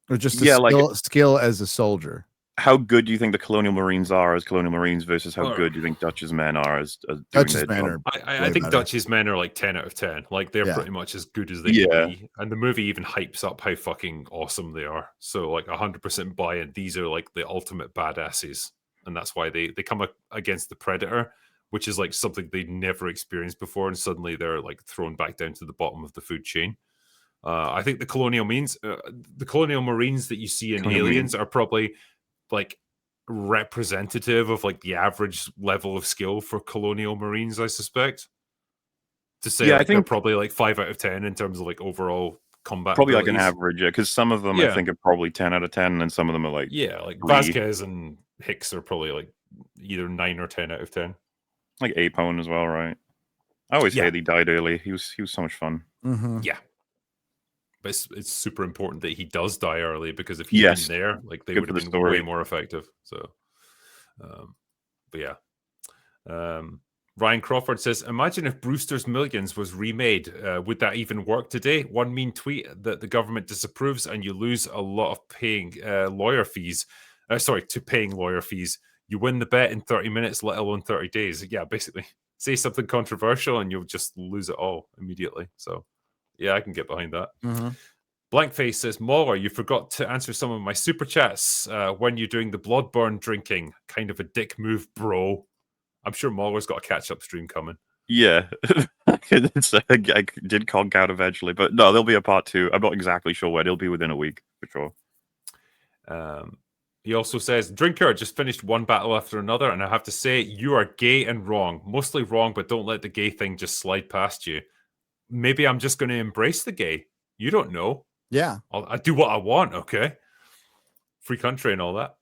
Or just a skill as a soldier. How good do you think the Colonial Marines are as Colonial Marines versus how good do you think Dutch's men are as Dutch's men are I think Dutch's men are like 10 out of 10. Like, they're pretty much as good as they can be. And the movie even hypes up how fucking awesome they are. So, like, 100% buy-in. These are, like, the ultimate badasses. And that's why they come against the Predator, which is, like, something they'd never experienced before. And suddenly they're, like, thrown back down to the bottom of the food chain. I think the Colonial Marines that you see in Aliens are probably like representative of like the average level of skill for Colonial Marines, I suspect. To say, I think they're probably like 5 out of 10 in terms of like overall combat. Probably like an average, because some of them I think are probably 10 out of 10, and some of them are like like Vasquez and Hicks are probably like either 9 or 10 out of 10. Like Apone as well, right? I always hated he died early. He was so much fun. Yeah. But it's super important that he does die early, because if he'd been there, like, they would have been way more effective. So, but yeah. Ryan Crawford says, imagine if Brewster's Millions was remade. Would that even work today? One mean tweet that the government disapproves and you lose a lot of paying lawyer fees. Paying lawyer fees. You win the bet in 30 minutes, let alone 30 days. Yeah, basically. Say something controversial and you'll just lose it all immediately. So, yeah, I can get behind that. Blankface says, MauLer, you forgot to answer some of my super chats when you're doing the Bloodborne drinking. Kind of a dick move, bro. I'm sure MauLer's got a catch-up stream coming. Yeah. I did conk out eventually, but no, there'll be a part 2. I'm not exactly sure when. It'll be within a week, for sure. He also says, Drinker, just finished one battle after another, and I have to say, you are gay and wrong. Mostly wrong, but don't let the gay thing just slide past you. Maybe I'm just going to embrace the gay. You don't know. Yeah. I do what I want, okay? Free country and all that.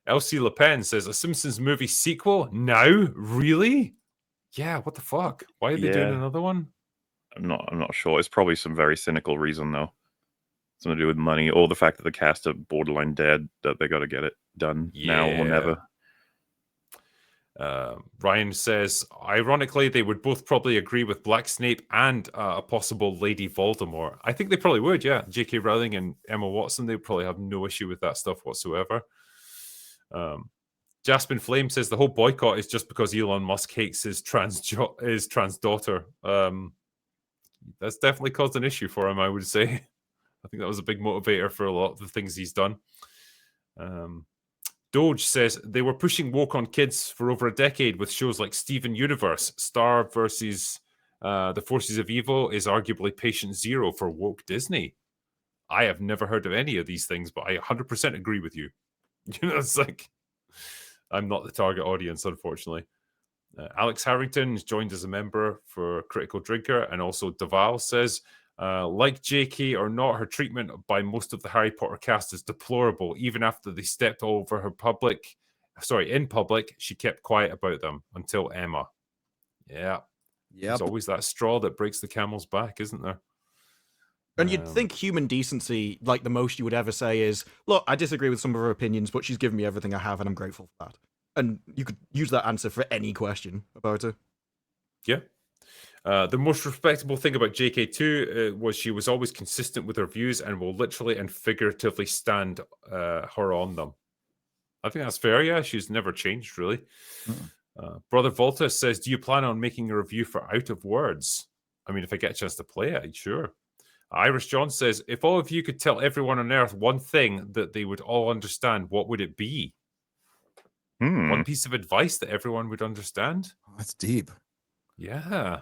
LC Le Pen says, a Simpsons movie sequel? Now? Really? Yeah, what the fuck? Why are they doing another one? I'm not sure. It's probably some very cynical reason, though. Something to do with money, or the fact that the cast are borderline dead, that they got to get it done now or never. Ryan says, ironically, they would both probably agree with Black Snape and a possible Lady Voldemort. I think they probably would, yeah. JK Rowling and Emma Watson, they probably have no issue with that stuff whatsoever. Jaspin Flame says the whole boycott is just because Elon Musk hates his trans daughter. That's definitely caused an issue for him, I would say. I think that was a big motivator for a lot of the things he's done. Doge says they were pushing woke on kids for over a decade with shows like Steven Universe. Star versus the Forces of Evil is arguably patient zero for woke Disney. I have never heard of any of these things, but I 100% agree with you. You know, it's like I'm not the target audience, unfortunately. Alex Harrington is joined as a member for Critical Drinker, and also Deval says, like JK or not, her treatment by most of the Harry Potter cast is deplorable. Even after they stepped all over her in public, she kept quiet about them until Emma. Yeah. There's always that straw that breaks the camel's back, isn't there? And you'd think human decency, like the most you would ever say is, look, I disagree with some of her opinions, but she's given me everything I have and I'm grateful for that. And you could use that answer for any question about her. Yeah. The most respectable thing about JK2 was she was always consistent with her views and will literally and figuratively stand her on them. I think that's fair, yeah. She's never changed, really. Brother Volta says, do you plan on making a review for Out of Words? I mean, if I get a chance to play it, sure. Irish John says, if all of you could tell everyone on Earth one thing that they would all understand, what would it be? One piece of advice that everyone would understand? Oh, that's deep. Yeah.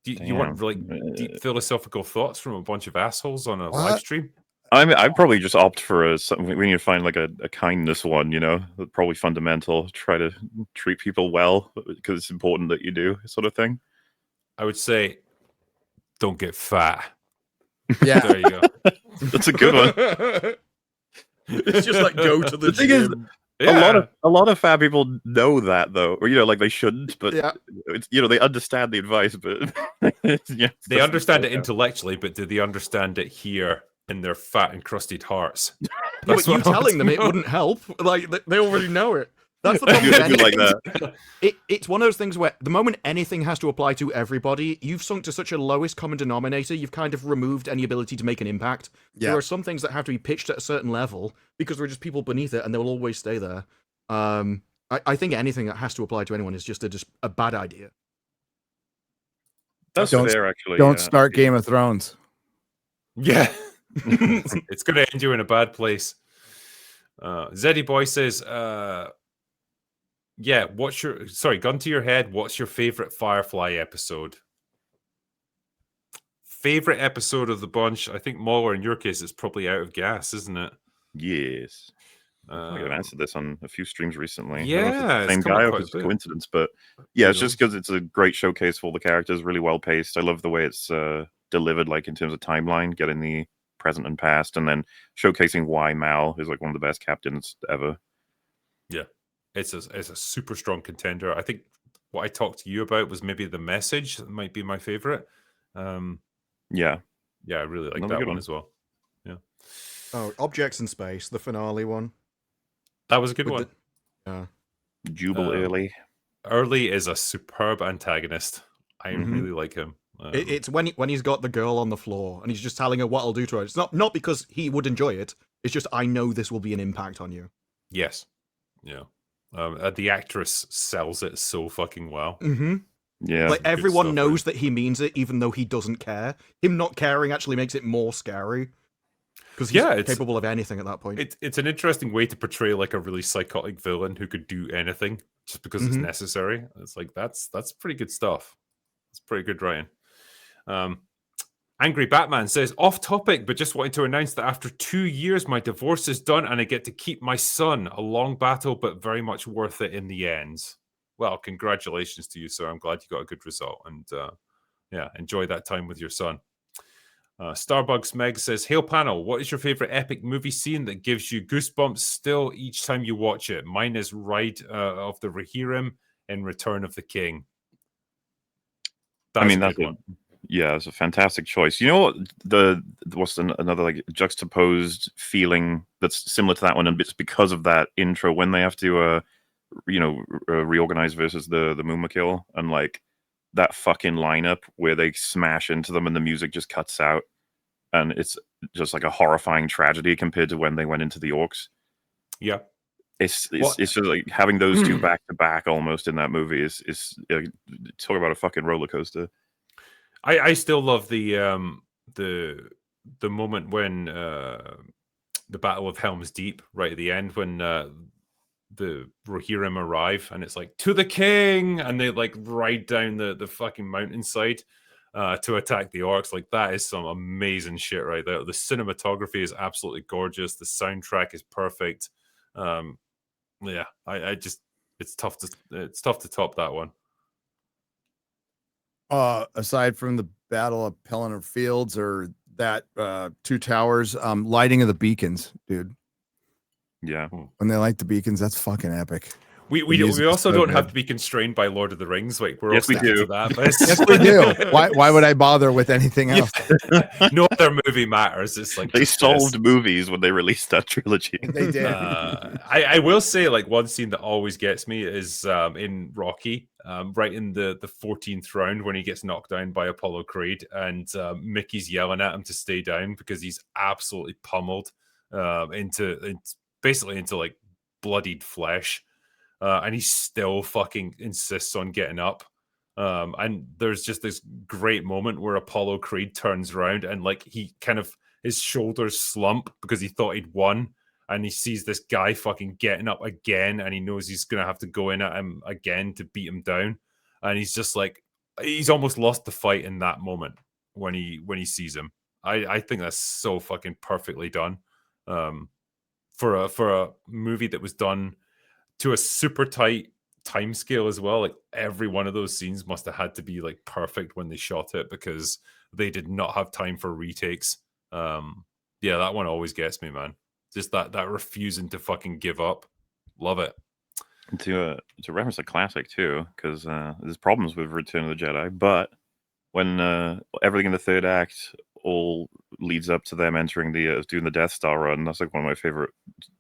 Do you want like deep philosophical thoughts from a bunch of assholes on a live stream? I'd probably just opt for something. We need to find like a kindness one, you know, probably fundamental. Try to treat people well because it's important that you do, sort of thing. I would say, don't get fat. Yeah, there you go. That's a good one. It's just like go to the thing gym. A lot of fat people know that though, or like they shouldn't, but it's, they understand the advice, but they understand it intellectually, but do they understand it here in their fat encrusted hearts? But you telling them it wouldn't help. Like they already know it. That's the problem. Like that. It's one of those things where the moment anything has to apply to everybody, you've sunk to such a lowest common denominator, you've kind of removed any ability to make an impact. Yeah. There are some things that have to be pitched at a certain level because there are just people beneath it and they will always stay there. I think anything that has to apply to anyone is just a bad idea. That's fair, actually. Don't start Game of Thrones. Yeah. It's going to end you in a bad place. Zeddy Boy says, yeah, gun to your head, what's your favorite Firefly episode? Favorite episode of the bunch? I think MauLer, in your case, it's probably Out of Gas, isn't it? Yes. I've answered this on a few streams recently. Yeah, same guy, or it's a coincidence, but yeah, it's just because it's a great showcase for all the characters, really well paced. I love the way it's delivered, like in terms of timeline, getting the present and past, and then showcasing why Mal is like one of the best captains ever. Yeah, it's a super strong contender. I think what I talked to you about was maybe the message that might be my favorite. Yeah, I really like that one as well. Yeah. Oh, Objects in Space, the finale one. That was a good one. Jubal Early. Early is a superb antagonist. I really like him. It's when he's got the girl on the floor and he's just telling her what I'll do to her. It's not because he would enjoy it. It's just I know this will be an impact on you. Yes. Yeah. The actress sells it so fucking well. Mm-hmm. Yeah. Like everyone knows that he means it, even though he doesn't care. Him not caring actually makes it more scary. Because he's capable of anything at that point. It's an interesting way to portray like a really psychotic villain who could do anything just because it's necessary. It's like that's pretty good stuff. It's pretty good writing. Angry Batman says, off topic, but just wanted to announce that after 2 years, my divorce is done and I get to keep my son. A long battle, but very much worth it in the end. Well, congratulations to you, sir. I'm glad you got a good result. And enjoy that time with your son. Starbucks Meg says, hail panel, what is your favorite epic movie scene that gives you goosebumps still each time you watch it? Mine is Ride of the Rohirrim in Return of the King. That's it's a fantastic choice. You know what? What's another like juxtaposed feeling that's similar to that one, and it's because of that intro when they have to, reorganize versus the Moomakil, and like that fucking lineup where they smash into them and the music just cuts out, and it's just like a horrifying tragedy compared to when they went into the orcs. Yeah. It's just like having those two back to back almost in that movie is talk about a fucking roller coaster. I still love the moment when the Battle of Helm's Deep right at the end when Rohirrim arrive, and it's like, to the king, and they like ride down the fucking mountainside to attack the orcs. Like, that is some amazing shit right there. The cinematography is absolutely gorgeous. The soundtrack is perfect. Yeah, I just it's tough to top that one. Aside from the Battle of Pelennor Fields or that Two Towers, lighting of the beacons, dude. Yeah. When they light the beacons, that's fucking epic. We also don't have to be constrained by Lord of the Rings. Like, we're Yes, all we do. to that. Yes, we do. Why would I bother with anything else? No other movie matters. It's like They just solved this. movies when they released that trilogy. They did. I will say, like, one scene that always gets me is in Rocky, right in the 14th round when he gets knocked down by Apollo Creed, and Mickey's yelling at him to stay down because he's absolutely pummeled into like bloodied flesh. And he still fucking insists on getting up. And there's just this great moment where Apollo Creed turns around and like he kind of his shoulders slump because he thought he'd won, and he sees this guy fucking getting up again, and he knows he's gonna have to go in at him again to beat him down. And he's just like, he's almost lost the fight in that moment when he sees him. I think that's so fucking perfectly done. For a movie that was done to a super tight time scale as well. Like, every one of those scenes must have had to be like perfect when they shot it, because they did not have time for retakes. Yeah, that one always gets me, man. Just that refusing to fucking give up. Love it. To reference a classic too, because there's problems with Return of the Jedi, but when everything in the third act all leads up to them entering doing the Death Star run, that's like one of my favorite,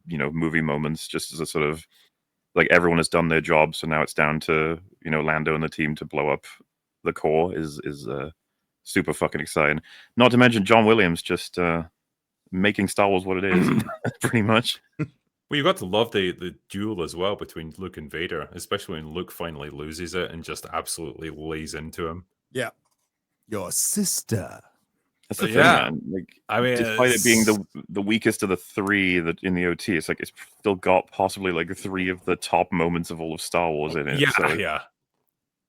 movie moments. Just as a sort of like, everyone has done their job, so now it's down to Lando and the team to blow up the core is super fucking exciting. Not to mention John Williams just making Star Wars what it is, pretty much. Well, you got to love the duel as well between Luke and Vader, especially when Luke finally loses it and just absolutely lays into him. Yeah, your sister. That's the thing, Yeah. man. Like, I mean, despite it being the weakest of the three that in the OT, it's like it's still got possibly like three of the top moments of all of Star Wars in it. Yeah, so. yeah.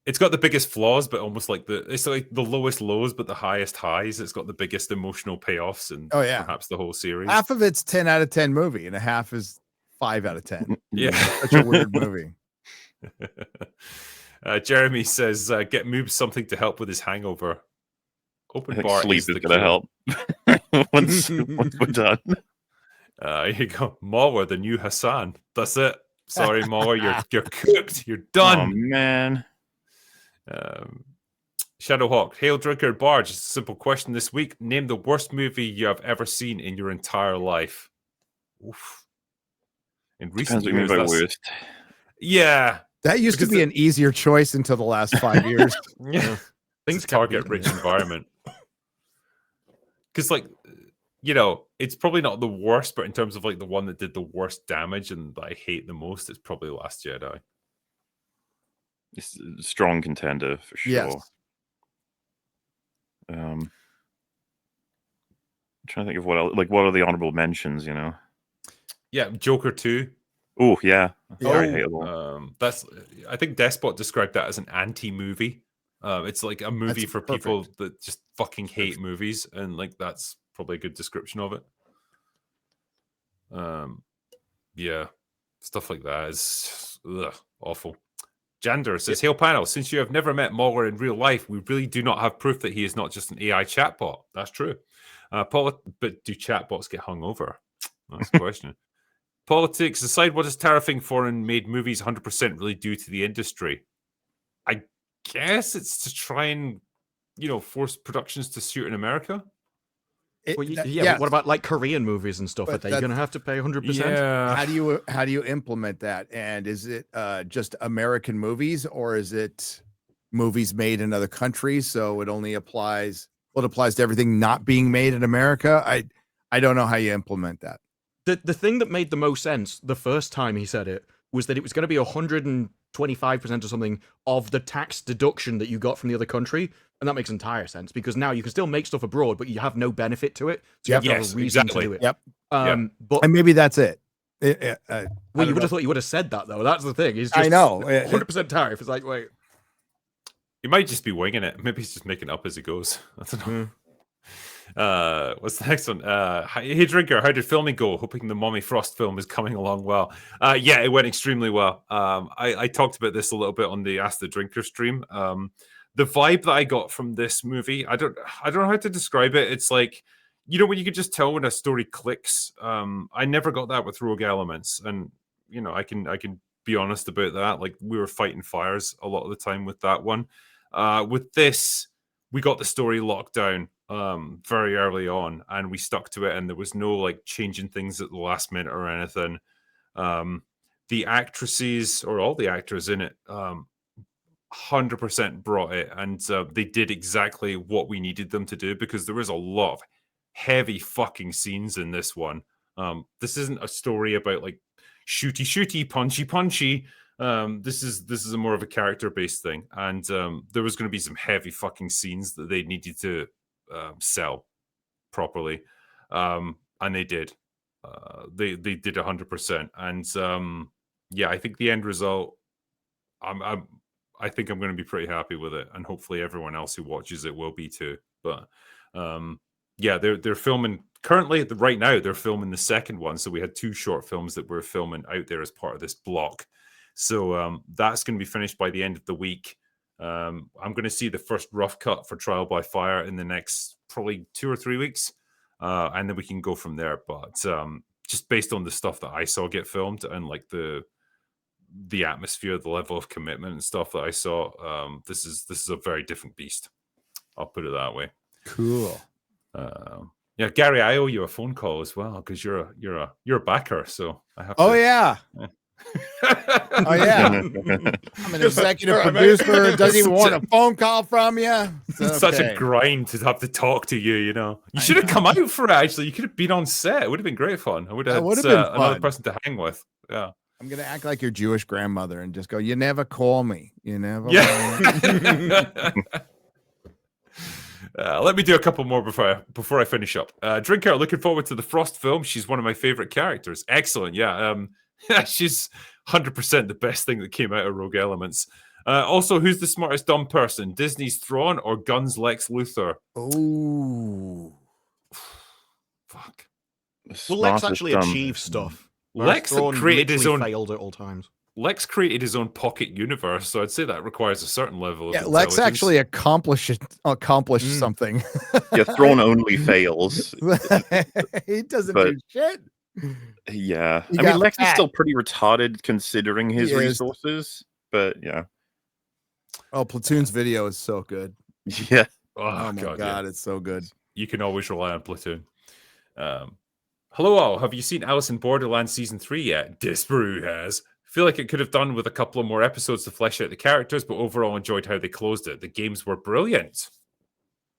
It's got the biggest flaws, but almost like it's like the lowest lows, but the highest highs. It's got the biggest emotional payoffs, and perhaps the whole series. Half of it's 10 out of 10 movie, and a half is 5 out of 10. Yeah, such a weird movie. Jeremy says, "Get Moob something to help with his hangover." Open I think bar sleep is is the going to help once we're done. Here you go, MauLer, the new Hassan. That's it. Sorry, MauLer, you're cooked. You're done. Oh man. Shadowhawk, Hail Drinker Bar. Just a simple question this week. Name the worst movie you have ever seen in your entire life. Oof. In recent Depends what you mean by years, worst. Yeah, That used to be an easier choice until the last 5 years. yeah. Things target rich environment. Because, like, it's probably not the worst, but in terms of like the one that did the worst damage and that I hate the most, it's probably Last Jedi. It's a strong contender for sure. Yes. I'm trying to think of what else. Like, what are the honorable mentions? Yeah, Joker 2. Oh yeah, very Oh. hateable. I think Despot described that as an anti-movie. It's like a movie That's for people that just fucking hate movies, and like that's probably a good description of it. Yeah, stuff like that is awful. Jander says, "Hail panel, since you have never met MauLer in real life, we really do not have proof that he is not just an AI chatbot." That's true. But do chatbots get hungover? That's the question. Politics aside, what does tariffing foreign-made movies 100% really do to the industry? I guess it's to try and, force productions to suit in America. It- Well, that- yeah, but what about like Korean movies and stuff But like that? You're that- going to have to pay 100%? Yeah. How do you implement that? And is it just American movies, or is it movies made in other countries? So it only applies. Well, it applies to everything not being made in America. I don't know how you implement that. The thing that made the most sense the first time he said it was that it was going to be 125% or something of the tax deduction that you got from the other country. And that makes entire sense, because now you can still make stuff abroad, but you have no benefit to it. So you have to have a reason to do it. Yep. But And maybe that's it. Well, you would have thought you would have said that, though. That's the thing. He's just I know. 100% tariff. It's like, wait. He might just be winging it. Maybe he's just making it up as he goes. I don't know. What's the next one? Hey Drinker, how did filming go? Hoping the Mommy Frost film is coming along well. Yeah, it went extremely well. I talked about this a little bit on the Ask the Drinker stream. The vibe that I got from this movie, I don't know how to describe it. It's like, you know, when you could just tell when a story clicks. I never got that with Rogue Elements, and you know, I can be honest about that. Like, we were fighting fires a lot of the time with that one. With this, we got the story locked down very early on, and we stuck to it, and there was no like changing things at the last minute or anything. The actresses, or all the actors in it, 100% brought it, and they did exactly what we needed them to do, because there was a lot of heavy fucking scenes in this one. This isn't a story about like shooty, punchy. This is a more of a character-based thing, and there was going to be some heavy fucking scenes that they needed to sell properly, and they did. They did 100%, and yeah, I think the end result, I think I'm going to be pretty happy with it, and hopefully everyone else who watches it will be too. But yeah, they're filming currently. Right now, they're filming the second one. So we had 2 short films that we're filming out there as part of this block. So that's going to be finished by the end of the week. I'm going to see the first rough cut for Trial by Fire in the next probably 2 or 3 weeks, and then we can go from there. But just based on the stuff that I saw get filmed, and like the atmosphere, the level of commitment and stuff that I saw, this is a very different beast. I'll put it that way. Cool. Yeah, Gary, I owe you a phone call as well, because you're a backer. So I have. Oh yeah. Oh yeah. I'm an executive producer. Doesn't even want a phone call from you. It's such a grind to have to talk to you. You know, you should have come out for it. Actually, you could have been on set. It would have been great fun. I would have had another person to hang with. Yeah. I'm gonna act like your Jewish grandmother and just go, "You never call me. You never." Yeah. Let me do a couple more before I finish up. Drinker, looking forward to the Frost film. She's one of my favorite characters. Excellent. Yeah. She's 100% the best thing that came out of Rogue Elements. Also, who's the smartest dumb person? Disney's Thrawn or Gunn's Lex Luthor? Oh, fuck. Well, Lex actually achieved stuff. Lex created his own. Failed at all times. Lex created his own pocket universe, so I'd say that requires a certain level of intelligence. Lex actually accomplished something. Yeah, Thrawn only fails. He doesn't do shit. Yeah, I mean, Lex is still pretty retarded considering his resources, but yeah. Oh, Platoon's video is so good. Yeah. Oh my god, it's so good. You can always rely on Platoon. Hello all, have you seen Alice in Borderland Season 3 yet? Disparu has. Feel like it could have done with a couple of more episodes to flesh out the characters, but overall enjoyed how they closed it. The games were brilliant.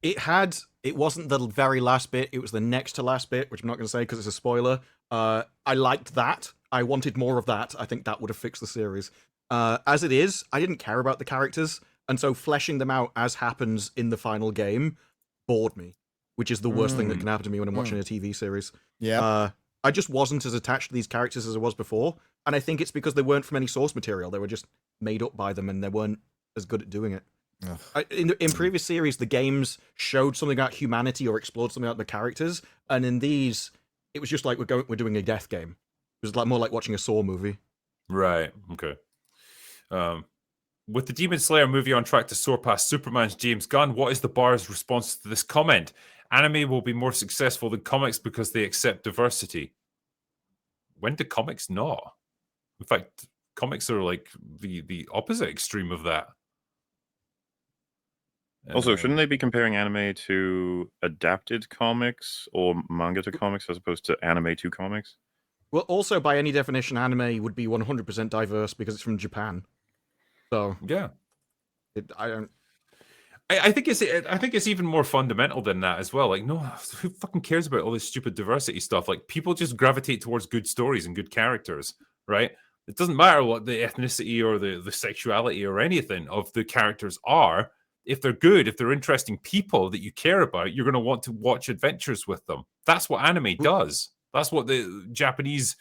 It wasn't the very last bit, it was the next to last bit, which I'm not going to say because it's a spoiler. I liked that. I wanted more of that. I think that would have fixed the series. As it is, I didn't care about the characters, and so fleshing them out as happens in the final game bored me, which is the worst thing that can happen to me when I'm watching a TV series. Yeah. I just wasn't as attached to these characters as I was before, and I think it's because they weren't from any source material. They were just made up by them, and they weren't as good at doing it. In previous series, the games showed something about humanity or explored something about the characters, and in these, it was just like we're doing a death game. It was like more like watching a Saw movie. Right. Okay. With the Demon Slayer movie on track to soar past Superman's James Gunn, what is the bar's response to this comment? Anime will be more successful than comics because they accept diversity. When do comics not? In fact, comics are like the opposite extreme of that. Also, shouldn't they be comparing anime to adapted comics or manga to comics as opposed to anime to comics? Well, also by any definition, anime would be 100% diverse because it's from Japan. So yeah, I think it's even more fundamental than that as well. Like, no, who fucking cares about all this stupid diversity stuff? Like, people just gravitate towards good stories and good characters, right? It doesn't matter what the ethnicity or the sexuality or anything of the characters are. If they're good, if they're interesting people that you care about, you're going to want to watch adventures with them. That's what anime does. That's what the Japanese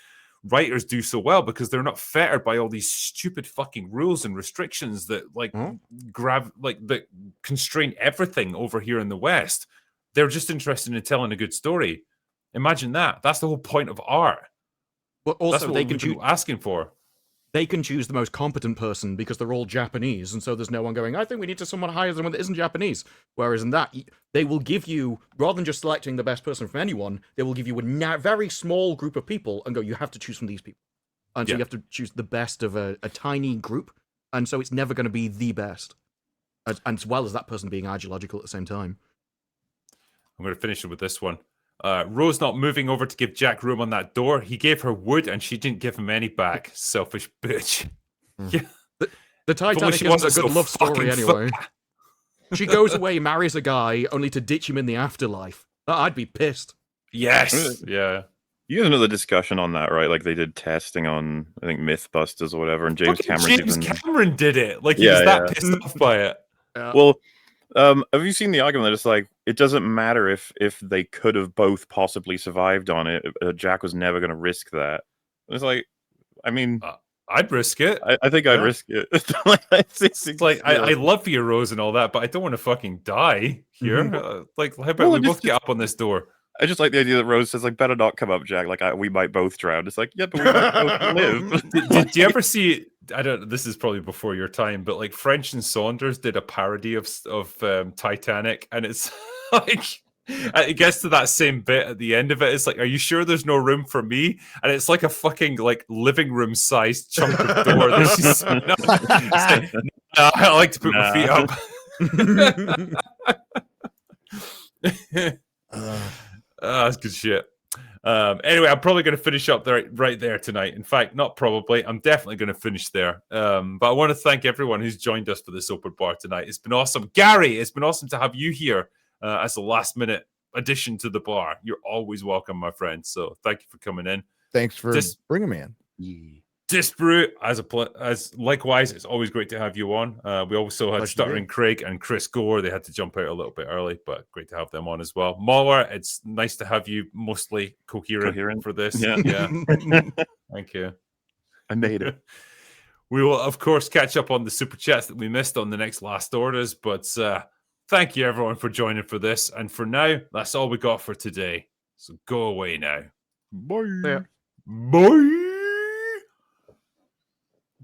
writers do so well because they're not fettered by all these stupid fucking rules and restrictions that that constrain everything over here in the West. They're just interested in telling a good story. Imagine that. That's the whole point of art. But also, that's what they can choose asking for. They can choose the most competent person because they're all Japanese, and so there's no one going, I think we need to someone hire someone that isn't Japanese. Whereas in that, they will give you, rather than just selecting the best person from anyone, they will give you a very small group of people and go, you have to choose from these people. And so you have to choose the best of a tiny group, and so it's never going to be the best, as well as that person being ideological at the same time. I'm going to finish it with this one. Rose not moving over to give Jack room on that door. He gave her wood and she didn't give him any back. Selfish bitch. Yeah. The Titanic isn't a good love story anyway. She goes away, marries a guy, only to ditch him in the afterlife. I'd be pissed. Yes. Yeah. You guys know the discussion on that, right? Like they did testing on, I think, Mythbusters or whatever, and James Cameron did it. Like he was that pissed off by it. Well, have you seen the argument that it's like it doesn't matter if they could have both possibly survived on it? Jack was never going to risk that. It's like, I mean, I'd risk it. I think I'd risk it. It's like I love you, Rose, and all that, but I don't want to fucking die here. Like, how about we both get up on this door? I just like the idea that Rose says, like, better not come up, Jack. Like, we might both drown. It's like, yeah, but we might both live. Did you ever see? I don't. This is probably before your time, but like French and Saunders did a parody of Titanic, and it's like it gets to that same bit at the end of it. It's like, are you sure there's no room for me? And it's like a fucking like living room sized chunk of door. That she's like, no, I like to put my feet up. That's good shit. Anyway, I'm probably going to finish up right there tonight. In fact, not probably. I'm definitely going to finish there. But I want to thank everyone who's joined us for this open bar tonight. It's been awesome. Gary, it's been awesome to have you here as a last-minute addition to the bar. You're always welcome, my friend. So thank you for coming in. Thanks for bringing me in. Yeah. Disparu, as likewise, it's always great to have you on. We also had Stuttering Craig and Chris Gore. They had to jump out a little bit early, but great to have them on as well. MauLer, it's nice to have you mostly coherent for this. Yeah. Thank you. I made it. We will, of course, catch up on the super chats that we missed on the next last orders, but thank you everyone for joining for this. And for now, that's all we got for today. So go away now. Bye. Bye.